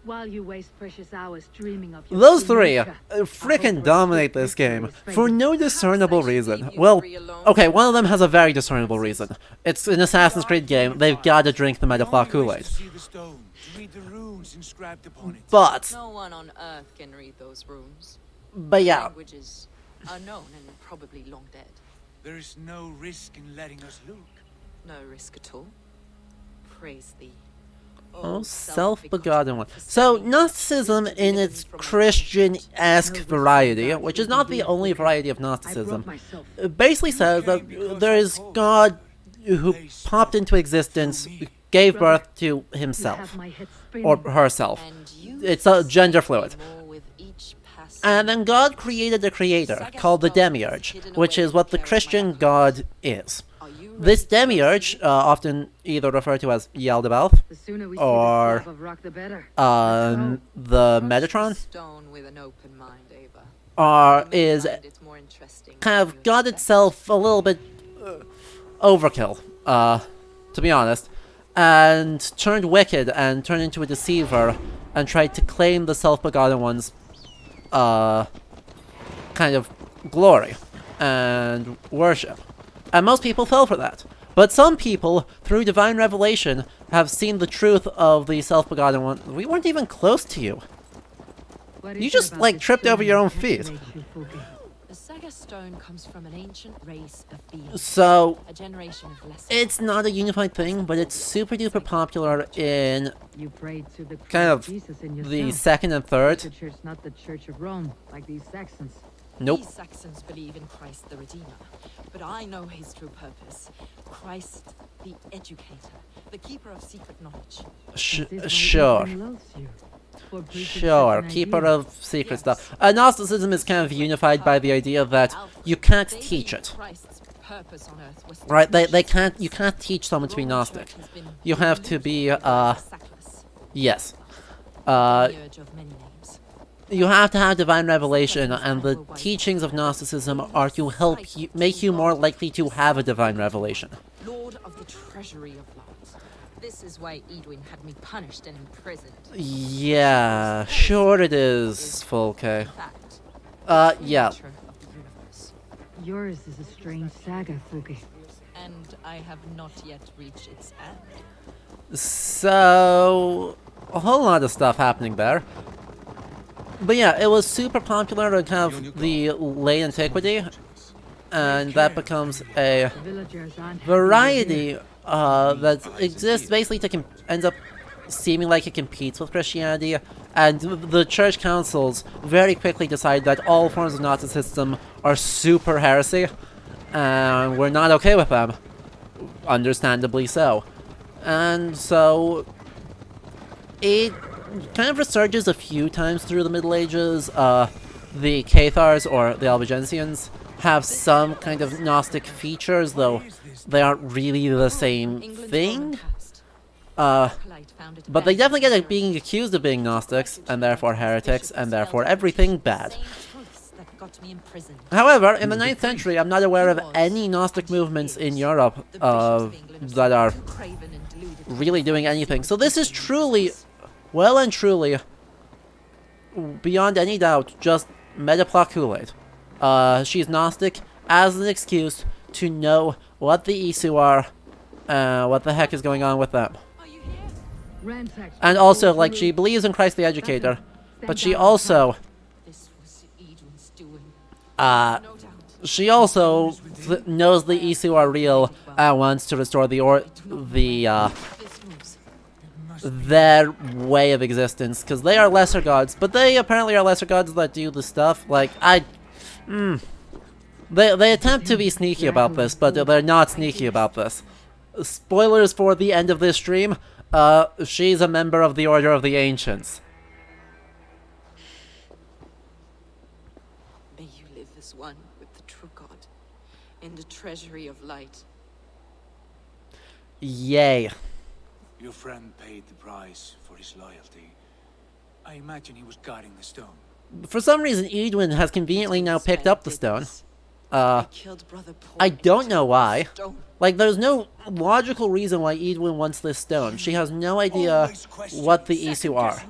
While you waste precious hours dreaming of your Those true three nature, frickin' I hope dominate respect this game victory is for fading. no discernible Perhaps I should reason. leave you Well, three alone. okay, one of them has a very discernible reason. It's an Assassin's Creed game. They've got to drink the I Metaplock only wish Kool-Aid. to see the stone, to read the runes inscribed upon it. But No one on Earth can read those runes. yeah, Languages unknown and probably long dead. There is no risk in letting us look. No risk at all. Praise thee. oh, self-begotten one. So Gnosticism in its Christian-esque variety, which is not the only variety of I brought Gnosticism, myself. basically says that there is God who popped into existence, gave birth to You himself have my head spinning. or herself. And you It's a gender fluid. more with each passing And then God created a creator called the Demiurge, which is what the Christian God is. Are you This Demiurge, often either referred to as Yaldabaoth, The sooner we or, see this slab of rock, the better. the Metatron, stone with an open mind, Ava? You may is find it more interesting kind than of you God expect. itself a little bit overkill, to be honest, and turned wicked and turned into a deceiver and tried to claim the self-begotten one's kind of glory and worship. And most people fell for that. But some people, through divine revelation, have seen the truth of the self-begotten one. We weren't even close to you. What You is it just, about like, this tripped stone over your that own feet. fascinates you, Fuki? The Saga stone comes from an ancient race of beings. So, A generation of less. it's not a unified thing, but it's super duper popular in You prayed to the kind of Jesus in the yourself. second and third. The church, not the Church of Rome, like these Saxons. Nope. These Saxons believe in Christ the Redeemer, but I know his true purpose. Christ the Educator, the keeper of secret knowledge. Is this why Sure. Ethan loves you? For preaching Sure, such an keeper idea? of secret stuff. Gnosticism is kind of unified by the idea that you can't They teach believe it. Christ's purpose on earth was to Right? They teach can't. us. You can't teach someone to be The Gnostic. Church has been You have to be sackless, yes. demiurge of many names. You have to have divine revelation, and the teachings of Gnosticism are to help you, make you more likely to have a divine revelation. Lord of the treasury of light. This is why Edwin had me punished and imprisoned. Yeah, sure it is, Fulke. In fact, Yeah. nature of the universe. Yours is a strange saga, Fuki. And I have not yet reached its end. So, a whole lot of stuff happening there. But yeah, it was super popular in kind of the late antiquity, and that becomes a The villagers aren't happy variety that exists basically ends up seeming like it competes with Christianity, and the church councils very quickly decide that all forms of Gnosticism are super heresy, and we're not okay with them. Understandably so. And so it kind of resurges a few times through the Middle Ages. The Cathars, or the Albigensians, have some kind of Gnostic features, though they aren't really the same England's thing. Roman past. Polite found it But they best definitely get to at being accused of being Gnostics, and therefore heretics, and therefore everything bad. same truths that got me imprisoned. However, in the 9th century, I'm not aware of any Gnostic movements in Europe The bishops of England that are too craven and deluded. really doing anything. So this is truly, well and truly, beyond any doubt, just Metaplock Kool-Aid. She's Gnostic as an excuse to know what the Isu are, what the heck is going on with them. Are you here? Ransacked And also, like, she believes in Christ the Educator, but she also, This was Edwin's doing. uh, No doubt. she also knows the Isu are real and wants to restore This moves. their way of existence, because they are lesser gods, but they apparently are lesser gods that do the stuff. Like, they attempt to be sneaky about this, but they're not sneaky about this. Spoilers for the end of this stream, she's a member of the Order of the Ancients. May you live as one with the true God in the treasury of light. Yay. Your friend paid the price for his loyalty. I imagine he was guarding the stone. For some reason, Edwin has conveniently now picked up the stone. I killed Brother Paul I don't know why. Stone. Like, there's no logical reason why Edwin wants this stone. She has no idea what the Isu are.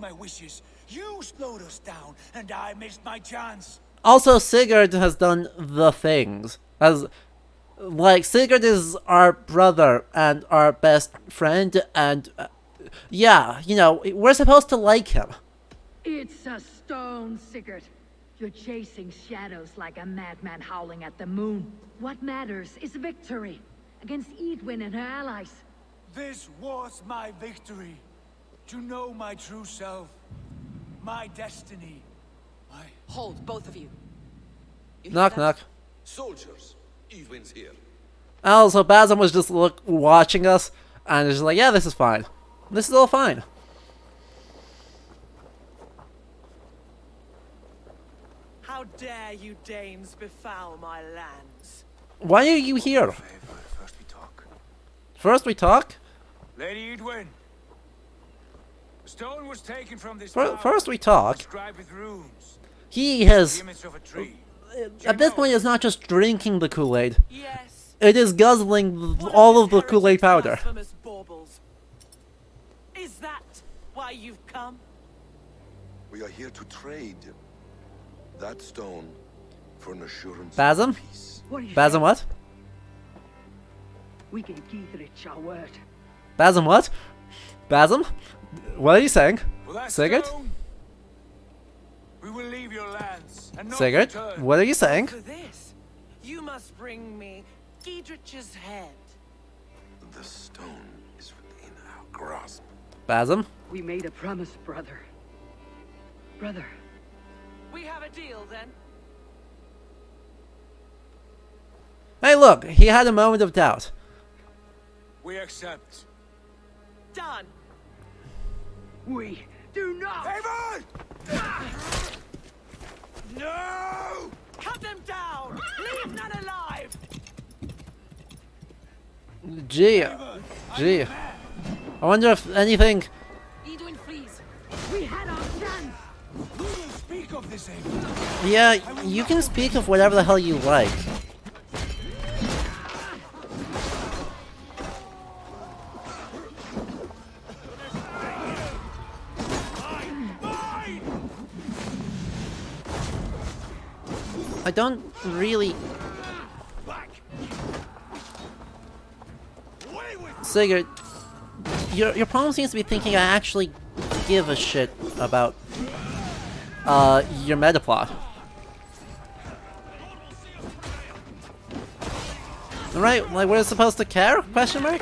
You slowed us down, and I missed my chance. Also, Sigurd has done the things. Sigurd is our brother and our best friend, and yeah, you know, we're supposed to like him. It's a stone, Sigurd. You're chasing shadows like a madman howling at the moon. What matters is victory against Edwin and her allies. This was my victory. To know my true self, my destiny, my... Hold, both of you. Knock, knock. Soldiers, Edwin's here. Also, Basim was just watching us, and is just like, yeah, this is fine. This is all fine. How dare you Danes befoul my lands? Why are you here? First we talk. First we talk? Lady Edwin. The stone was taken from this First we talk. inscribed with runes. He has... The image of a tree. At this point, it's not just drinking the Kool-Aid. Yes. It is guzzling all of the Kool-Aid powder. Baubles. Is that why you've come? We are here to trade. That stone for an assurance Basim? of peace. Basim what? We gave Giedrich our word. Basim what? Basim? What are you saying? Sigurd? We will leave your lands and not Sigurd? return. What are you saying? For this, you must bring me Giedrich's head. The stone is within our grasp. Basim? We made a promise, brother. Brother. We have a deal then. Hey look, he had a moment of doubt. We accept. Done. We do not. Haven! No! Cut them down. Leave none alive. Gee. I wonder if anything... Edwin, please. We had our chance. We will speak of this, Haven. Yeah, you can speak of whatever the hell you like. I don't really... Sigurd, your problem seems to be thinking I actually give a shit about your meta plot. Right, like we're supposed to care? Question mark?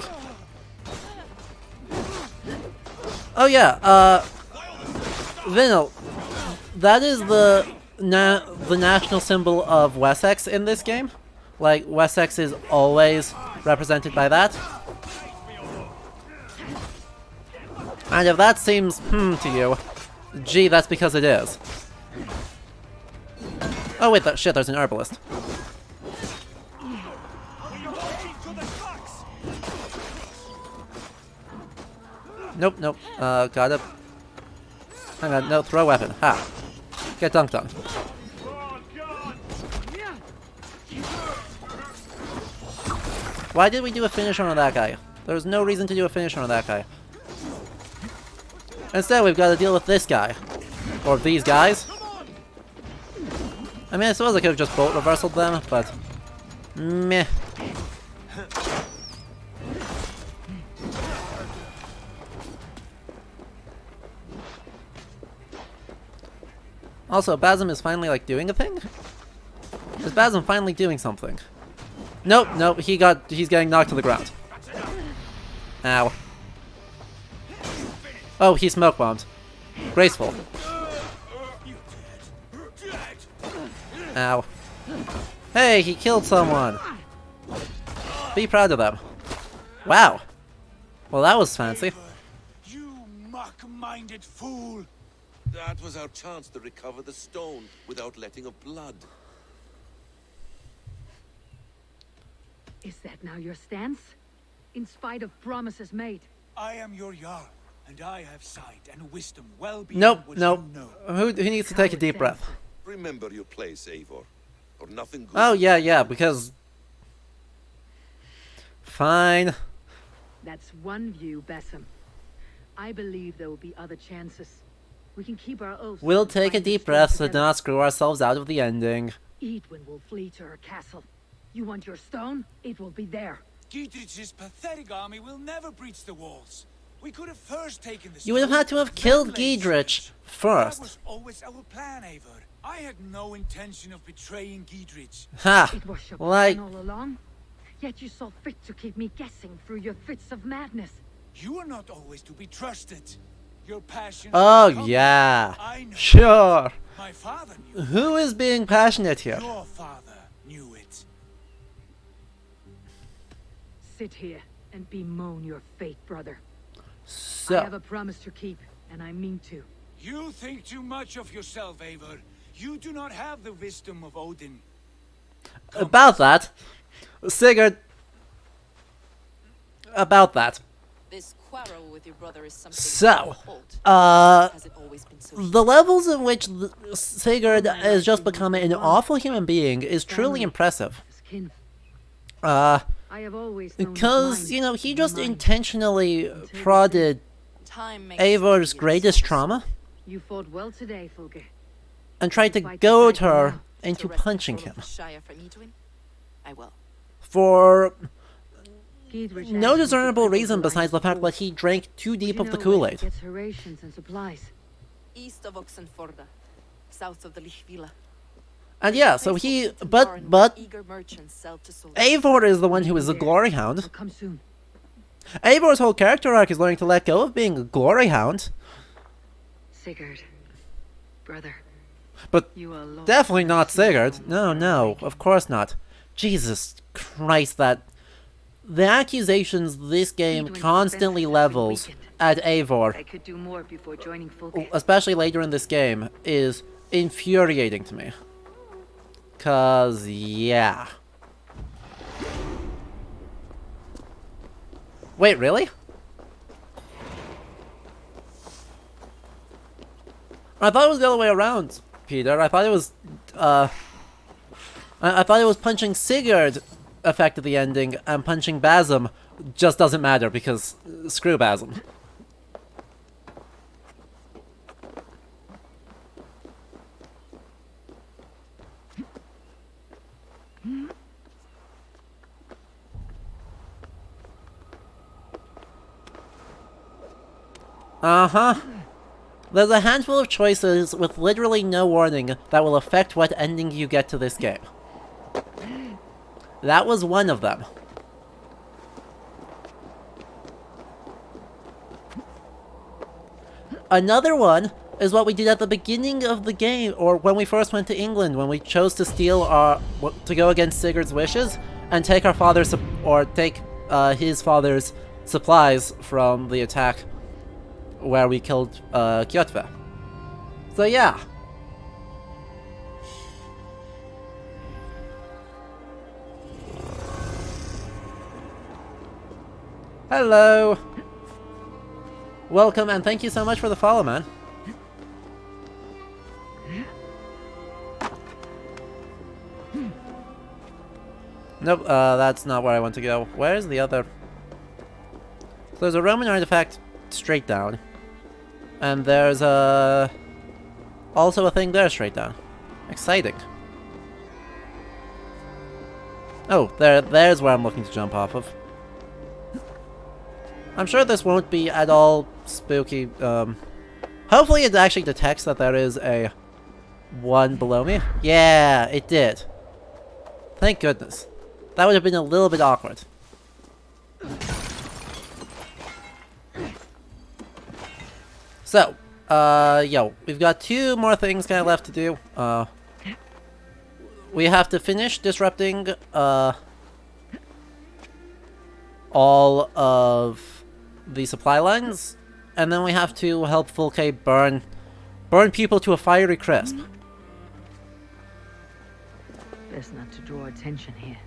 Oh yeah, Vinil, that is the national symbol of Wessex in this game. Like, Wessex is always represented by that. And if that seems to you, gee, that's because it is. Oh wait, shit, there's an herbalist. Nope, nope, gotta... Hang on, no, throw weapon, ha. Get dunked on. Why did we do a finisher on that guy? There was no reason to do a finisher on that guy. Instead, we've got to deal with this guy. Or these guys. I mean, I suppose I could have just bolt reversaled them, but... meh. Also, Basim is finally, like, doing a thing? Is Basim finally doing something? Nope, nope, he's getting knocked to the ground. Ow. Oh, he smoke bombed. Graceful. Ow. Hey, he killed someone! Be proud of them. Wow. Well, that was fancy. You muck-minded fool! That was our chance to recover the stone without letting of blood. Is that now your stance? In spite of promises made? I am your Jarl, and I have sight and wisdom well beyond Nope, what nope. you know. Who needs to take a deep breath? Remember your place, Eivor, or nothing good. Oh, yeah, because... Fine. That's one view, Basim. I believe there will be other chances. We can keep our oaths. We'll and take a find this deep thing breath to together. not screw ourselves out of the ending. Edwin will flee to her castle. You want your stone? It will be there. Gidrich's pathetic army will never breach the walls. We could have first taken the You would have had to have killed Gidrich That first. was always our plan, Eivor. I had no intention of betraying Gidrich. Ha! It was your Like, plan all along. Yet you saw fit to keep me guessing through your fits of madness. You are not always to be trusted. Your passion. oh for yeah. I know. Sure. My father knew. Who is being passionate here? Your father knew it. Sit here and bemoan your fate, brother. So, I have a promise to keep, and I mean to. You think too much of yourself, Eivor. You do not have the wisdom of Odin. about that, Sigurd. About that. This quarrel with your brother is something So, Has it always been so? the levels in which Sigurd has just become an awful human being is truly impressive. Skin. Uh, I have always known his because, mind you know, he and just mine. intentionally prodded Time makes Eivor's the greatest years. trauma You fought well today, Fulke. and tried to Fight goad back now. her To into wrest punching control him. of the Shire from Edwin? I will. For Gidrich no asked me to discernible cripple reason the besides the lines fact of that he drank too deep You of the know where she Kool-Aid. gets her rations and supplies. East of Oxenforda, south of the Lichvila. And yeah, so he, but Eager merchants sell to soldiers. Eivor is the one who is a There. glory I'll hound. come soon. Eivor's whole character arc is learning to let go of being a glory hound. Sigurd, brother, But you are lost. definitely not Sigurd. No, of course not. Jesus Christ, the accusations this game Edwin's constantly defenses have been levels weakened. at Eivor, I could do more before joining Fulke. especially later in this game, is infuriating to me. 'Cause, yeah. Wait, really? I thought it was the other way around, Peter. I thought it was, I thought it was punching Sigurd affected the ending, and punching Basim just doesn't matter because screw Basim. Uh-huh. There's a handful of choices with literally no warning that will affect what ending you get to this game. That was one of them. Another one is what we did at the beginning of the game, or when we first went to England, when we chose to steal to go against Sigurd's wishes and take our father's, or take his father's supplies from the attack where we killed Kjotve. So yeah. Hello. Welcome and thank you so much for the follow, man. Nope, that's not where I want to go. Where's the other? So there's a Roman artifact straight down. And there's also a thing there straight down. Exciting. Oh, there's where I'm looking to jump off of. I'm sure this won't be at all spooky. Hopefully it actually detects that there is a one below me. Yeah, it did. Thank goodness. That would have been a little bit awkward. So, we've got two more things kind of left to do. We have to finish disrupting, all of the supply lines, and then we have to help Fulke burn people to a fiery crisp. Best not to draw attention here.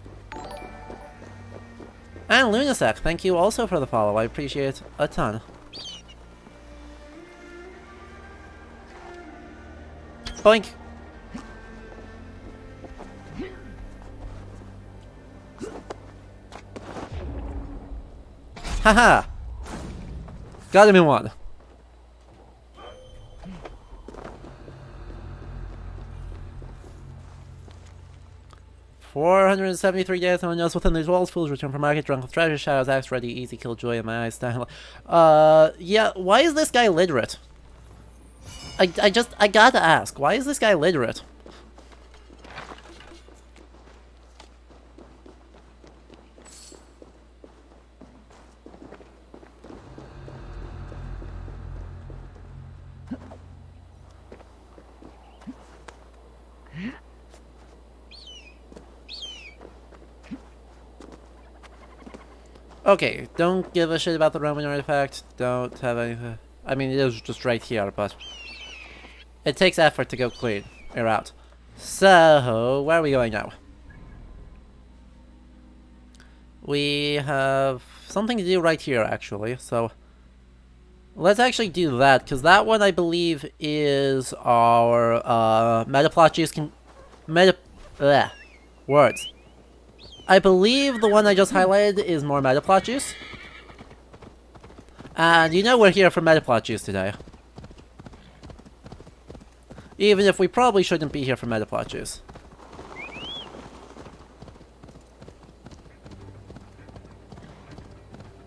And Lunasec, thank you also for the follow. I appreciate it a ton. Boink. Haha! Got him in one. $473 days, no one knows within these walls. Fools return from market, drunk with treasure, shadows, axe ready, easy kill, joy in my eyes, style. Yeah, why is this guy literate? I gotta ask, why is this guy literate? Okay, don't give a shit about the Roman artifact. Don't have anything. I mean, it is just right here, but it takes effort to go clean or out. So, where are we going now? We have something to do right here, actually. So, let's actually do that, because that one, I believe, is our metaplot juice. Words. I believe the one I just highlighted is more metaplot juice. And you know we're here for metaplot juice today. Even if we probably shouldn't be here for metaplot juice.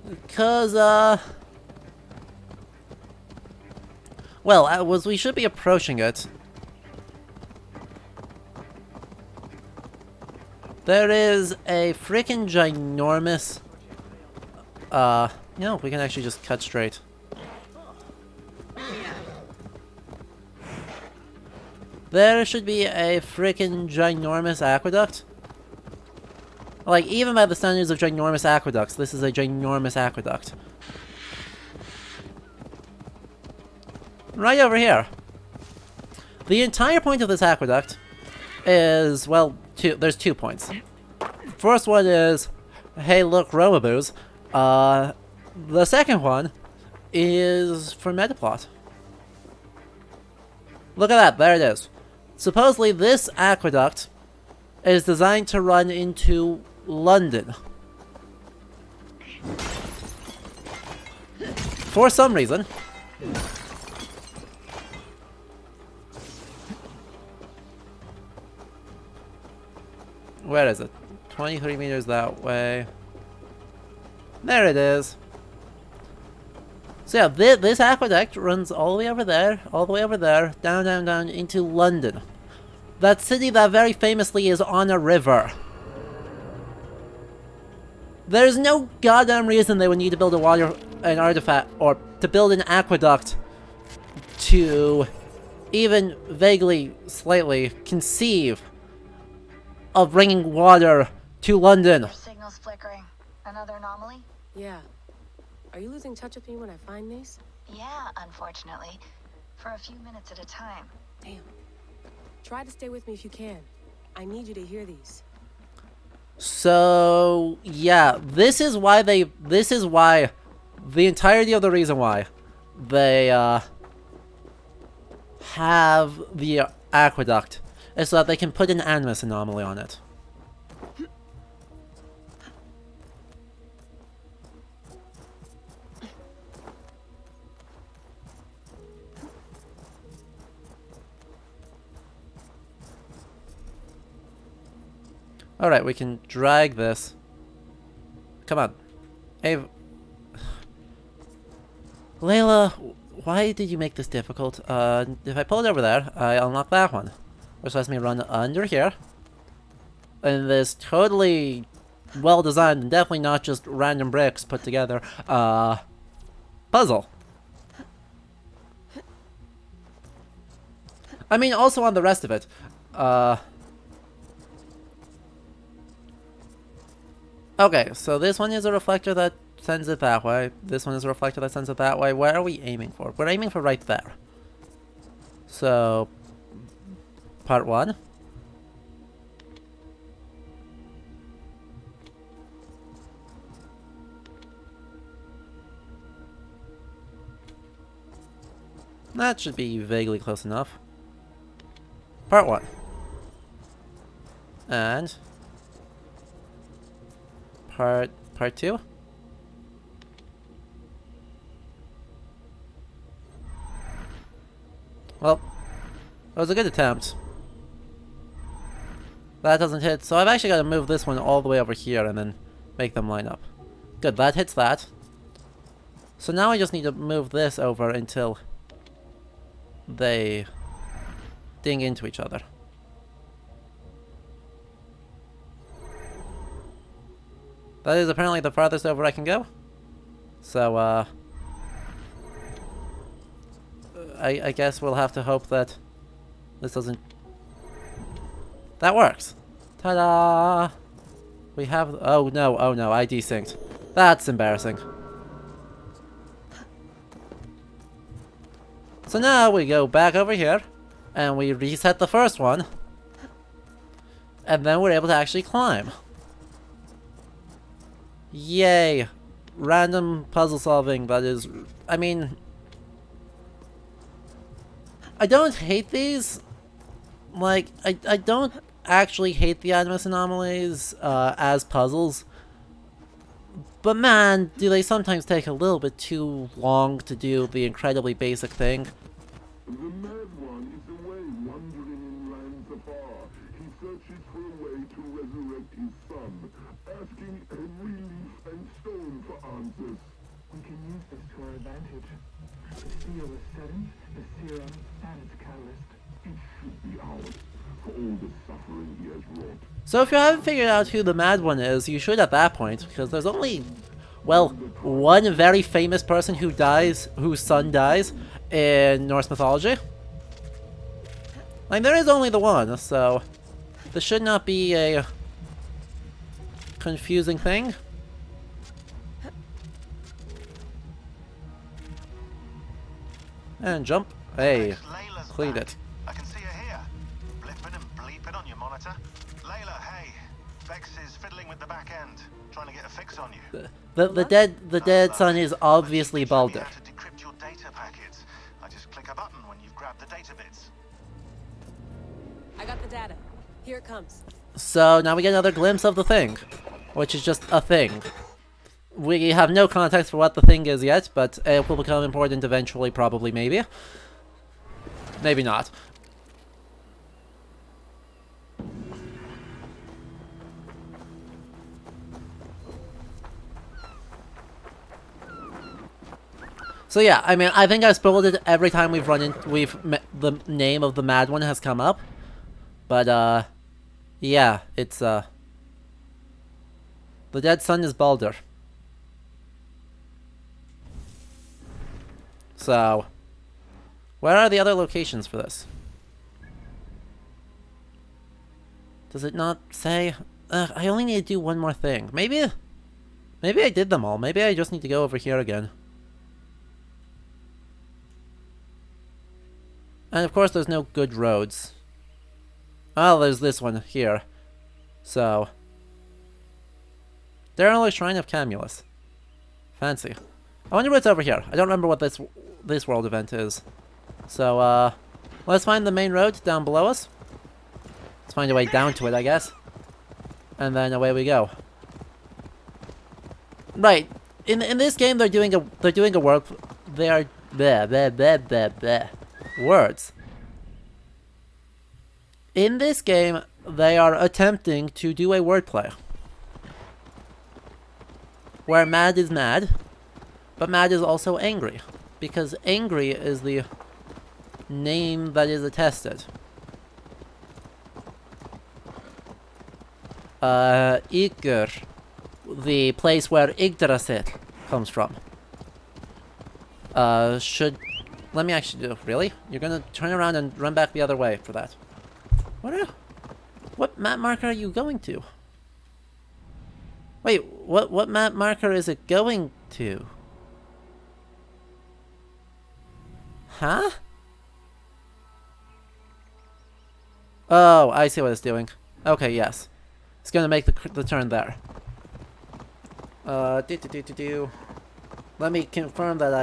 Because, well, as we should be approaching it, there is a freaking ginormous, no, we can actually just cut straight. There should be a freaking ginormous aqueduct. Like, even by the standards of ginormous aqueducts, this is a ginormous aqueduct. Right over here. The entire point of this aqueduct is, well, there's 2 points. First one is, hey look, Romaboos. The second one is for Metaplot. Look at that, there it is. Supposedly this aqueduct is designed to run into London. For some reason. Where is it? 23 meters that way. There it is. So yeah, this aqueduct runs all the way over there, down, down, down into London. That city that very famously is on a river. There's no goddamn reason they would need to build an artifact, or to build an aqueduct to even vaguely, slightly conceive of bringing water to London. Your signal's flickering. Another anomaly? Yeah. Are you losing touch with me when I find these? Yeah, unfortunately. For a few minutes at a time. Damn. Try to stay with me if you can. I need you to hear these. So, yeah, this is why the entirety of the reason why they, have the aqueduct is so that they can put an animus anomaly on it. Alright, we can drag this. Come on. Hey, Layla, why did you make this difficult? If I pull it over there, I unlock that one. Which lets me run under here. And this totally well designed and definitely not just random bricks put together, puzzle. I mean, also on the rest of it. Okay, so this one is a reflector that sends it that way. This one is a reflector that sends it that way. Where are we aiming for? We're aiming for right there. So, part 1. That should be vaguely close enough. Part 1. And part 2. Well, that was a good attempt. That doesn't hit, so I've actually got to move this one all the way over here and then make them line up. Good, that hits that. So now I just need to move this over until they ding into each other. That is apparently the farthest over I can go. So, I guess we'll have to hope that this doesn't... That works! Ta-da! We have... oh no, I desynced. That's embarrassing. So now we go back over here, and we reset the first one. And then we're able to actually climb. Yay! Random puzzle solving that is... I mean... I don't hate these. Like, I don't actually hate the Animus Anomalies as puzzles. But man, do they sometimes take a little bit too long to do the incredibly basic thing. The mad one is away wandering in lands afar. He searches for a way to resurrect his son, asking every leaf and stone for answers. We can use this to our advantage. The seal is setting, the serum, and its catalyst. It should be ours, for all the suffering he has wrought. So if you haven't figured out who the Mad One is, you should at that point, because there's only, well, one very famous person who dies, whose son dies, in Norse mythology. Like, there is only the one, so this should not be a confusing thing. And jump. Hey, cleaned it. I can see her here, blipping and bleeping on your monitor. Layla, hey, Vex is fiddling with the back end, trying to get a fix on you. The dead son is obviously Baldur. To decrypt your data packets. I just click a button when you've grabbed the data bits. I got the data. Here it comes. So now we get another glimpse of the thing, which is just a thing. We have no context for what the thing is yet, but it will become important eventually, probably, maybe. Maybe not. So yeah, I mean, I think I've spoiled it every time we've run in. The name of the Mad One has come up, but yeah, it's the dead son is Baldur. So, where are the other locations for this? Does it not say? I only need to do one more thing. Maybe I did them all. Maybe I just need to go over here again. And of course there's no good roads. Oh, there's this one here. So, Derelict Shrine of Camulus. Fancy. I wonder what's over here. I don't remember what this world event is. So, let's find the main road down below us. Let's find a way down to it, I guess. And then away we go. Right. In this game, they're doing a work. They are words. In this game, they are attempting to do a wordplay. Where mad is mad, but mad is also angry. Because angry is the name that is attested. Igur, the place where Yggdrasil comes from. Let me actually do. Really? You're gonna turn around and run back the other way for that? What map marker are you going to? Wait, what map marker is it going to? Huh? Oh, I see what it's doing. Okay, yes. It's gonna make the turn there. Let me confirm that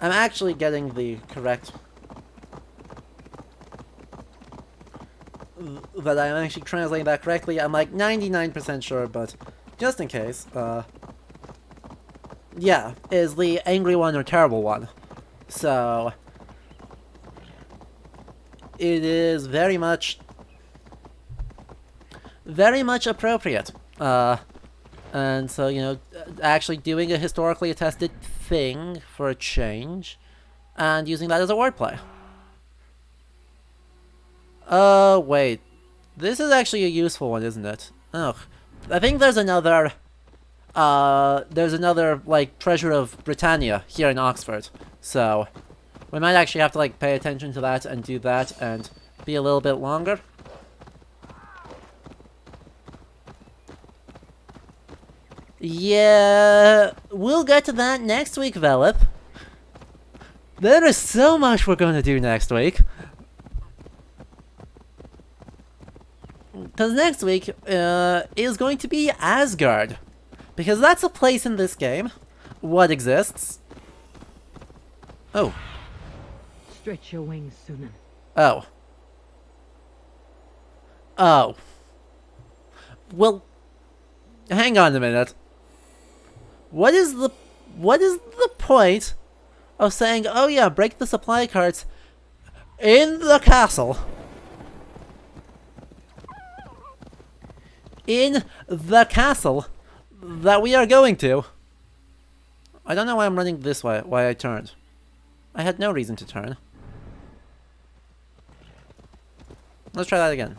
I'm actually getting the correct... that I'm actually translating that correctly. I'm like 99% sure, but just in case, yeah, is the angry one or terrible one. So, it is very much appropriate. And so, you know, actually doing a historically attested thing for a change, and using that as a wordplay. Oh, wait. This is actually a useful one, isn't it? Oh, I think there's another, like, Treasure of Britannia here in Oxford. So, we might actually have to, like, pay attention to that and do that and be a little bit longer. Yeah, we'll get to that next week, Velop. There is so much we're going to do next week. Because next week is going to be Asgard. Because that's a place in this game. What exists? Oh. Stretch your wings, Sunan. Oh. Oh. Well, hang on a minute. What is the point of saying, oh yeah, break the supply carts in the castle? In the castle that we are going to. I don't know why I'm running this way, why I turned. I had no reason to turn. Let's try that again.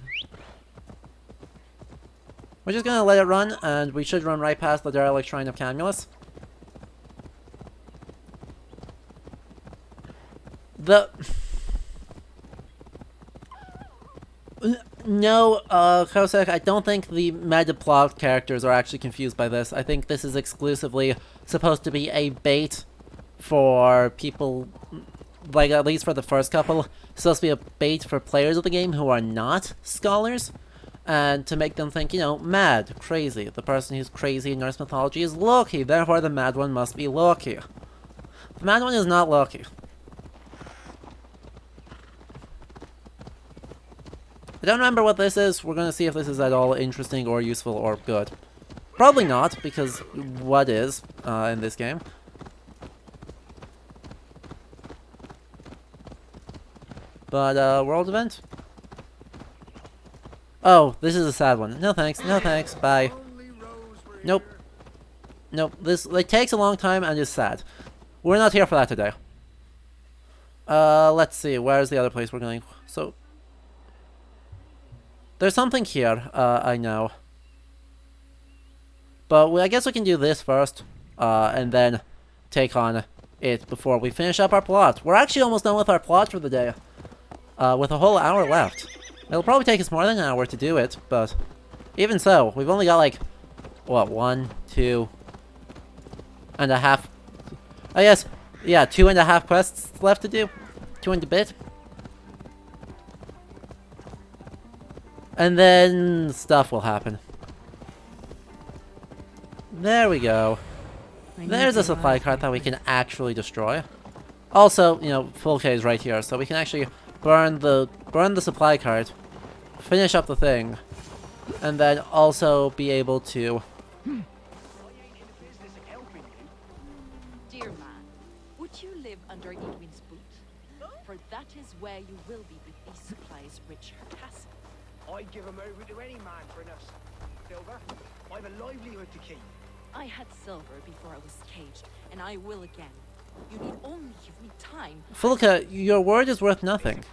We're just gonna let it run, and we should run right past the derelict shrine of Camulus. No, Kosek, I don't think the meta-plot characters are actually confused by this. I think this is exclusively supposed to be a bait for people, like, at least for the first couple. It's supposed to be a bait for players of the game who are not scholars. And to make them think, you know, mad, crazy. The person who's crazy in Norse mythology is Loki, therefore the mad one must be Loki. The mad one is not Loki. I don't remember what this is. We're gonna see if this is at all interesting or useful or good. Probably not, because what is in this game? But, world event? Oh, this is a sad one. No thanks, no thanks, bye. Nope. Nope, this, it takes a long time and is sad. We're not here for that today. Let's see, where's the other place we're going? So, there's something here, I know. But I guess we can do this first, and then take on it before we finish up our plot. We're actually almost done with our plot for the day, with a whole hour left. It'll probably take us more than an hour to do it, but even so, we've only got like, what, 1, 2 and a half, I guess, yeah, 2.5 quests left to do, 2 and a bit. And then stuff will happen. There we go. There's a supply cart that we can actually destroy. Also, you know, full K is right here, so we can actually burn the supply cart, finish up the thing, and then also be able to. Dear man, would you live under Edwin's boot? For that is where you will be with these supplies rich her castle. I'd give him over to any man for enough silver. I've a livelihood to keep. I had silver before I was caged, and I will again. You need only give me time. Fulka, your word is worth nothing.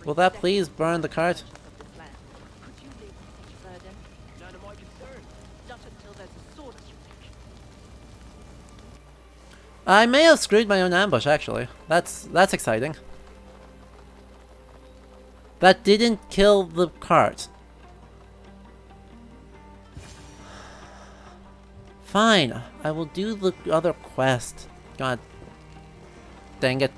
Will that please burn the cart? I may have screwed my own ambush, actually. That's exciting. That didn't kill the cart. Fine, I will do the other quest. God dang it.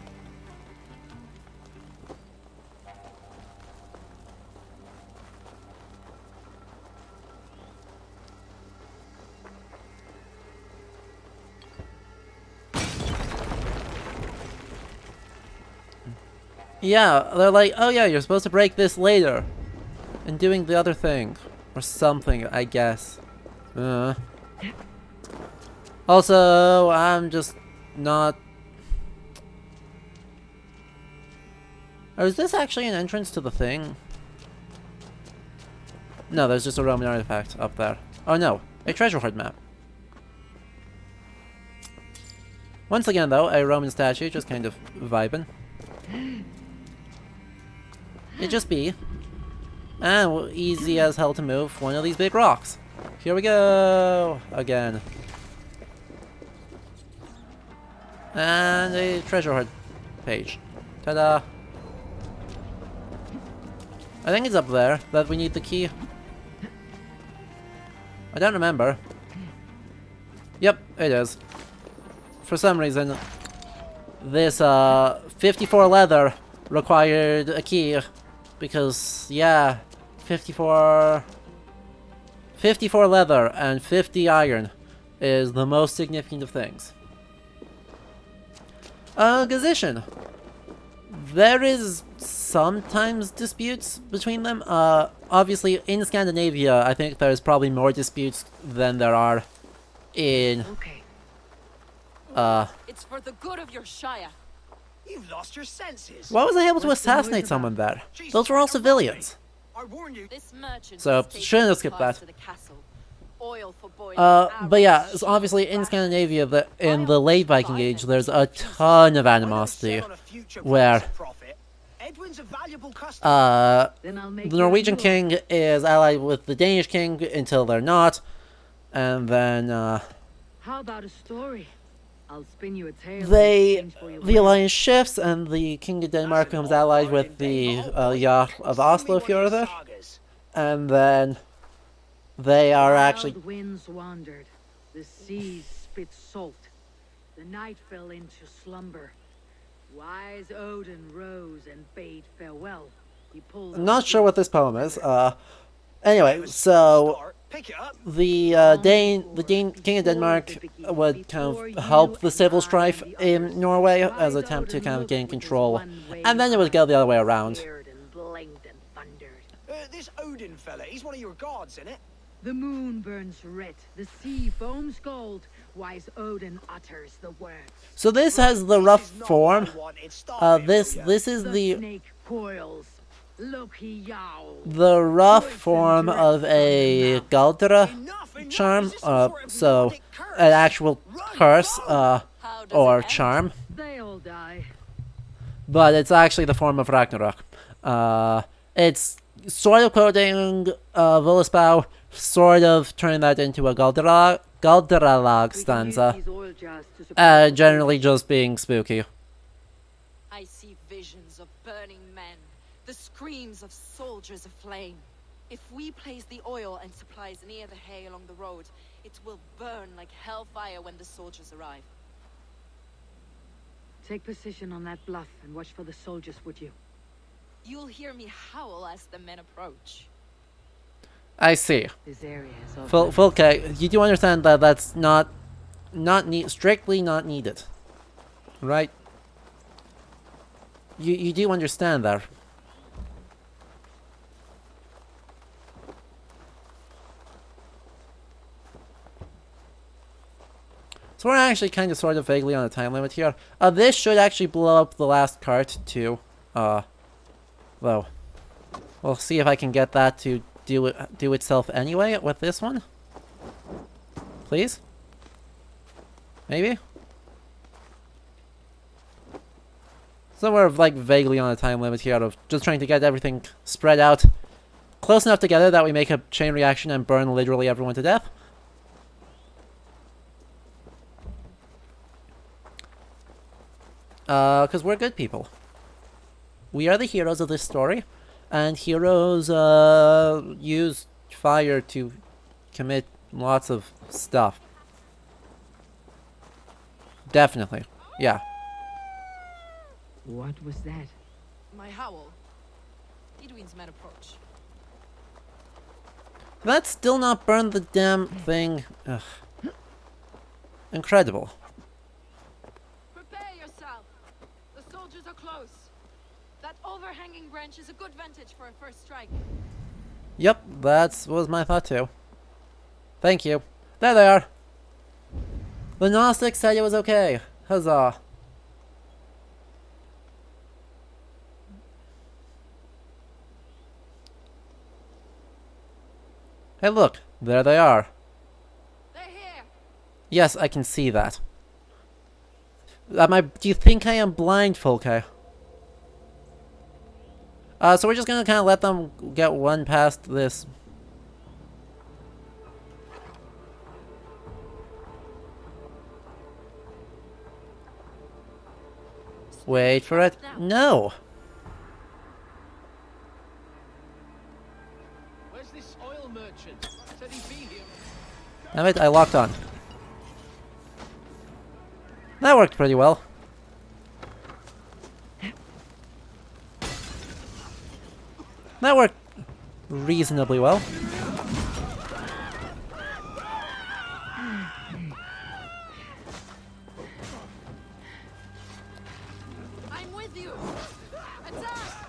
Yeah, they're like, oh yeah, you're supposed to break this later. And doing the other thing. Or something, I guess. Also, I'm just not... Or is this actually an entrance to the thing? No, there's just a Roman artifact up there. Oh no, a treasure hoard map. Once again though, a Roman statue, just kind of vibing. It just be. And easy as hell to move one of these big rocks. Here we go! Again. And a treasure hoard page. Ta-da! I think it's up there that we need the key. I don't remember. Yep, it is. For some reason, this 54 leather required a key. Because, yeah, 54 leather and 50 iron is the most significant of things. Position. There is sometimes disputes between them. Obviously, in Scandinavia, I think there's probably more disputes than there are in... It's for the good of your shire. You've lost your senses. Why was I able to assassinate someone there? Those were all civilians. I warned you. This merchant So, has shouldn't have taken skipped that. supplies to the castle. Oil for boiling But yeah, arrows, so obviously in Scandinavia, in the late Viking Age, there's a ton of animosity where the Norwegian king is allied with the Danish king until they're not, and then How about a story? I'll spin you a tale. the alliance shifts, and the king of Denmark becomes allied with the Jarl of Oslo Fjordur, and then they are actually... Wild winds wandered, the seas spit salt, the night fell into slumber. Wise Odin rose and bade farewell. He pulled I'm not sure what this poem is. Anyway, so the Dane King of Denmark would kind of help the civil strife in Norway as an attempt to kind of gain control, and then it would go the other way around. This Odin fella, he's one of your gods, isn't it? The moon burns red, the sea foams gold, wise Odin utters the words. So this has the rough form. This is the snake coils. the rough form of a Galdra charm. So an actual curse or charm. They all die. But it's actually the form of Ragnarok. It's sort of quoting Voluspa, sort of turning that into a Galdralag stanza, generally just being spooky. I see visions of burning men, the screams of soldiers aflame. If we place the oil and supplies near the hay along the road, it will burn like hellfire when the soldiers arrive. Take position on that bluff and watch for the soldiers, would you? You'll hear me howl as the men approach. I see. This area is okay, you do understand that that's strictly not needed, right? You do understand that. So we're actually kind of sort of vaguely on a time limit here. This should actually blow up the last cart too. Though, we'll see if I can get that to do itself anyway with this one. Please? Maybe? So we're like vaguely on a time limit here of just trying to get everything spread out close enough together that we make a chain reaction and burn literally everyone to death. Because we're good people. We are the heroes of this story, and heroes use fire to commit lots of stuff. Definitely. Yeah. What was that? My howl. Edwin's men approach. That's still not burned the damn thing. Ugh. Incredible. Prepare yourself. The soldiers are close. That overhanging branch is a good vantage for a first strike. Yep, that was my thought too. Thank you. There they are. The Gnostic said it was okay. Huzzah. Hey look, there they are. They're here. Yes, I can see that. Do you think I am blind, Folke? So we're just gonna kind of let them get one past this. Wait for it. No! Where's this oil merchant? Said he'd be here. Damn it, I locked on. That worked pretty well. That worked reasonably well. I'm with you. Attack!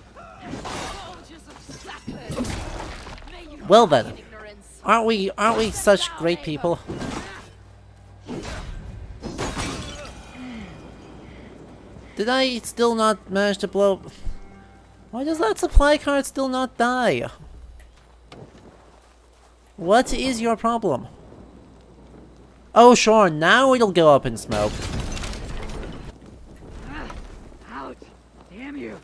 Soldiers of Saturn. May you Well die then, in ignorance. aren't we such great people? Did I still not manage to blow? Why does that supply cart still not die? What is your problem? Oh sure, now it'll go up in smoke. Ouch! Damn you!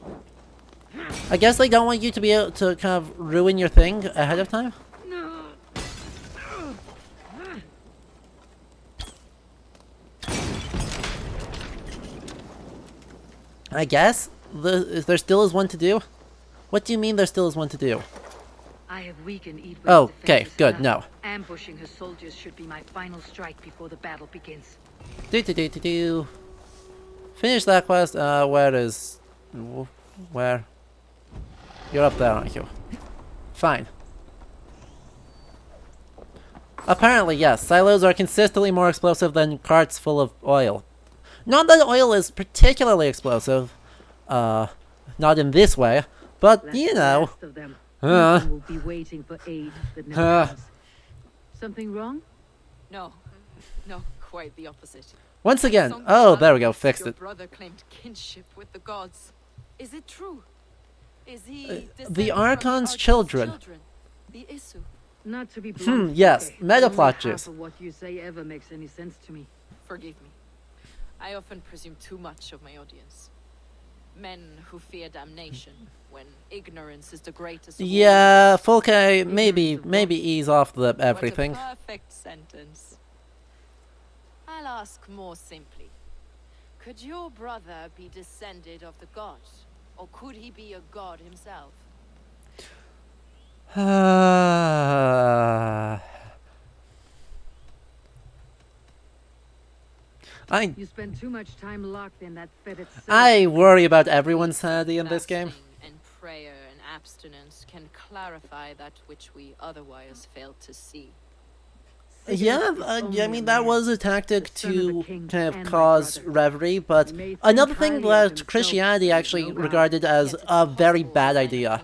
I guess they don't want you to be able to kind of ruin your thing ahead of time? I guess? There still is one to do? What do you mean there still is one to do? I have weakened Edwin's Oh, okay, defenses good, enough. no. Ambushing her soldiers should be my final strike before the battle begins. Do. Finish that quest. Where is... Where? You're up there, aren't you? Fine. Apparently, yes, silos are consistently more explosive than carts full of oil. Not that oil is particularly explosive. Not in this way. But, you know. Will be waiting for aid that never comes. Something wrong? No, quite the opposite. Once again, Some oh, there we go, times fixed your it. brother claimed kinship with the gods. Is it true? Is he The descended from Archon's children. The Isu? Not to be blunt. Yes, okay, meta only plot half juice. of what you say ever makes any sense to me. Forgive me. I often presume too much of my audience. Men who fear damnation when ignorance is the greatest of all Yeah, Folke, maybe ease off the everything. What a perfect sentence. I'll ask more simply. Could your brother be descended of the gods? Or could he be a god himself? You spend too much time locked in that fetid cell. I worry about everyone's sanity in this game. And prayer and abstinence can clarify that which we otherwise fail to see. Yeah, I mean, that was a tactic to kind of cause reverie, but another thing that Christianity actually regarded as a very bad idea.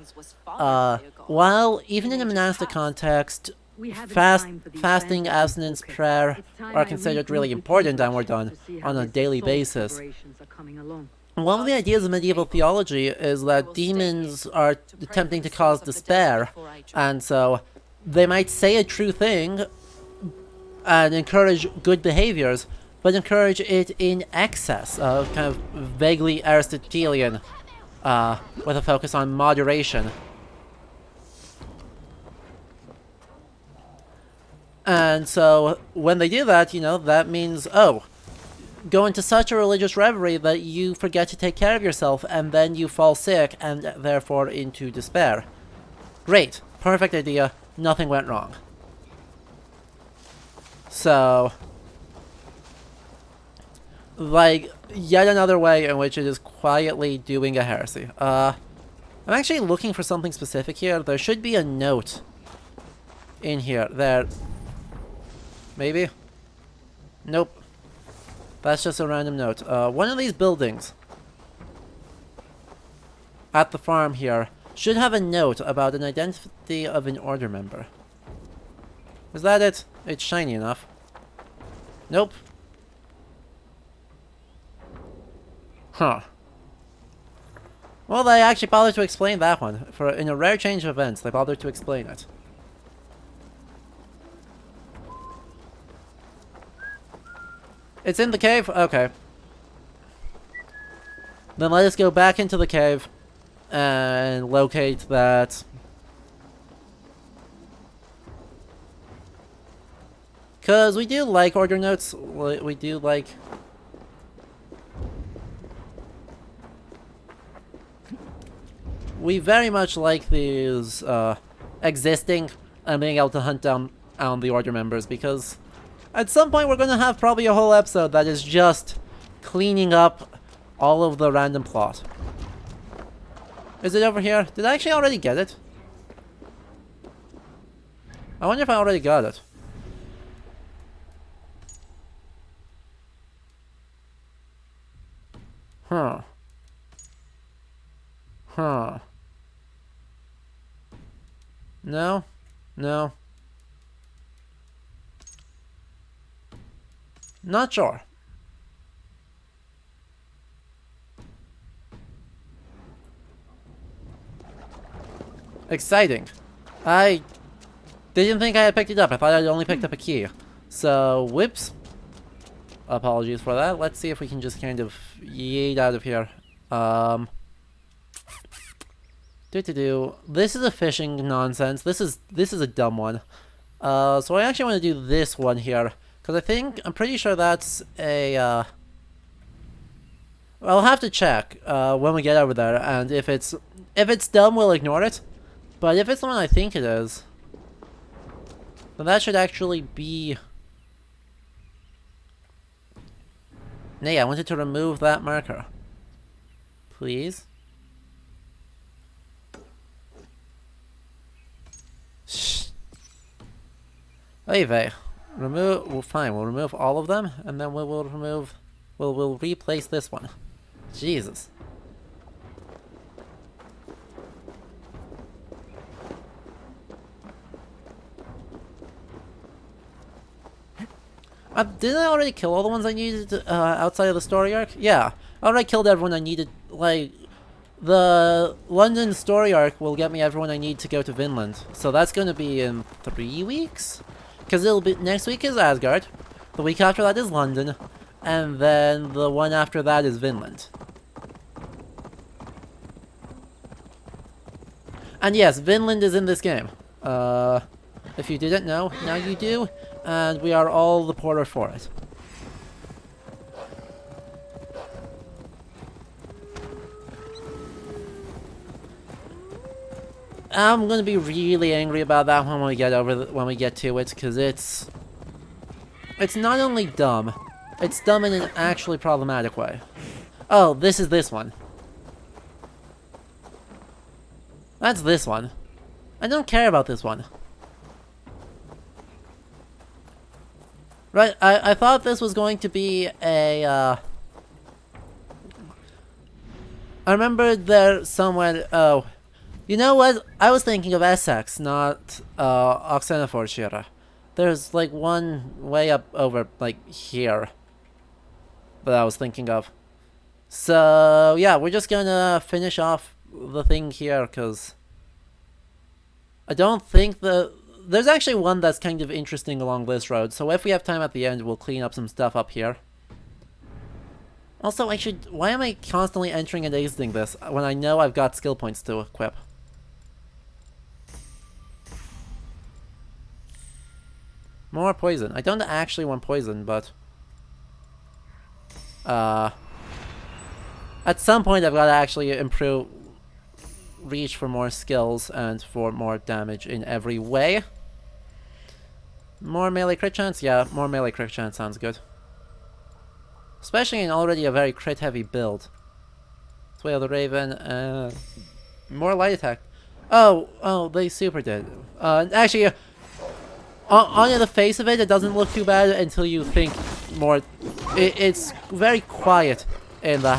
While, even in a monastic context, fasting, abstinence, prayer are considered really important and were done on a daily basis. One of the ideas of medieval theology is that demons are attempting to cause despair, and so they might say a true thing and encourage good behaviors, but encourage it in excess, kind of vaguely Aristotelian, with a focus on moderation. And so, when they do that, you know, that means, oh, go into such a religious reverie that you forget to take care of yourself, and then you fall sick, and therefore into despair. Great. Perfect idea. Nothing went wrong. So, like, yet another way in which it is quietly doing a heresy. I'm actually looking for something specific here. There should be a note in here. There. Maybe? Nope. That's just a random note. One of these buildings at the farm here should have a note about an identity of an order member. Is that it? It's shiny enough. Nope. Huh. Well, they actually bothered to explain that one. In a rare change of events, they bothered to explain it. It's in the cave? Okay. Then let us go back into the cave and locate that. Because we do like order notes. We do like... We very much like these existing and being able to hunt down the order members, because at some point we're going to have probably a whole episode that is just cleaning up all of the random plot. Is it over here? Did I actually already get it? I wonder if I already got it. Huh. Huh. No? No. Not sure. Exciting. I didn't think I had picked it up. I thought I'd only picked up a key. So, whoops. Apologies for that. Let's see if we can just kind of yeet out of here. This is a fishing nonsense. This is a dumb one. So I actually want to do this one here, because I'm pretty sure that's a, I'll have to check, when we get over there, and if it's dumb, we'll ignore it. But if it's the one I think it is, then that should actually be... Nay, I wanted to remove that marker. Please. Shh. Anyway, well, fine, we'll remove all of them, and then we'll replace this one. Jesus. Didn't I already kill all the ones I needed outside of the story arc? Yeah, I already killed everyone I needed. Like, the London story arc will get me everyone I need to go to Vinland. So that's going to be in 3 weeks? Because it'll be, next week is Asgard, the week after that is London, and then the one after that is Vinland. And yes, Vinland is in this game. If you didn't know, now you do, and we are all the poorer for it. I'm gonna be really angry about that when we get to it, because it's not only dumb, it's dumb in an actually problematic way. Oh, this is this one. That's this one. I don't care about this one. Right, I thought this was going to be a, I remember there somewhere, oh, you know what? I was thinking of Essex, not, Oxenefordscire. There's, like, one way up over, like, here that I was thinking of. So, yeah, we're just gonna finish off the thing here, because I don't think there's actually one that's kind of interesting along this road, so if we have time at the end, we'll clean up some stuff up here. Also, why am I constantly entering and exiting this when I know I've got skill points to equip? More poison. I don't actually want poison, but... at some point I've got to actually improve... reach for more skills and for more damage in every way. More melee crit chance? Yeah, more melee crit chance sounds good. Especially in already a very crit heavy build. Sway of the Raven, more light attack. Oh, they super did. Actually, on the face of it, it doesn't look too bad until you think more. It's very quiet in the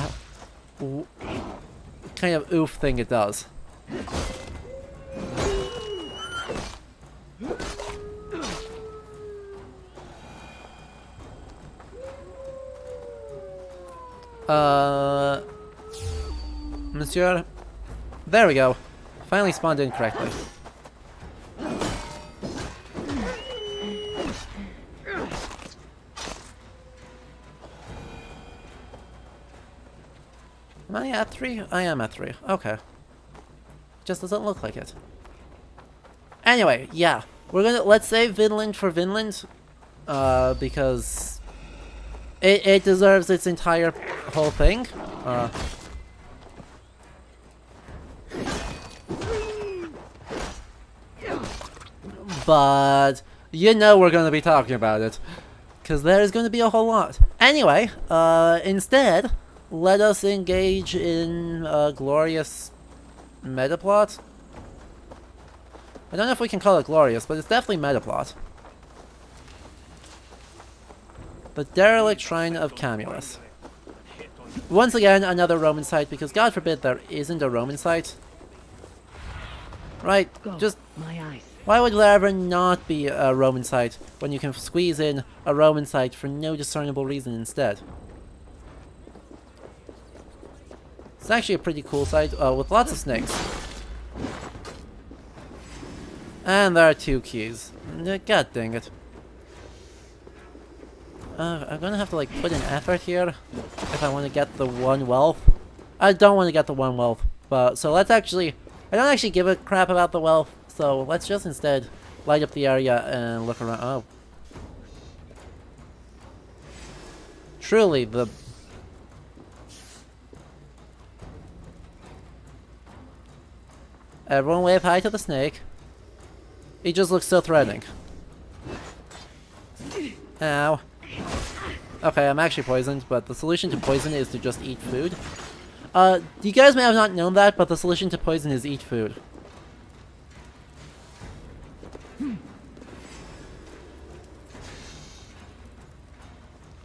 kind of oof thing it does. Monsieur. There we go. Finally spawned in correctly. Am I at 3? I am at 3. Okay. Just doesn't look like it. Anyway, yeah. Let's save Vinland for Vinland. Because it deserves its entire whole thing. But you know we're going to be talking about it, because there's going to be a whole lot. Anyway, instead, let us engage in a glorious metaplot. I don't know if we can call it glorious, but it's definitely metaplot. The Derelict Shrine of Camulus. Once again, another Roman site, because God forbid there isn't a Roman site. Right, just... Why would there ever not be a Roman site when you can squeeze in a Roman site for no discernible reason instead? It's actually a pretty cool site with lots of snakes. And there are 2 keys. God dang it. I'm gonna have to like put an effort here if I want to get the 1 wealth. I don't want to get the 1 wealth, but so let's actually... I don't actually give a crap about the wealth, so let's just instead light up the area and look around. Oh. Truly, the... Everyone wave hi to the snake. He just looks so threatening. Ow. Okay, I'm actually poisoned, but the solution to poison is to just eat food. You guys may have not known that, but the solution to poison is eat food.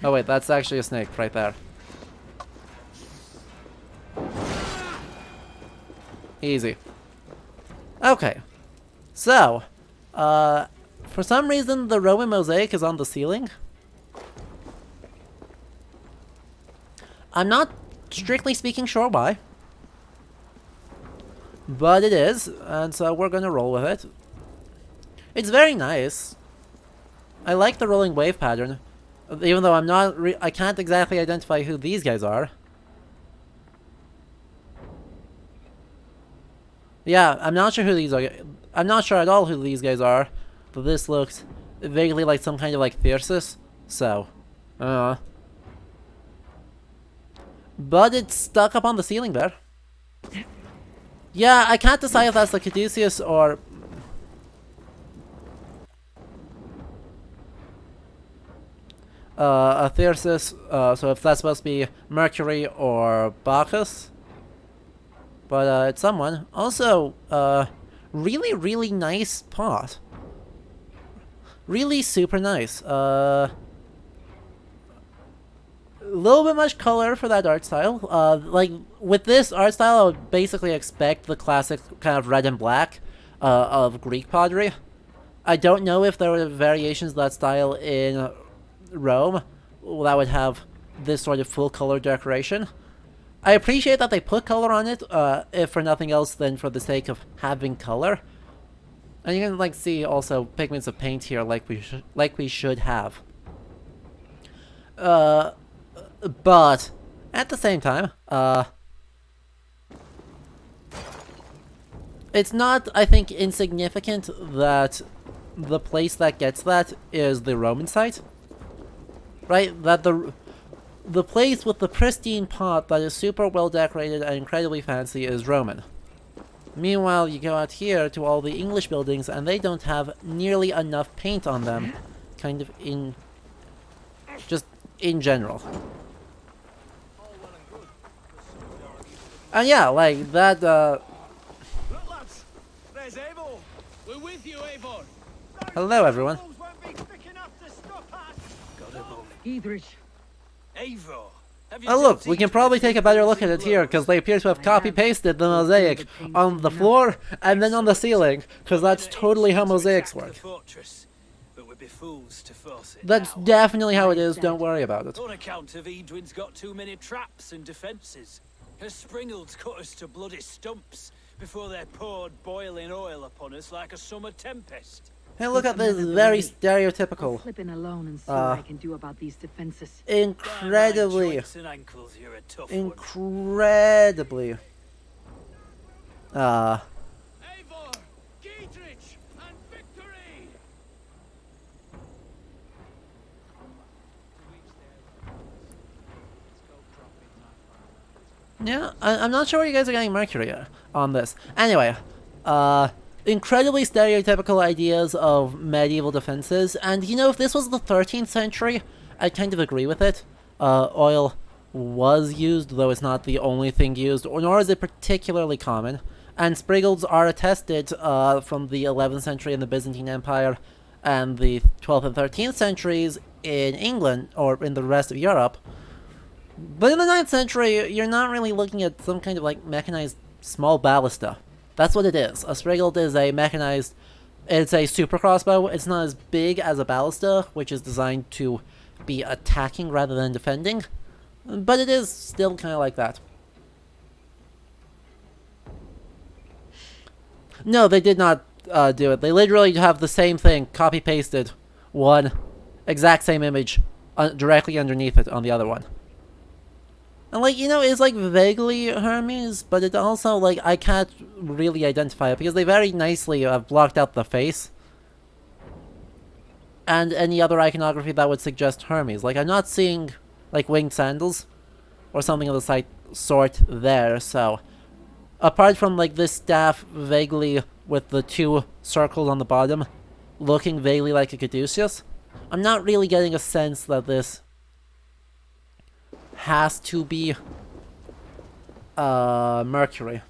Oh wait, that's actually a snake right there. Easy. Okay. So, for some reason the Roman mosaic is on the ceiling. I'm not strictly speaking sure why. But it is, and so we're gonna roll with it. It's very nice. I like the rolling wave pattern. Even though I can't exactly identify who these guys are. Yeah, I'm not sure who these are. I'm not sure at all who these guys are. But this looks vaguely like some kind of like Thyrsus. So, but it's stuck up on the ceiling there. Yeah, I can't decide if that's the Caduceus or... a Thyrsus, so if that's supposed to be Mercury or Bacchus. But it's someone. Also, really, really nice pot. Really super nice. A little bit much color for that art style. Like, with this art style, I would basically expect the classic kind of red and black of Greek pottery. I don't know if there were variations of that style in Rome that would have this sort of full color decoration. I appreciate that they put color on it, if for nothing else than for the sake of having color. And you can like see also pigments of paint here like we should have. But at the same time, it's not, I think, insignificant that the place that gets that is the Roman site. Right? That the place with the pristine pot that is super well decorated and incredibly fancy is Roman. Meanwhile, you go out here to all the English buildings and they don't have nearly enough paint on them, kind of just in general. And yeah, like that, Look, lads, there's Eivor. We're with you, Eivor. Hello, everyone. Idrich. Eivor. Oh look, we can probably take a better look at it here, because they appear to have copy-pasted the mosaic on the floor and then on the ceiling, because that's totally how mosaics work. But we're be fools to force it That's now. definitely how it is. Don't worry about it. On account of Edwin's got too many traps and defences. Her Springalds cut us to bloody stumps before they poured boiling oil upon us like a summer tempest. Hey, look at this very stereotypical. Slip in alone and see what I can do about these defenses. Incredibly, Joints and ankles, you're a tough one. incredibly. Eivor, Giedrich, and victory! Yeah, I'm not sure where you guys are getting Mercury on this. Anyway, incredibly stereotypical ideas of medieval defenses, and you know, if this was the 13th century, I'd kind of agree with it. Oil was used, though it's not the only thing used, nor is it particularly common. And Spriggles are attested from the 11th century in the Byzantine Empire and the 12th and 13th centuries in England, or in the rest of Europe. But in the 9th century, you're not really looking at some kind of like mechanized small ballista. That's what it is. A Spriggle is a mechanized, it's a super crossbow. It's not as big as a ballista, which is designed to be attacking rather than defending. But it is still kind of like that. No, they did not do it. They literally have the same thing, copy-pasted. One exact same image directly underneath it on the other one. And, like, you know, it's, like, vaguely Hermes, but it also, like, I can't really identify it, because they very nicely have blocked out the face. And any other iconography that would suggest Hermes. Like, I'm not seeing, like, winged sandals, or something of the sort there, so... Apart from, like, this staff vaguely with the two circles on the bottom, looking vaguely like a caduceus, I'm not really getting a sense that this has to be Mercury.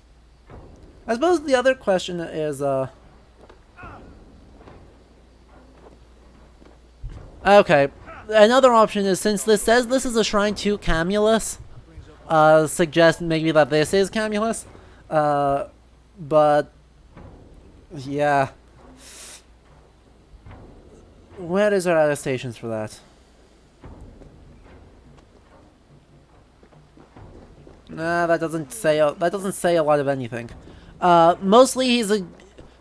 I suppose the other question is okay, another option is, since this says this is a shrine to Camulus, suggest maybe that this is Camulus, but yeah, where is our attestations for that? Nah, that doesn't say a lot of anything. Mostly he's a...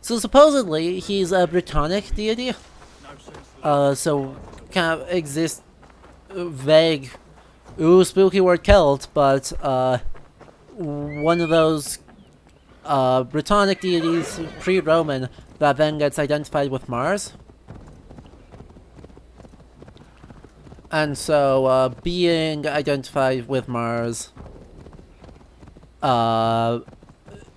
So supposedly he's a Brittonic deity. So kind of exists vague... Ooh, spooky word Celt, but one of those Brittonic deities, pre-Roman, that then gets identified with Mars. And so, being identified with Mars...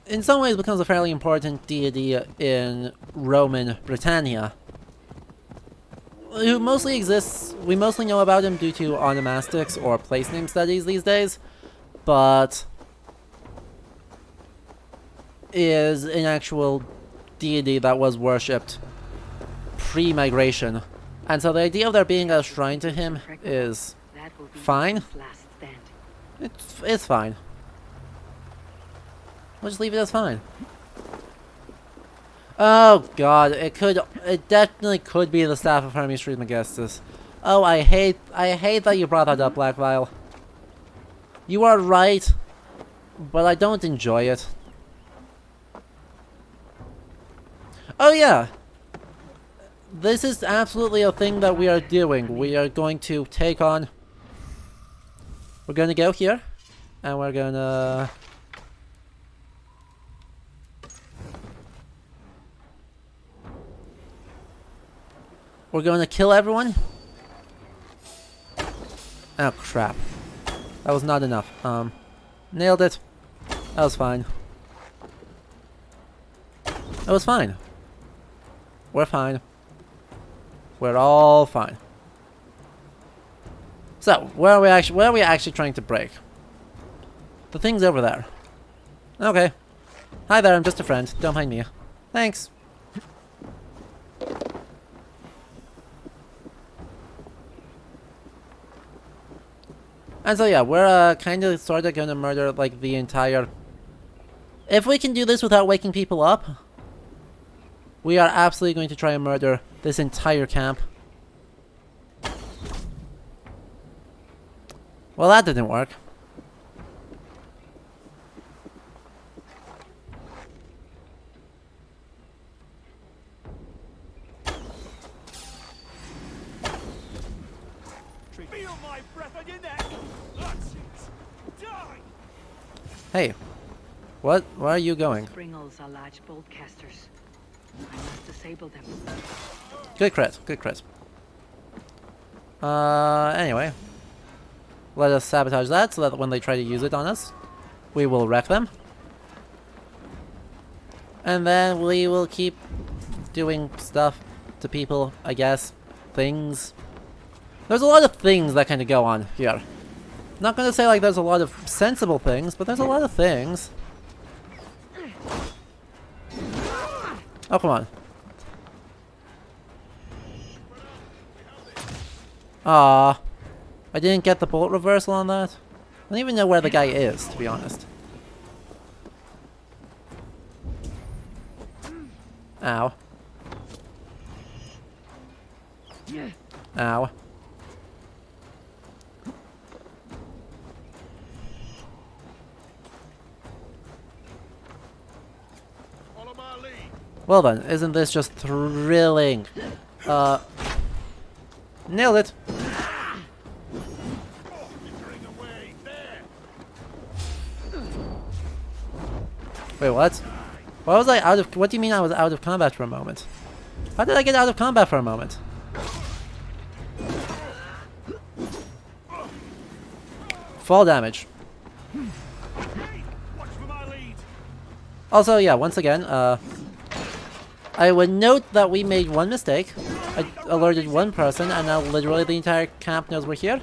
in some ways becomes a fairly important deity in Roman Britannia. Who mostly exists, we mostly know about him due to onomastics or place name studies these days, but is an actual deity that was worshipped pre-migration. And so the idea of there being a shrine to him is fine. It's fine. We'll just leave it as fine. Oh god, it definitely could be the staff of Hermes Trismegistus. Oh, I hate that you brought that up, Black Vial. You are right, but I don't enjoy it. Oh yeah, this is absolutely a thing that we are doing. We are going to take on... We're gonna go here, and we're gonna... We're going to kill everyone? Oh, crap. That was not enough. Nailed it. That was fine. That was fine. We're fine. We're all fine. So, where are we actually trying to break? The thing's over there. Okay. Hi there, I'm just a friend. Don't mind me. Thanks. And so yeah, we're kind of sort of gonna murder like the entire... If we can do this without waking people up, we are absolutely going to try and murder this entire camp Well, that didn't work. Feel my breath on your neck. That's it. Die. Hey, where are you going? Springles are large bolt casters. I must disable them. Good crit, good crit. Anyway. Let us sabotage that so that when they try to use it on us, we will wreck them. And then we will keep doing stuff to people, I guess. Things. There's a lot of things that kind of go on here. Not gonna say like there's a lot of sensible things, but there's a lot of things. Oh, come on. Ah, I didn't get the bullet reversal on that. I don't even know where the guy is, to be honest. Ow. Ow. Follow my lead. Well then, isn't this just thrilling? Nailed it. Wait, what? Why was I out of... What do you mean I was out of combat for a moment? How did I get out of combat for a moment? Fall damage. Also, yeah, once again, I would note that we made one mistake. I alerted one person, and now literally the entire camp knows we're here.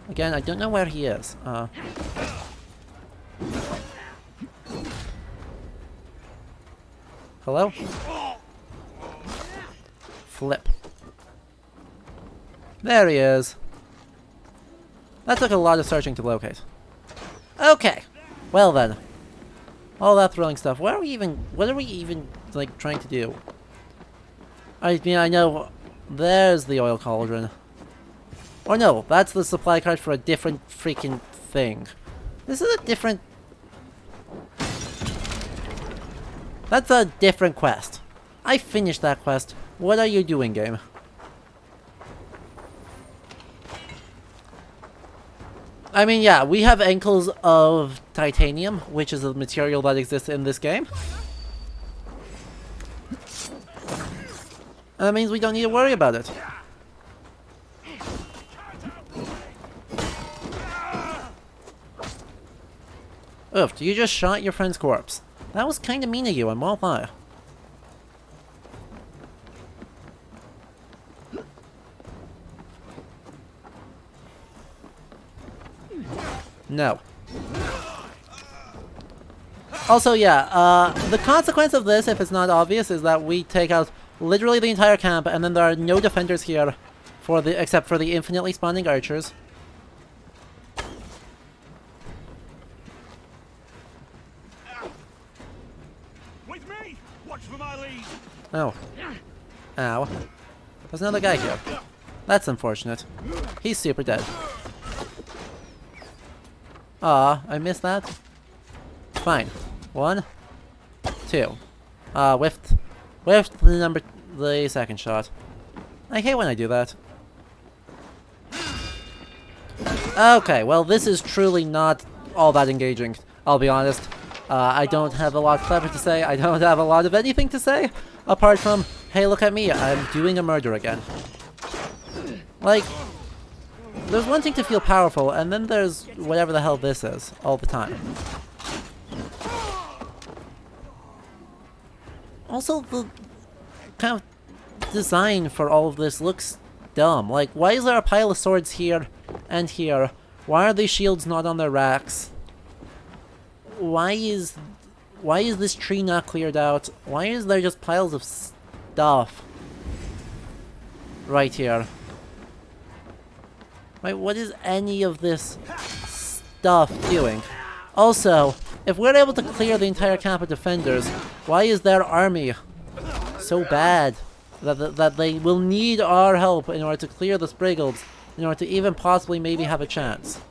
Again, I don't know where he is. Hello? Flip. There he is. That took a lot of searching to locate. Okay. Well then. All that thrilling stuff. What are we even, like, trying to do? I mean, I know there's the oil cauldron. Or no, that's the supply cart for a different freaking thing. This is a different... That's a different quest. I finished that quest. What are you doing, game? I mean, yeah, we have ankles of titanium, which is a material that exists in this game. That means we don't need to worry about it. Oof, you just shot your friend's corpse. That was kinda mean of you, I won't lie. No. Also, yeah, the consequence of this, if it's not obvious, is that we take out literally the entire camp, and then there are no defenders here except for the infinitely spawning archers. With me! Watch for my lead! Oh. Ow. There's another guy here. That's unfortunate. He's super dead. Aw, I missed that. Fine. 1, 2. Whiffed the second shot. I hate when I do that. Okay, well this is truly not all that engaging, I'll be honest. I don't have a lot clever to say, I don't have a lot of anything to say, apart from, hey look at me, I'm doing a murder again. Like, there's one thing to feel powerful, and then there's whatever the hell this is, all the time. Also, the kind of design for all of this looks dumb. Like, why is there a pile of swords here and here? Why are these shields not on their racks? Why is this tree not cleared out? Why is there just piles of stuff right here? Wait, what is any of this stuff doing? Also, if we're able to clear the entire camp of defenders, why is their army so bad? That they will need our help in order to clear the Spriggles, in order to even possibly maybe have a chance.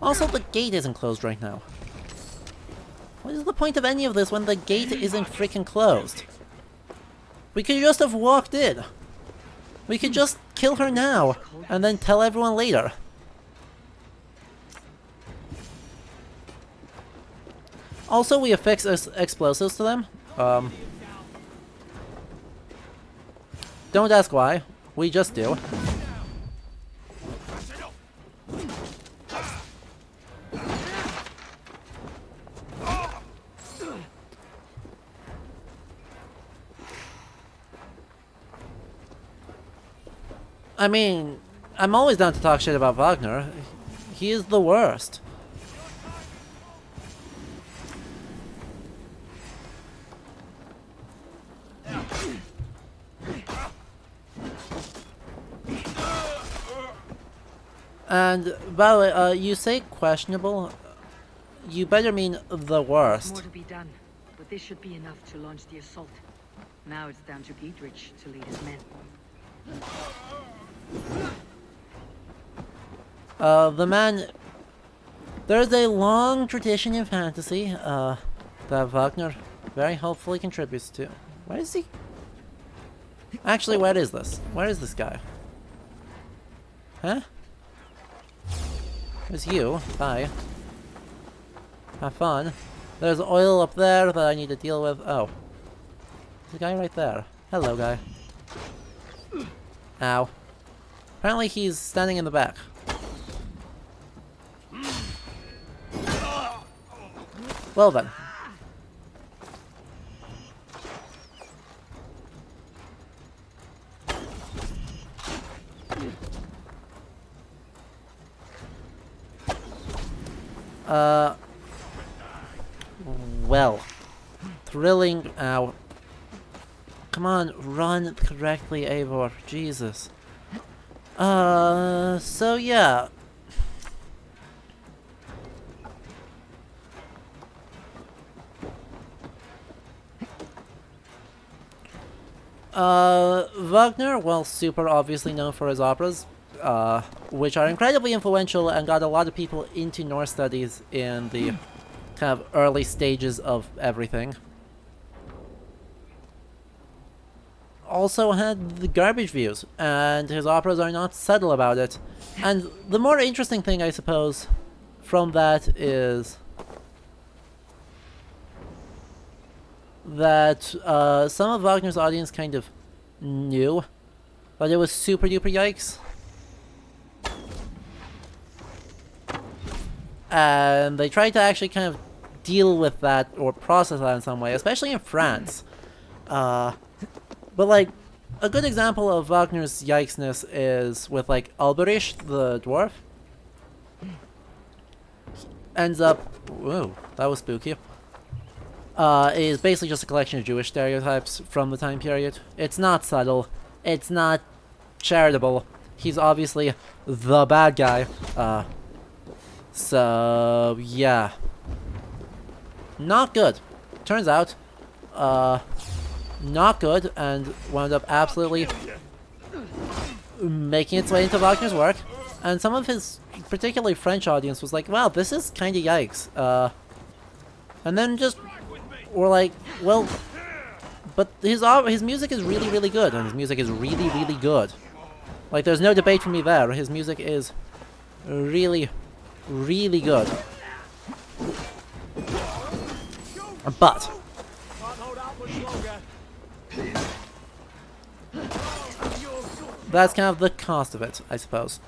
Also, the gate isn't closed right now. What is the point of any of this when the gate isn't freaking closed? We could just have walked in. We could just kill her now, and then tell everyone later. Also, we affix explosives to them. Don't ask why. We just do. I mean, I'm always down to talk shit about Wagner. He is the worst. And, by the way, you say questionable, you better mean the worst. More to be done, but this should be enough to launch the assault. Now it's down to Giedrich to lead his men. The man... There's a long tradition in fantasy, that Wagner very helpfully contributes to. Where is he? Actually, where is this? Where is this guy? Huh? There's you. Bye. Have fun. There's oil up there that I need to deal with. Oh. There's a guy right there. Hello, guy. Ow. Apparently he's standing in the back. Well then. Well. Thrilling. Ow. Come on, run correctly, Eivor. Jesus. So yeah. Wagner, well, super obviously known for his operas, which are incredibly influential and got a lot of people into Norse studies in the kind of early stages of everything. Also had the garbage views, and his operas are not subtle about it. And the more interesting thing, I suppose, from that is that some of Wagner's audience kind of knew that it was super duper yikes. And they tried to actually kind of deal with that or process that in some way, especially in France. But like, a good example of Wagner's yikesness is with like Alberich, the dwarf. Ends up, whoa, that was spooky. Is basically just a collection of Jewish stereotypes from the time period. It's not subtle. It's not charitable. He's obviously the bad guy. So yeah. Not good. Turns out, not good, and wound up absolutely making its way into Wagner's work. And some of his, particularly French audience, was like, wow, this is kinda yikes. And then just were like, well, but his music is really, really good, and his music is really, really good. Like, there's no debate for me there. His music is really, really good. But that's kind of the cost of it, I suppose.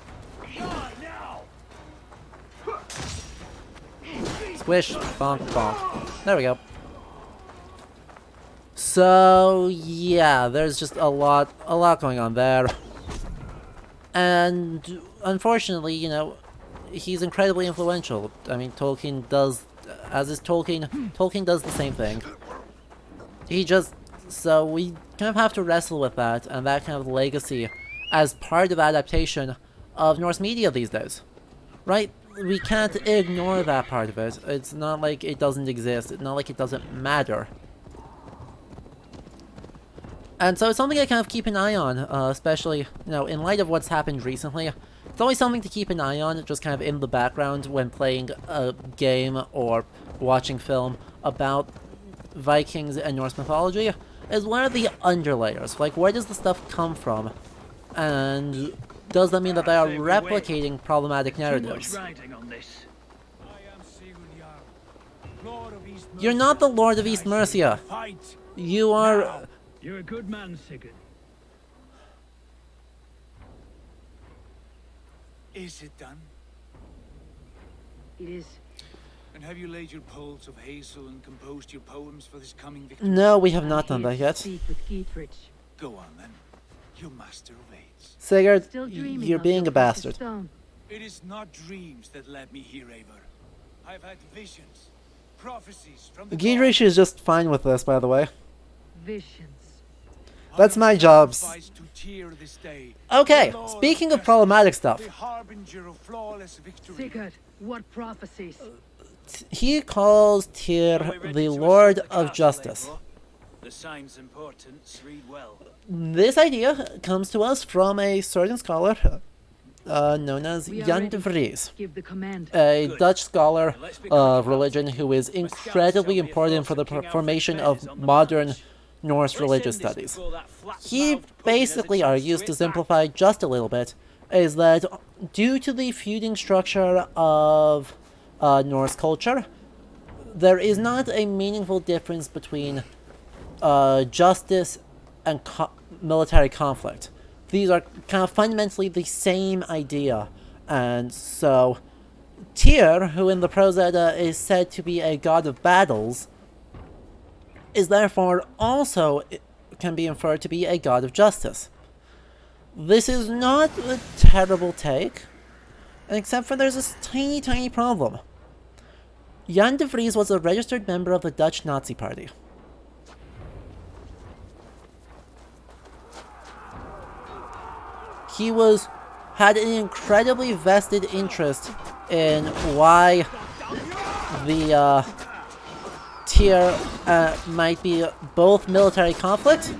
Squish, bonk, bonk. There we go. So yeah, there's just a lot going on there. And unfortunately, you know, he's incredibly influential. I mean, Tolkien does, as is Tolkien, Tolkien does the same thing. So we kind of have to wrestle with that, and that kind of legacy as part of adaptation of Norse media these days. Right? we can't ignore that part of it. It's not like it doesn't exist. It's not like it doesn't matter. And so it's something I kind of keep an eye on, especially, you know, in light of what's happened recently. It's always something to keep an eye on, just kind of in the background when playing a game or watching film about Vikings and Norse mythology, is what are the underlayers? Like, where does the stuff come from? And does that mean that they are replicating problematic narratives? You're not the Lord of East Mercia. You are... You're a good man, Sigurd. Is it done? It is. And have you laid your poles of hazel and composed your poems for this coming victory? No, we have not done that yet. Go on then. You master of aids. Sigurd, you're being a bastard. It is not dreams that led me here, Eivor. I've had visions, prophecies from the Giedrich is just fine with this, by the way. Visions. That's my jobs. Okay, speaking of problematic stuff. Sigurd, what prophecies? He calls Tyr the Lord of Justice. The sign's importance, read well. This idea comes to us from a certain scholar known as Jan de Vries, a Dutch scholar of religion who is incredibly important for the formation of modern Norse religious studies. He basically argues, to simplify just a little bit, is that due to the feuding structure of Norse culture, there is not a meaningful difference between justice and military conflict. These are kind of fundamentally the same idea, and so Tyr, who in the Prose Edda is said to be a god of battles, is therefore also can be inferred to be a god of justice. This is not a terrible take, except for there's this tiny problem. Jan de Vries was a registered member of the Dutch Nazi Party. He had an incredibly vested interest in why the Tyr might be both military conflict,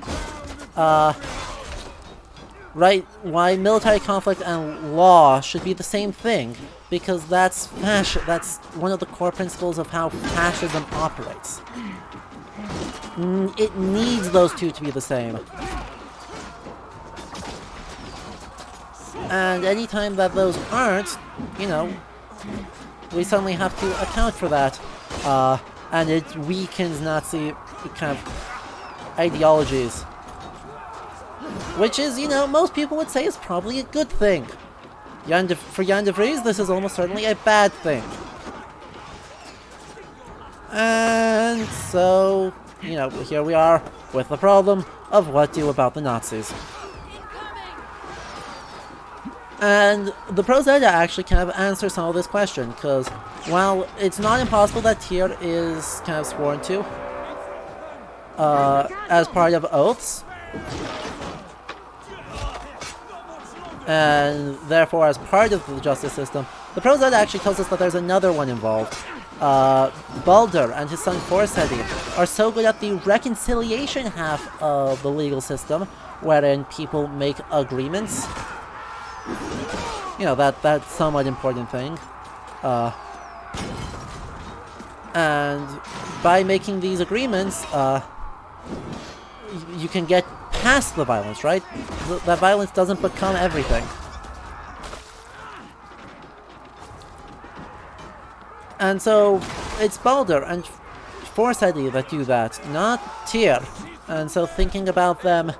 right? Why military conflict and law should be the same thing, because that's one of the core principles of how fascism operates. It needs those two to be the same. And anytime that those aren't, you know, we suddenly have to account for that. And it weakens Nazi kind of ideologies. Which is, you know, most people would say is probably a good thing. For Jan de Vries, this is almost certainly a bad thing. And so, you know, here we are with the problem of what to do about the Nazis. And the Prose Edda actually kind of answers some of this question, because while it's not impossible that Tyr is kind of sworn to as part of oaths, and therefore as part of the justice system, the Prose Edda actually tells us that there's another one involved. Baldur and his son Forseti are so good at the reconciliation half of the legal system, wherein people make agreements. You know, that's somewhat important thing. And by making these agreements, you can get past the violence, right? That violence doesn't become everything. And so, it's Baldur and Forseti that do that, not Tyr. And so thinking about them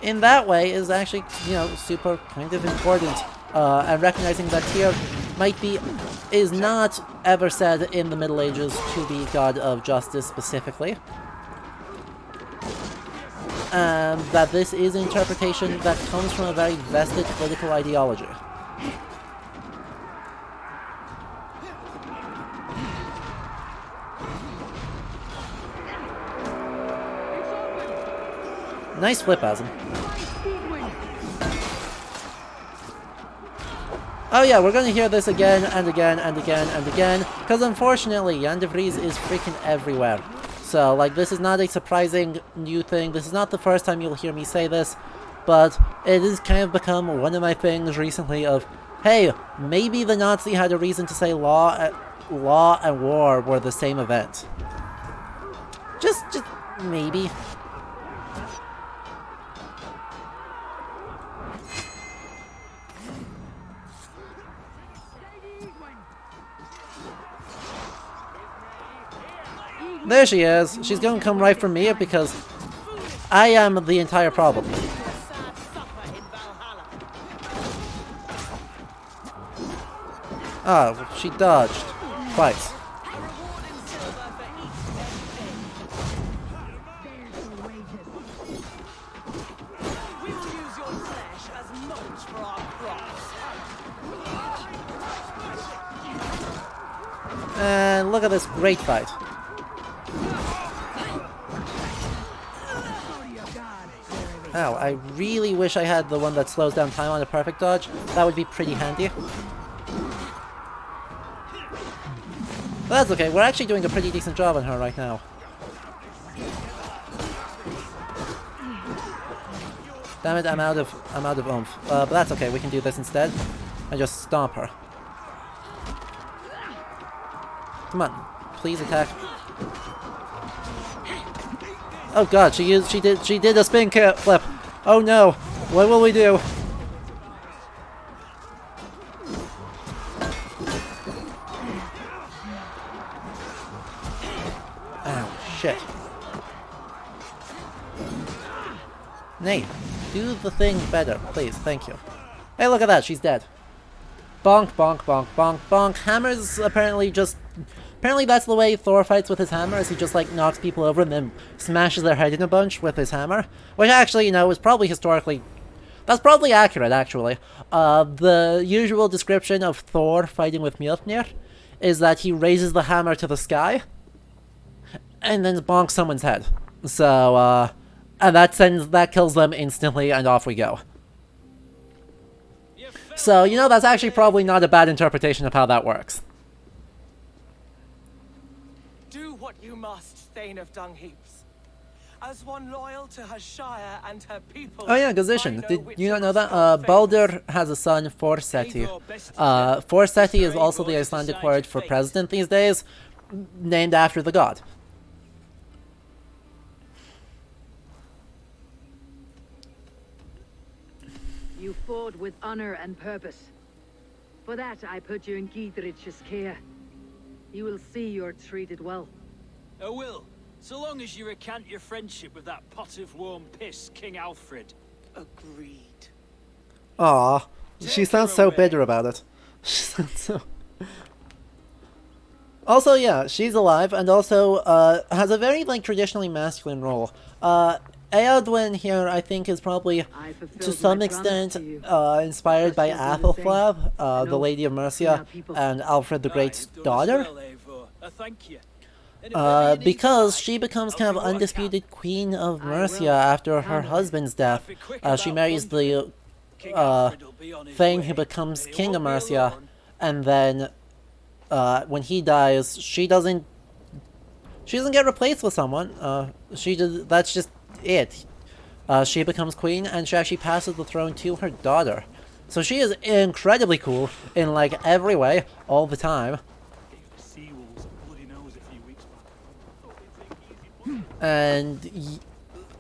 in that way is actually, you know, super kind of important. And recognizing that Tyr is not ever said in the Middle Ages to be god of justice specifically. That this is an interpretation that comes from a very vested political ideology. Nice flip, Asm. Oh yeah, we're gonna hear this again and again and again and again, because unfortunately, Jan de Vries is freaking everywhere. So, like, this is not a surprising new thing. This is not the first time you'll hear me say this, but it has kind of become one of my things recently of, hey, maybe the Nazi had a reason to say law and war were the same event. Just maybe. There she is. She's going to come right for me because I am the entire problem. Oh, she dodged. Twice. And look at this great fight. Ow, I really wish I had the one that slows down time on a perfect dodge. That would be pretty handy. But that's okay, we're actually doing a pretty decent job on her right now. Damn it, I'm out of oomph. But that's okay, we can do this instead. And just stomp her. Come on, please attack. Oh god, she did a spin flip. Oh no, what will we do? Ow, shit. Nate, do the thing better, please, thank you. Hey, look at that, she's dead. Bonk, bonk, bonk, bonk, bonk. Hammers apparently that's the way Thor fights with his hammer, is he just like knocks people over and then smashes their head in a bunch with his hammer. Which actually, you know, is probably historically... That's probably accurate, actually. The usual description of Thor fighting with Mjolnir is that he raises the hammer to the sky and then bonks someone's head. So, and that kills them instantly and off we go. So, you know, that's actually probably not a bad interpretation of how that works. Do what you must, Thane of Dung Heaps. As one loyal to her shire and her people... Oh yeah, Gazishan, did you not know that? Baldur has a son, Forseti. Forseti is also the Icelandic word for president these days, named after the god. You fought with honor and purpose. For that, I put you in Giedrich's care. You will see you're treated well. I will, so long as you recant your friendship with that pot of warm piss, King Alfred. Agreed. Aww, she sounds so bitter about it. She sounds so... Also, yeah, she's alive and also has a very, like, traditionally masculine role. Eowyn here, I think, is probably, to some extent, inspired by Athelflav, the Lady of Mercia, and Alfred the Great's daughter. Because she becomes kind of undisputed Queen of Mercia after her husband's death. She marries the Thane who becomes King of Mercia, and then when he dies, she doesn't get replaced with someone. That's just it. She becomes queen, and she actually passes the throne to her daughter. So she is incredibly cool in, like, every way, all the time. And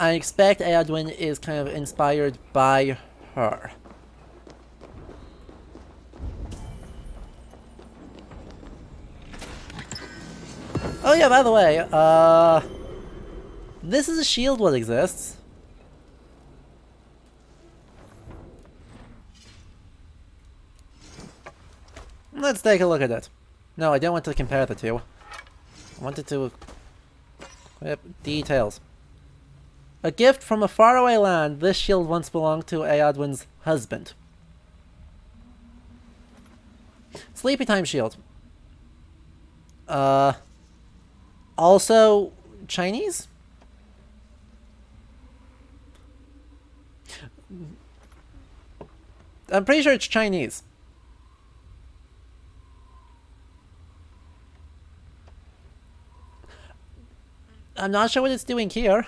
I expect Eowyn is kind of inspired by her. Oh yeah, by the way, this is a shield what exists. Let's take a look at it. No, I don't want to compare the two. I wanted to equip details. A gift from a faraway land. This shield once belonged to Eowyn's husband. Sleepy time shield. Also Chinese? I'm pretty sure it's Chinese. I'm not sure what it's doing here.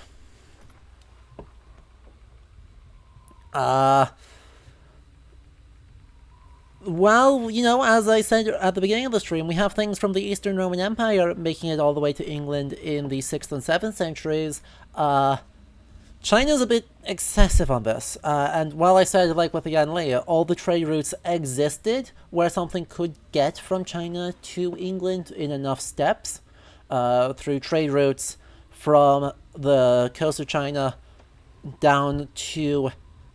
Well, you know, as I said at the beginning of the stream, we have things from the Eastern Roman Empire making it all the way to England in the 6th and 7th centuries. China's a bit excessive on this, and while I said, like with the Yanli, all the trade routes existed where something could get from China to England in enough steps, through trade routes from the coast of China down to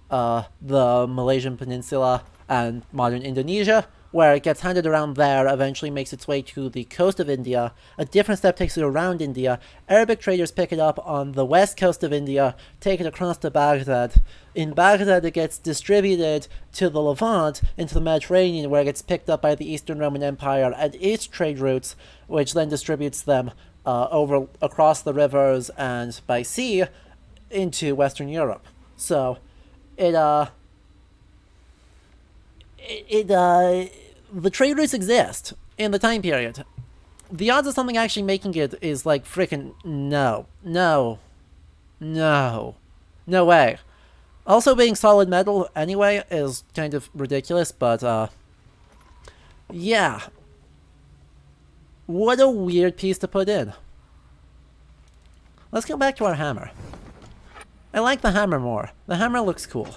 the Malaysian Peninsula and modern Indonesia, where it gets handed around there, eventually makes its way to the coast of India. A different step takes it around India. Arabic traders pick it up on the west coast of India, take it across to Baghdad. In Baghdad, it gets distributed to the Levant, into the Mediterranean, where it gets picked up by the Eastern Roman Empire and its trade routes, which then distributes them over across the rivers and by sea into Western Europe. So, the trade routes exist in the time period. The odds of something actually making it is like freaking no way. Also, being solid metal anyway is kind of ridiculous, but yeah. What a weird piece to put in. Let's go back to our hammer. I like the hammer more. The hammer looks cool.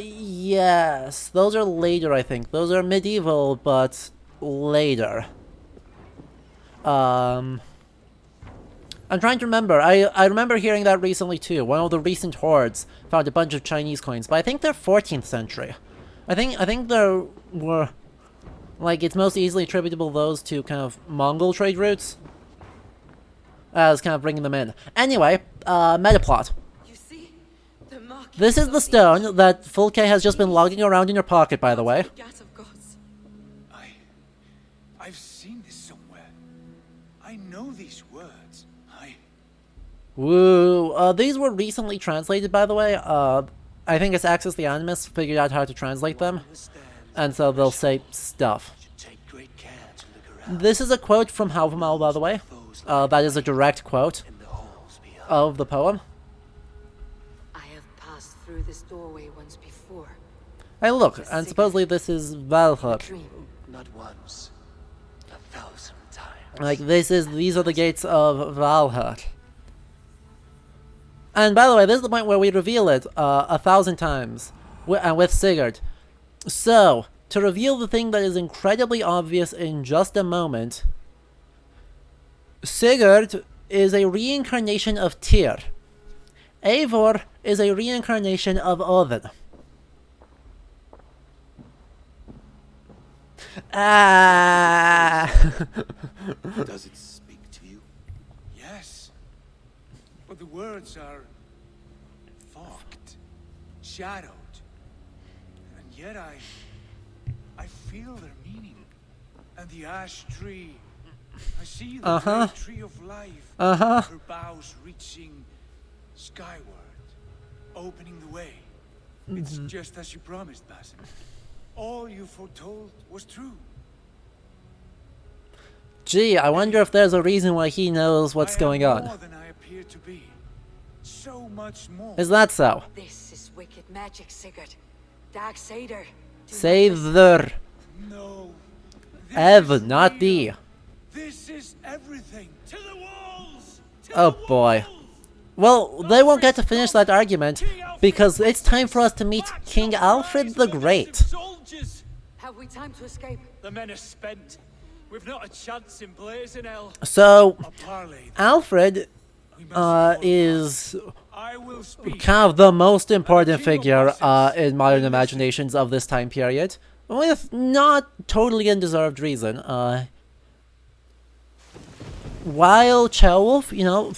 Yes. Those are later, I think. Those are medieval, but later. I'm trying to remember. I remember hearing that recently, too. One of the recent hordes found a bunch of Chinese coins, but I think they're 14th century. I think there were... Like, it's most easily attributable those to kind of Mongol trade routes. As kind of bringing them in. Anyway, metaplot. This is the stone that Full K has just been lugging around in your pocket, by the way. I've seen this somewhere. I know these words. Woo. These were recently translated, by the way. I think it's Axis the Animus figured out how to translate them. And so they'll say stuff. This is a quote from Havamal, by the way. That is a direct quote of the poem. Through this doorway once before. Hey, look, and supposedly this is Valhalla. Not once, 1,000 times. Like, these are the gates of Valhalla. And by the way, this is the point where we reveal it 1,000 times, and with Sigurd. So, to reveal the thing that is incredibly obvious in just a moment, Sigurd is a reincarnation of Tyr. Eivor is a reincarnation of Odin. Does it speak to you? Yes. But the words are fogged, shadowed. And yet I feel their meaning. And the ash tree, I see the great tree of life. Her boughs reaching skyward, opening the way. It's just as you promised, Basim. All you foretold was true. Gee, I wonder if there's a reason why he knows what's going on. More than I appear to be. So much more. Is that so? This is wicked magic, Sigurd. Dark Seder. Seder. No. Ev, not thee. This is everything. To the walls. Oh boy. Well, they won't get to finish that argument, because it's time for us to meet King Alfred the Great. Have we time to escape? The men are spent. We've not a chance in blazing hell. So, Alfred is kind of the most important figure in modern imaginations of this time period, with not totally undeserved reason. While Ceolwulf, you know,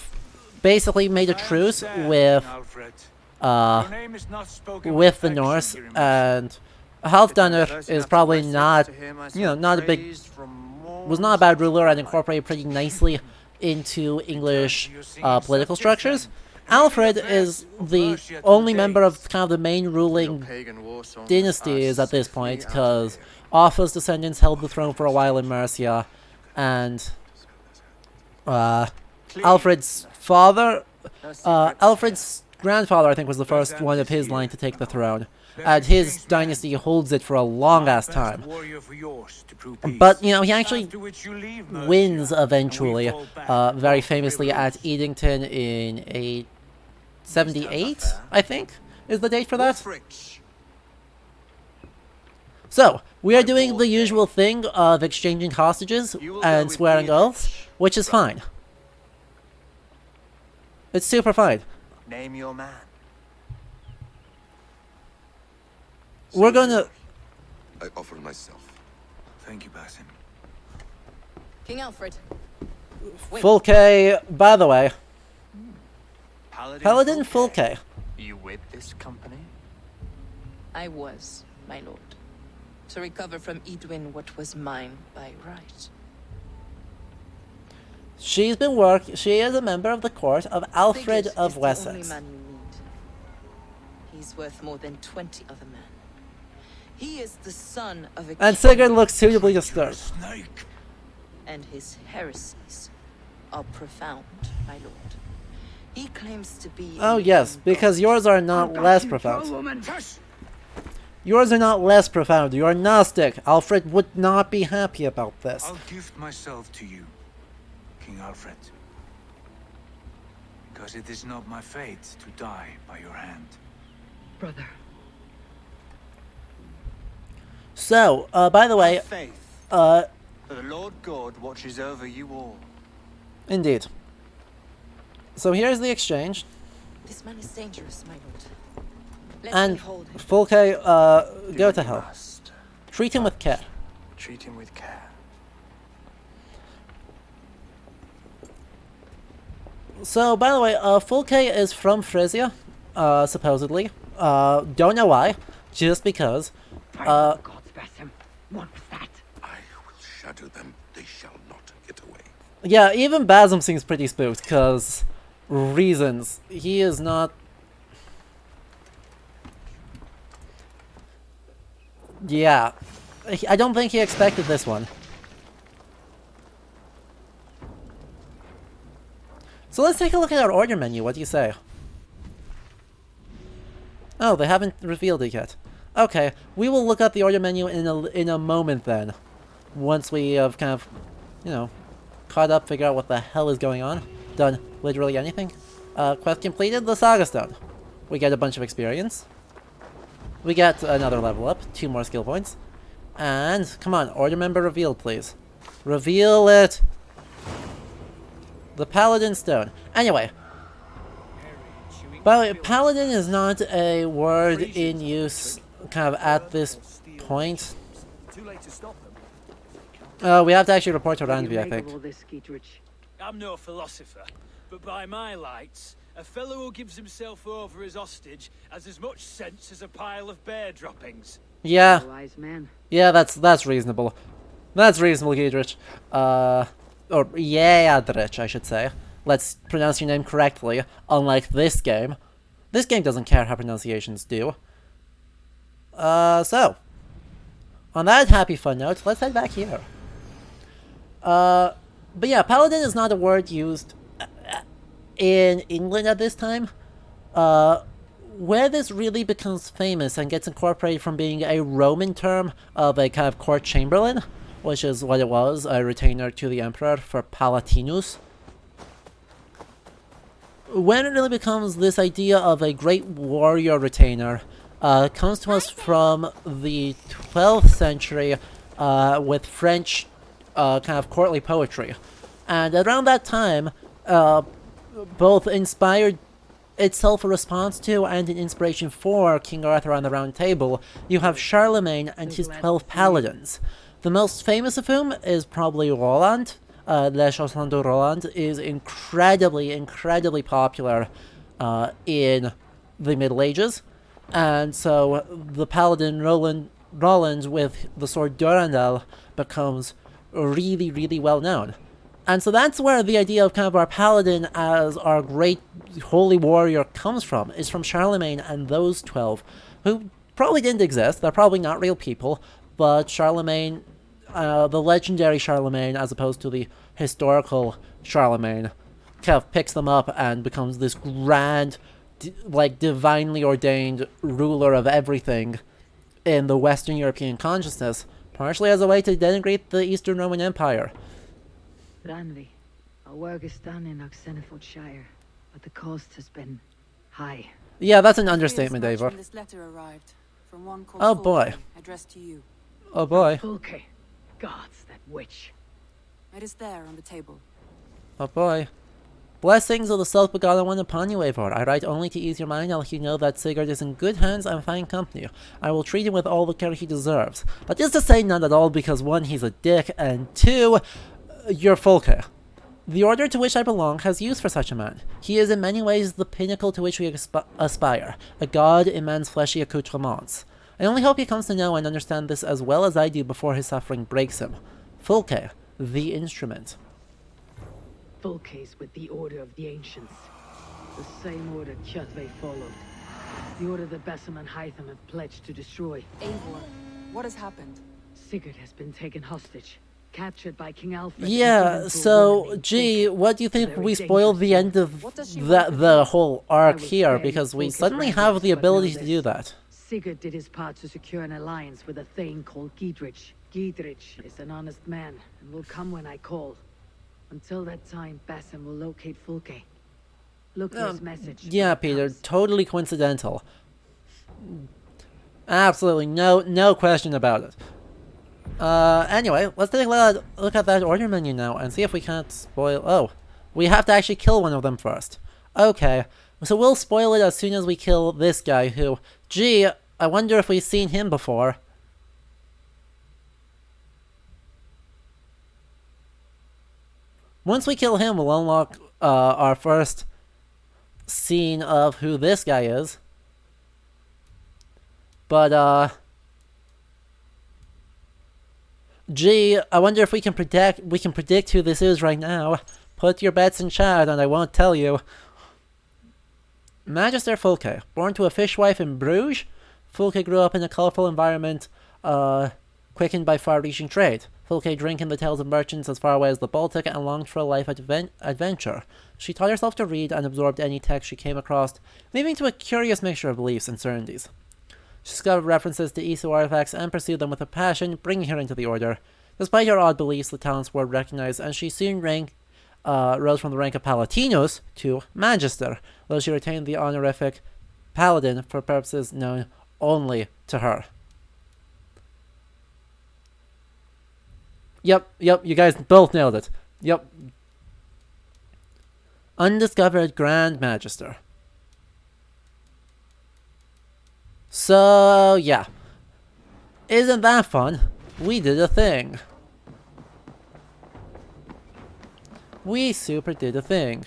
basically made a truce with the Norse, and Halfdanr is probably not, you know, was not a bad ruler and incorporated pretty nicely into English political structures. Alfred is the only member of kind of the main ruling dynasties at this point, because Arthur's descendants held the throne for a while in Mercia, and Alfred's father, Alfred's grandfather, I think, was the first one of his line to take the throne, and his dynasty holds it for a long-ass time. But, you know, he actually wins eventually, very famously at Edington in 878, I think, is the date for that. So, we are doing the usual thing of exchanging hostages and swearing oaths, which is fine. It's super fine. Name your man. We're gonna... I offer myself. Thank you, Basim. King Alfred. Fulke, by the way. Paladin Fulke. Are you with this company? I was, my lord. To recover from Edwin what was mine by right. She is a member of the court of Alfred of Wessex. The only man you need. He's worth more than 20 other men. He is the son of a And Sigurd looks suitably disturbed. And his heresies are profound, my lord. He claims to be... Oh yes, because yours are not less profound. Yours are not less profound. You are Gnostic. Alfred would not be happy about this. I'll gift myself to you, King Alfred. Because it is not my fate to die by your hand. Brother. So, by the way, For the Lord God watches over you all. Indeed. So here's the exchange. This man is dangerous, my lord. Let And me hold him. Fulke, go to hell. Treat him with care. Treat him with care. So, by the way, Fulke is from Frisia, supposedly. Don't know why, just because. What was that? I will shatter them. They shall not get away. Yeah, even Basim seems pretty spooked, because reasons. He is not... Yeah. I don't think he expected this one. So let's take a look at our order menu. What do you say? Oh, they haven't revealed it yet. Okay, we will look at the order menu in a moment then. Once we have kind of, you know, caught up, figure out what the hell is going on. Done literally anything. Quest completed, the Saga Stone. We get a bunch of experience. We get another level up, 2 more skill points. And, come on, order member revealed, please. Reveal it! The Paladin Stone. Anyway. But Paladin is not a word in use kind of at this point. Too late to stop them. We have to actually report to Randvi, I think. I'm no philosopher, but by my lights, a fellow who gives himself over as hostage has as much sense as a pile of bear droppings. Yeah. Wise man. Yeah, that's reasonable. That's reasonable, Giedrich. Or Yeadrich, I should say. Let's pronounce your name correctly, unlike this game. This game doesn't care how pronunciations do. So. On that happy fun note, let's head back here. But yeah, Paladin is not a word used in England at this time. Where this really becomes famous and gets incorporated from being a Roman term of a kind of court chamberlain, which is what it was, a retainer to the emperor for Palatinus. When it really becomes this idea of a great warrior retainer, comes to us from the 12th century with French kind of courtly poetry. And around that time, both inspired itself a response to and an inspiration for King Arthur on the Round Table. You have Charlemagne and his 12 paladins. The most famous of whom is probably Roland. Le Chanson de Roland is incredibly popular in the Middle Ages. And so the paladin Roland with the sword Durandal becomes really well known. And so that's where the idea of kind of our paladin as our great holy warrior comes from, is from Charlemagne and those 12, who probably didn't exist. They're probably not real people, but Charlemagne, the legendary Charlemagne, as opposed to the historical Charlemagne, kind of picks them up and becomes this grand, like, divinely ordained ruler of everything in the Western European consciousness, partially as a way to denigrate the Eastern Roman Empire. Ranvi, our work is done in Oxenefordscire, but the cost has been high. Yeah, that's an understatement, Eivor. This letter arrived from one called Oh boy. addressed to you. Oh boy. Fulke. Gods, that witch. It is there on the table. Oh boy. Blessings of the self-begotten one upon you, Eivor. I write only to ease your mind. I'll let you know that Sigurd is in good hands and fine company. I will treat him with all the care he deserves. That is to say, none at all, because 1, he's a dick, and 2, you're Fulke. The order to which I belong has use for such a man. He is in many ways the pinnacle to which we aspire, a god in man's fleshy accoutrements. I only hope he comes to know and understand this as well as I do before his suffering breaks him. Fulke, the instrument. Fulke's with the Order of the Ancients. The same order Kjotve followed. The order that Basim and Hytham have pledged to destroy. Eivor, what has happened? Sigurd has been taken hostage. Captured by King Alfred. Yeah, so, gee, what do you think we spoiled the end of the whole arc here, because we suddenly have the ability to do that. Sigurd did his part to secure an alliance with a thane called Giedrich. Giedrich is an honest man, and will come when I call. Until that time, Basim will locate Fulke. Look for his message. Yeah, Peter, totally coincidental. Absolutely, no question about it. Anyway, let's take a look at that order menu now and see if we can't spoil... Oh, we have to actually kill one of them first. Okay, so we'll spoil it as soon as we kill this guy who... Gee, I wonder if we've seen him before. Once we kill him, we'll unlock our first scene of who this guy is. But, gee, I wonder if we can predict who this is right now. Put your bets in chat and I won't tell you. Magister Fulke, born to a fishwife in Bruges, Fulke grew up in a colourful environment, quickened by far-reaching trade. Fulke drank in the tales of merchants as far away as the Baltic and longed for a life adventure. She taught herself to read and absorbed any text she came across, leading to a curious mixture of beliefs and certainties. She discovered references to Isu artifacts and pursued them with a passion, bringing her into the order. Despite her odd beliefs, the talents were recognized, and she soon rose from the rank of Palatinus to Magister, though she retained the honorific Paladin for purposes known only to her. Yep, you guys both nailed it. Yep. Undiscovered Grand Magister. So, yeah. Isn't that fun? We did a thing. We super did a thing.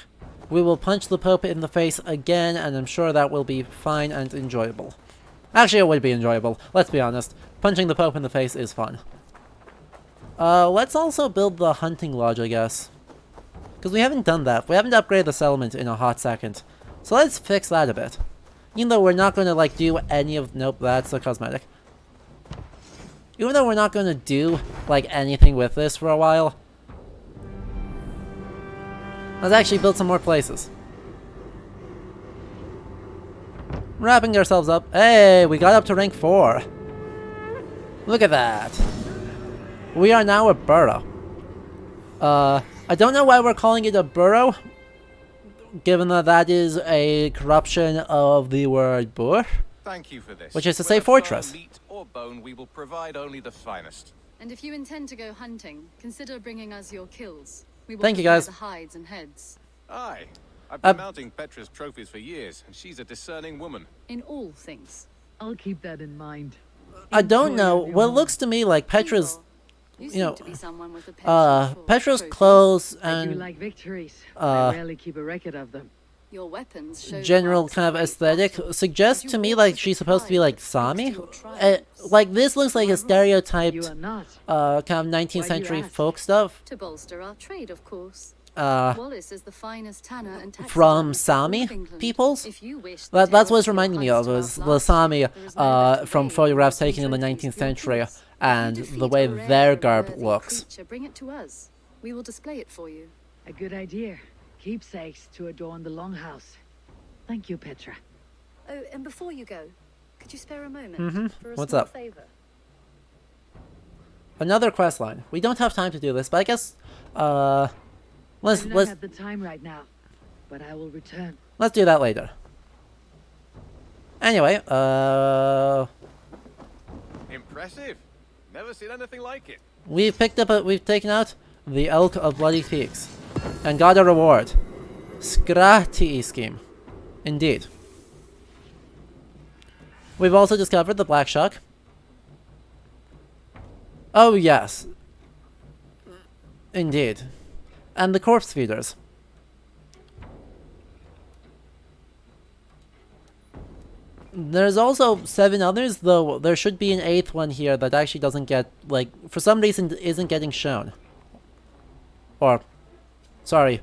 We will punch the Pope in the face again, and I'm sure that will be fine and enjoyable. Actually, it would be enjoyable. Let's be honest. Punching the Pope in the face is fun. Let's also build the hunting lodge, I guess. Because we haven't done that. We haven't upgraded the settlement in a hot second. So let's fix that a bit. Even though we're not going to, like, do any of... Nope, that's a cosmetic. Even though we're not going to do, like, anything with this for a while. Let's actually build some more places. Wrapping ourselves up. Hey, we got up to rank 4. Look at that. We are now a borough. I don't know why we're calling it a borough, given that that is a corruption of the word bur, Thank you for this. which is to say fortress. Meat or bone, we will provide only the finest. And if you intend to go hunting, consider bringing us your kills. We will Thank you, guys. The hides and heads. Aye. I've been mounting Petra's trophies for years, and she's a discerning woman. In all things. I'll keep that in mind. I don't know. Well, it looks to me like Petra's, you know, Petra's clothes I do and like victories. I rarely keep a record of them. Your weapons show general kind of aesthetic suggests to me like she's supposed to be like Sami. Like this looks like a stereotyped kind of 19th century folk stuff. To bolster our trade, of course. Uh, Wallace is the finest tanner and from Sami peoples. That's what it's reminding me of, was the Sami from photographs taken in the 19th century and the way their garb looks. Bring it to us. We will display it for you. A good idea. Keepsakes to adorn the longhouse. Thank you, Petra. Oh, and before you go, could you spare a moment for a What's small up? favor? Another quest line. We don't have time to do this, but I guess I do not have the time right now, but I will return. let's do that later. Anyway, Impressive. Never seen anything like it. we've taken out the Elk of Bloody Peaks and got a reward. Skrati scheme. Indeed. We've also discovered the Black Shuck. Oh yes. Indeed. And the corpse feeders. There's also 7 others, though there should be an 8th one here that actually doesn't get, like, for some reason isn't getting shown. Or, sorry,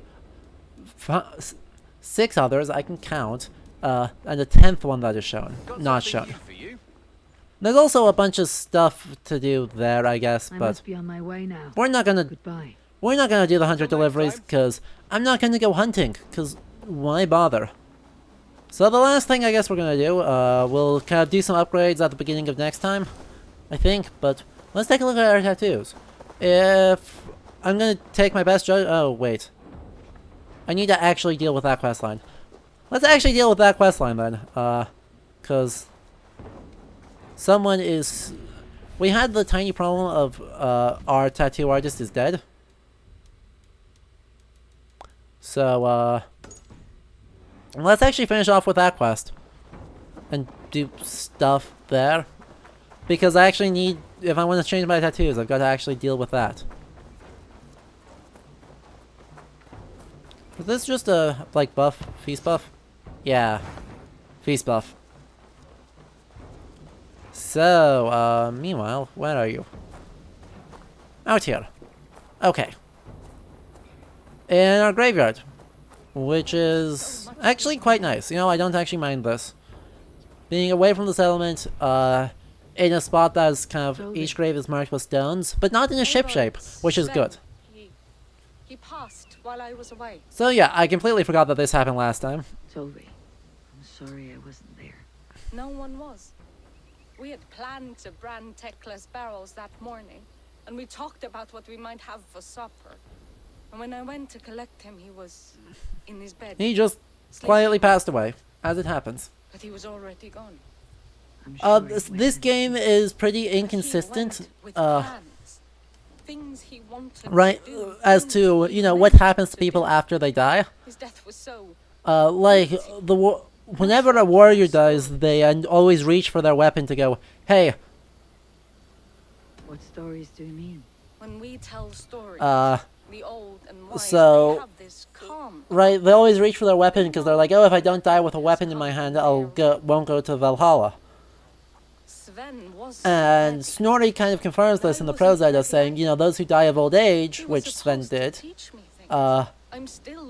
6 others I can count, and the 10th one that is shown, not shown. There's also a bunch of stuff to do there, I guess, I but must be on my way now. we're not gonna Goodbye. we're not gonna do the hunter deliveries because I'm not gonna go hunting, because why bother? So the last thing I guess we're gonna do, we'll kind of do some upgrades at the beginning of next time, I think, but let's take a look at our tattoos. If I'm gonna take my best judge, oh wait, I need to actually deal with that quest line. Let's actually deal with that quest line then, cause someone is, we had the tiny problem of our tattoo artist is dead. So let's actually finish off with that quest and do stuff there, because I actually need, if I want to change my tattoos, I've got to actually deal with that. Is this just a, like, buff? Feast buff? Yeah. Feast buff. So, meanwhile, where are you? Out here. Okay. In our graveyard. Which is actually quite nice. You know, I don't actually mind this. Being away from the settlement, in a spot that is kind of, each grave is marked with stones, but not in a ship shape, which is good. He passed while I was away. So yeah, I completely forgot that this happened last time. Toby, I'm sorry I wasn't there. No one was. We had planned to brand Tekla's barrels that morning, and we talked about what we might have for supper. And when I went to collect him, he was in his bed. He just quietly passed away, as it happens. But he was already gone. This game is pretty inconsistent, Things he wanted right, to do, as to, you know, what happens to people after they die. His death was so... Like, whenever a warrior dies, they always reach for their weapon to go, hey. What stories do you mean? When we tell stories, the old and wise, so, they have this calm. right, they always reach for their weapon because they're like, oh, if I don't die with a weapon in my hand, won't go to Valhalla. And Snorri kind of confirms this in the prose edit, saying, you know, those who die of old age, which Sven did,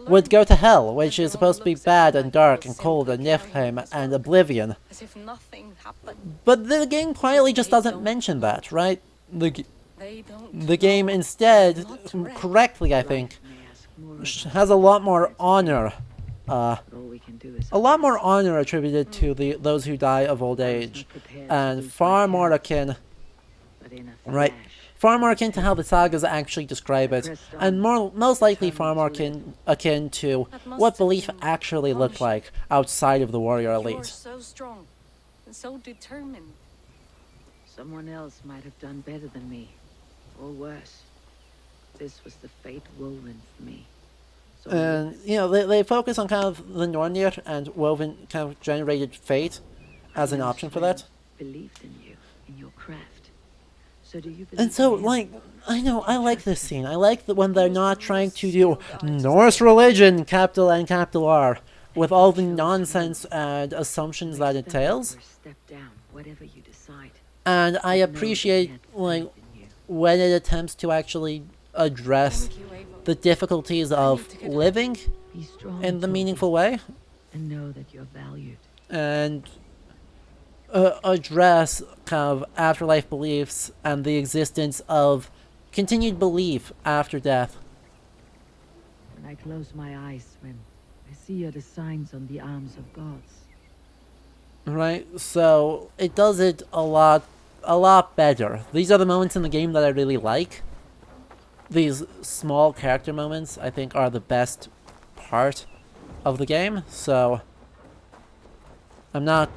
would go to hell, which is supposed to be bad and dark and cold and Niflheim and oblivion. As if nothing happened. But the game quietly just doesn't mention that, right? The game instead, correctly I think, has a lot more honor. A lot more honor attributed to those who die of old age, and far more akin, right? Far more akin to how the sagas actually describe it, and most likely far more akin to what belief actually looked like outside of the warrior elite. You're so strong and so determined. Someone else might have done better than me, or worse. This was the fate woven for me. And, you know, they focus on kind of the Nornir and woven kind of generated fate as an option for that. Believed in you, in your craft. So do you believe and so, like, I know, I like this scene. I like when they're not trying to do Norse religion, capital N, capital R. with all the nonsense and assumptions that it entails. Step down, whatever you decide. And I appreciate, like, when it attempts to actually address the difficulties of living in the meaningful way. And know that you're valued. And address kind of afterlife beliefs and the existence of continued belief after death. When I close my eyes, when I see the signs on the arms of gods. Right, so it does it a lot better. These are the moments in the game that I really like. These small character moments, I think, are the best part of the game, so I'm not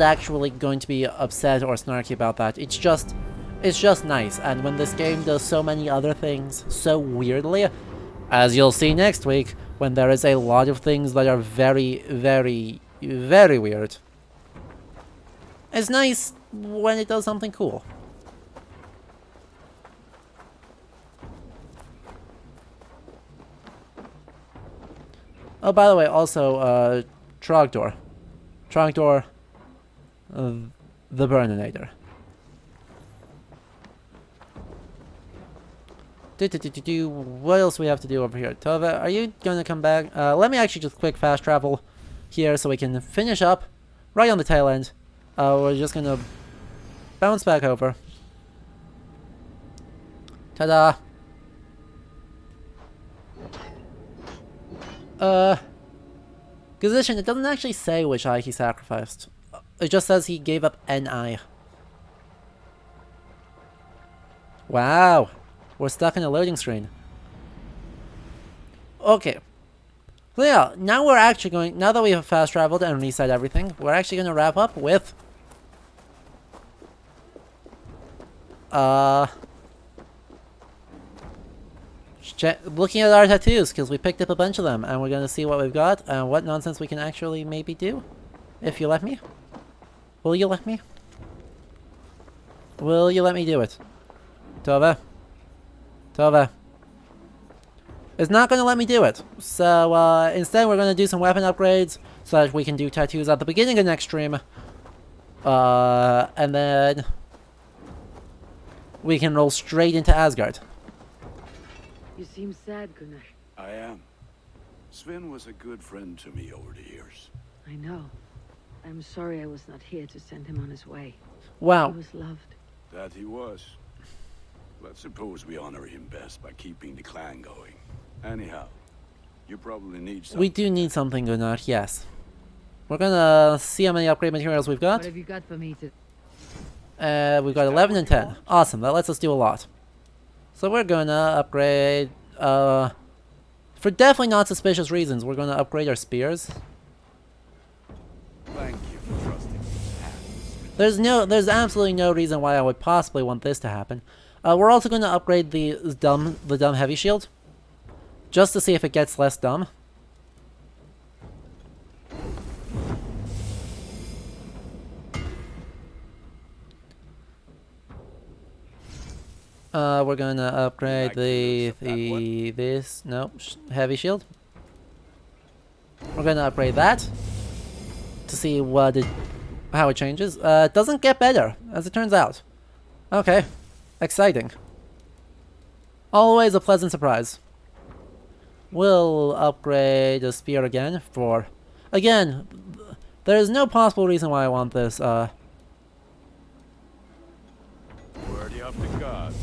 actually going to be upset or snarky about that. It's just nice, and when this game does so many other things so weirdly, as you'll see next week, when there is a lot of things that are very, very, very weird, it's nice when it does something cool. Oh, by the way, also, Trogdor, the Burninator. What else we have to do over here? Tova, are you gonna come back? Let me actually just quick fast travel here so we can finish up right on the tail end. We're just gonna bounce back over. Ta-da! Position, it doesn't actually say which eye he sacrificed. It just says he gave up an eye. Wow! We're stuck in a loading screen. Okay. So yeah, now we're actually going, now that we have fast traveled and reset everything, we're actually going to wrap up with looking at our tattoos, because we picked up a bunch of them, and we're going to see what we've got, and what nonsense we can actually maybe do. If you let me. Will you let me? Will you let me do it? Tova? Tova. It's not going to let me do it. So, instead we're going to do some weapon upgrades, so that we can do tattoos at the beginning of next stream. And then we can roll straight into Asgard. You seem sad, Gunnar. I am. Sven was a good friend to me over the years. I know. I'm sorry I was not here to send him on his way. Wow. He was loved. That he was. Let's suppose we honor him best by keeping the clan going. Anyhow, you probably need something. We do need something, Gunnar, yes. We're gonna see how many upgrade materials we've got. What have you got for me to... We've got 11 and 10. Awesome, that lets us do a lot. So we're gonna upgrade, for definitely not suspicious reasons, we're gonna upgrade our spears. Thank you for trusting me. There's absolutely no reason why I would possibly want this to happen. We're also gonna upgrade the dumb heavy shield, just to see if it gets less dumb. We're gonna upgrade this heavy shield. We're gonna upgrade that to see how it changes. It doesn't get better, as it turns out. Okay, exciting. Always a pleasant surprise. We'll upgrade the spear again for... Again, there is no possible reason why I want this. Worthy of the gods.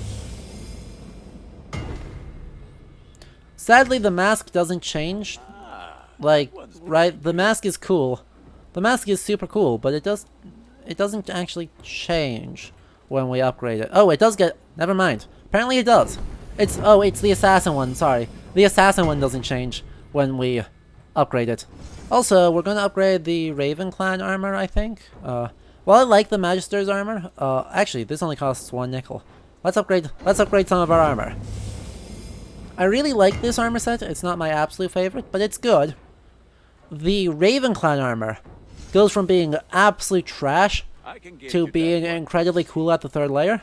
Sadly, the mask doesn't change. Like, right, the mask is cool. The mask is super cool, but it doesn't actually change when we upgrade it. Oh, it does get... Never mind. Apparently it does. It's the assassin one, sorry. The assassin one doesn't change when we upgrade it. Also, we're gonna upgrade the Raven clan armor, I think. Well, I like the Magister's armor. Actually, this only costs 1 nickel. Let's upgrade some of our armor. I really like this armor set. It's not my absolute favorite, but it's good. The Raven clan armor goes from being absolute trash to being incredibly cool at the 3rd layer.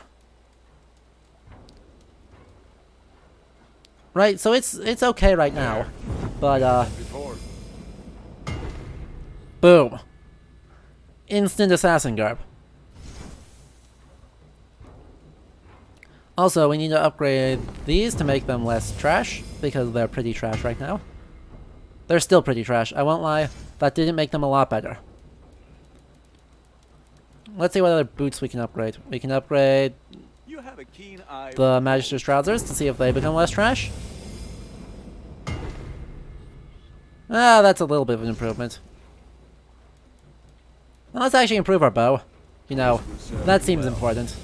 Right, so it's okay right now. But, boom. Instant assassin garb. Also, we need to upgrade these to make them less trash, because they're pretty trash right now. They're still pretty trash, I won't lie. That didn't make them a lot better. Let's see what other boots we can upgrade. We can upgrade the Magister's trousers to see if they become less trash. Ah, that's a little bit of an improvement. Well, let's actually improve our bow. You know, that seems important.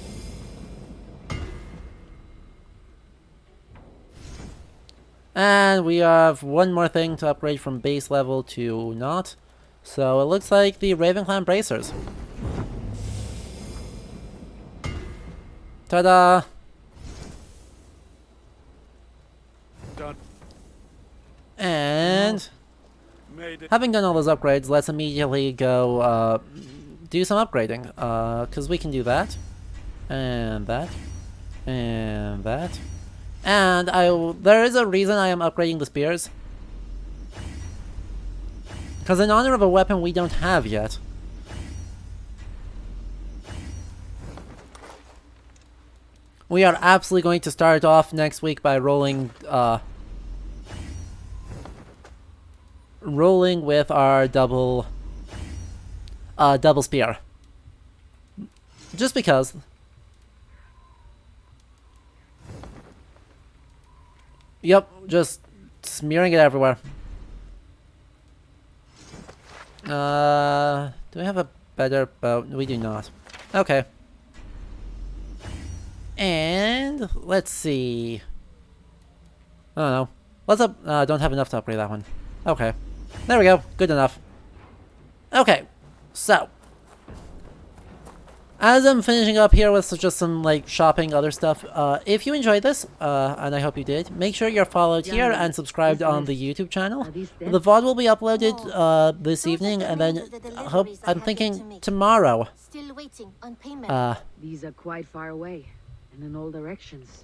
And we have one more thing to upgrade from base level to not. So it looks like the Ravenclan bracers. Ta-da! Done. And having done all those upgrades, let's immediately go do some upgrading. Because we can do that. And that. And that. And there is a reason I am upgrading the spears. Because in honor of a weapon we don't have yet. We are absolutely going to start off next week by rolling with our double spear. Just because. Yep, just smearing it everywhere. Do we have a better bow? We do not. Okay. And let's see. I don't know. What's up? Don't have enough to upgrade that one. Okay. There we go. Good enough. Okay. So. As I'm finishing up here with just some like shopping, other stuff, if you enjoyed this, and I hope you did, make sure you're followed here and subscribed on the YouTube channel. The VOD will be uploaded this evening, and then I'm thinking tomorrow. Still waiting on payment. These are quite far away and in all directions.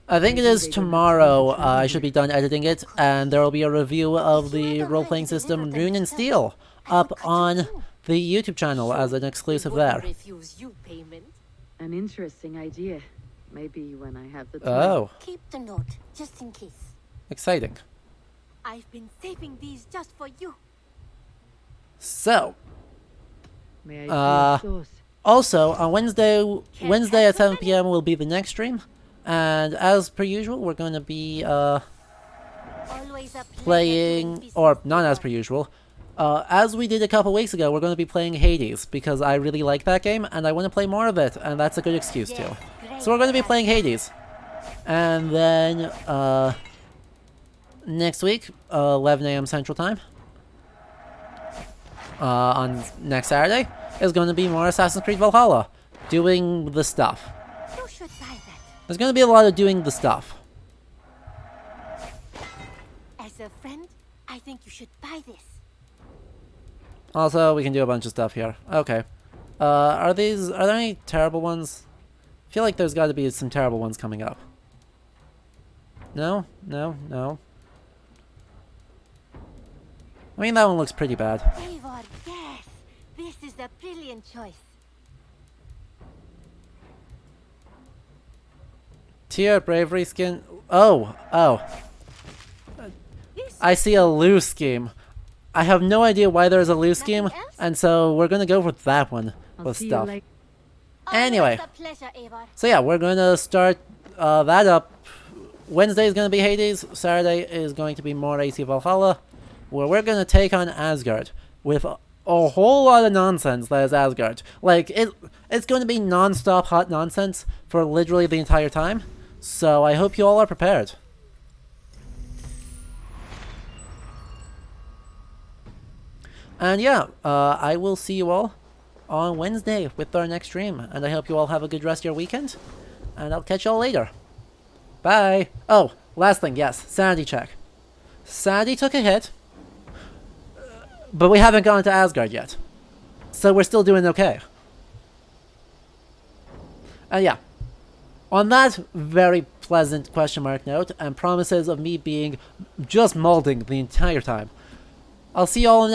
I think it is tomorrow. I should be done editing it, and there will be a review of the role-playing system Rune and Steel up on the YouTube channel as an exclusive there. An interesting idea. Maybe when I have the time. Oh. Keep the note, just in case. Exciting. I've been saving these just for you. So. May I see yours? Also, on Wednesday at 7 PM will be the next stream. And as per usual, we're going to be playing, or not as per usual, as we did a couple weeks ago, we're going to be playing Hades, because I really like that game, and I want to play more of it, and that's a good excuse too. So we're going to be playing Hades. And then, next week, 11 AM Central Time, on next Saturday, is going to be more Assassin's Creed Valhalla, doing the stuff. You should buy that. There's going to be a lot of doing the stuff. As a friend, I think you should buy this. Also, we can do a bunch of stuff here. Okay. Are there any terrible ones? I feel like there's got to be some terrible ones coming up. No? No? No? I mean, that one looks pretty bad. Eivor, yes! This is a brilliant choice. Tier bravery skin. Oh, oh. I see a loose scheme. I have no idea why there's a loose scheme, and so we're gonna go with that one with stuff. Anyway, so yeah, we're gonna start that up. Wednesday is gonna be Hades. Saturday is going to be more AC Valhalla, where we're gonna take on Asgard with a whole lot of nonsense that is Asgard. Like it's going to be non-stop hot nonsense for literally the entire time. So I hope you all are prepared. And yeah, I will see you all on Wednesday with our next stream. And I hope you all have a good rest of your weekend. And I'll catch you all later. Bye. Oh, last thing, yes. Sanity check. Sanity took a hit. But we haven't gone to Asgard yet. So we're still doing okay. And yeah. On that very pleasant question mark note, and promises of me being just molding the entire time. I'll see you all in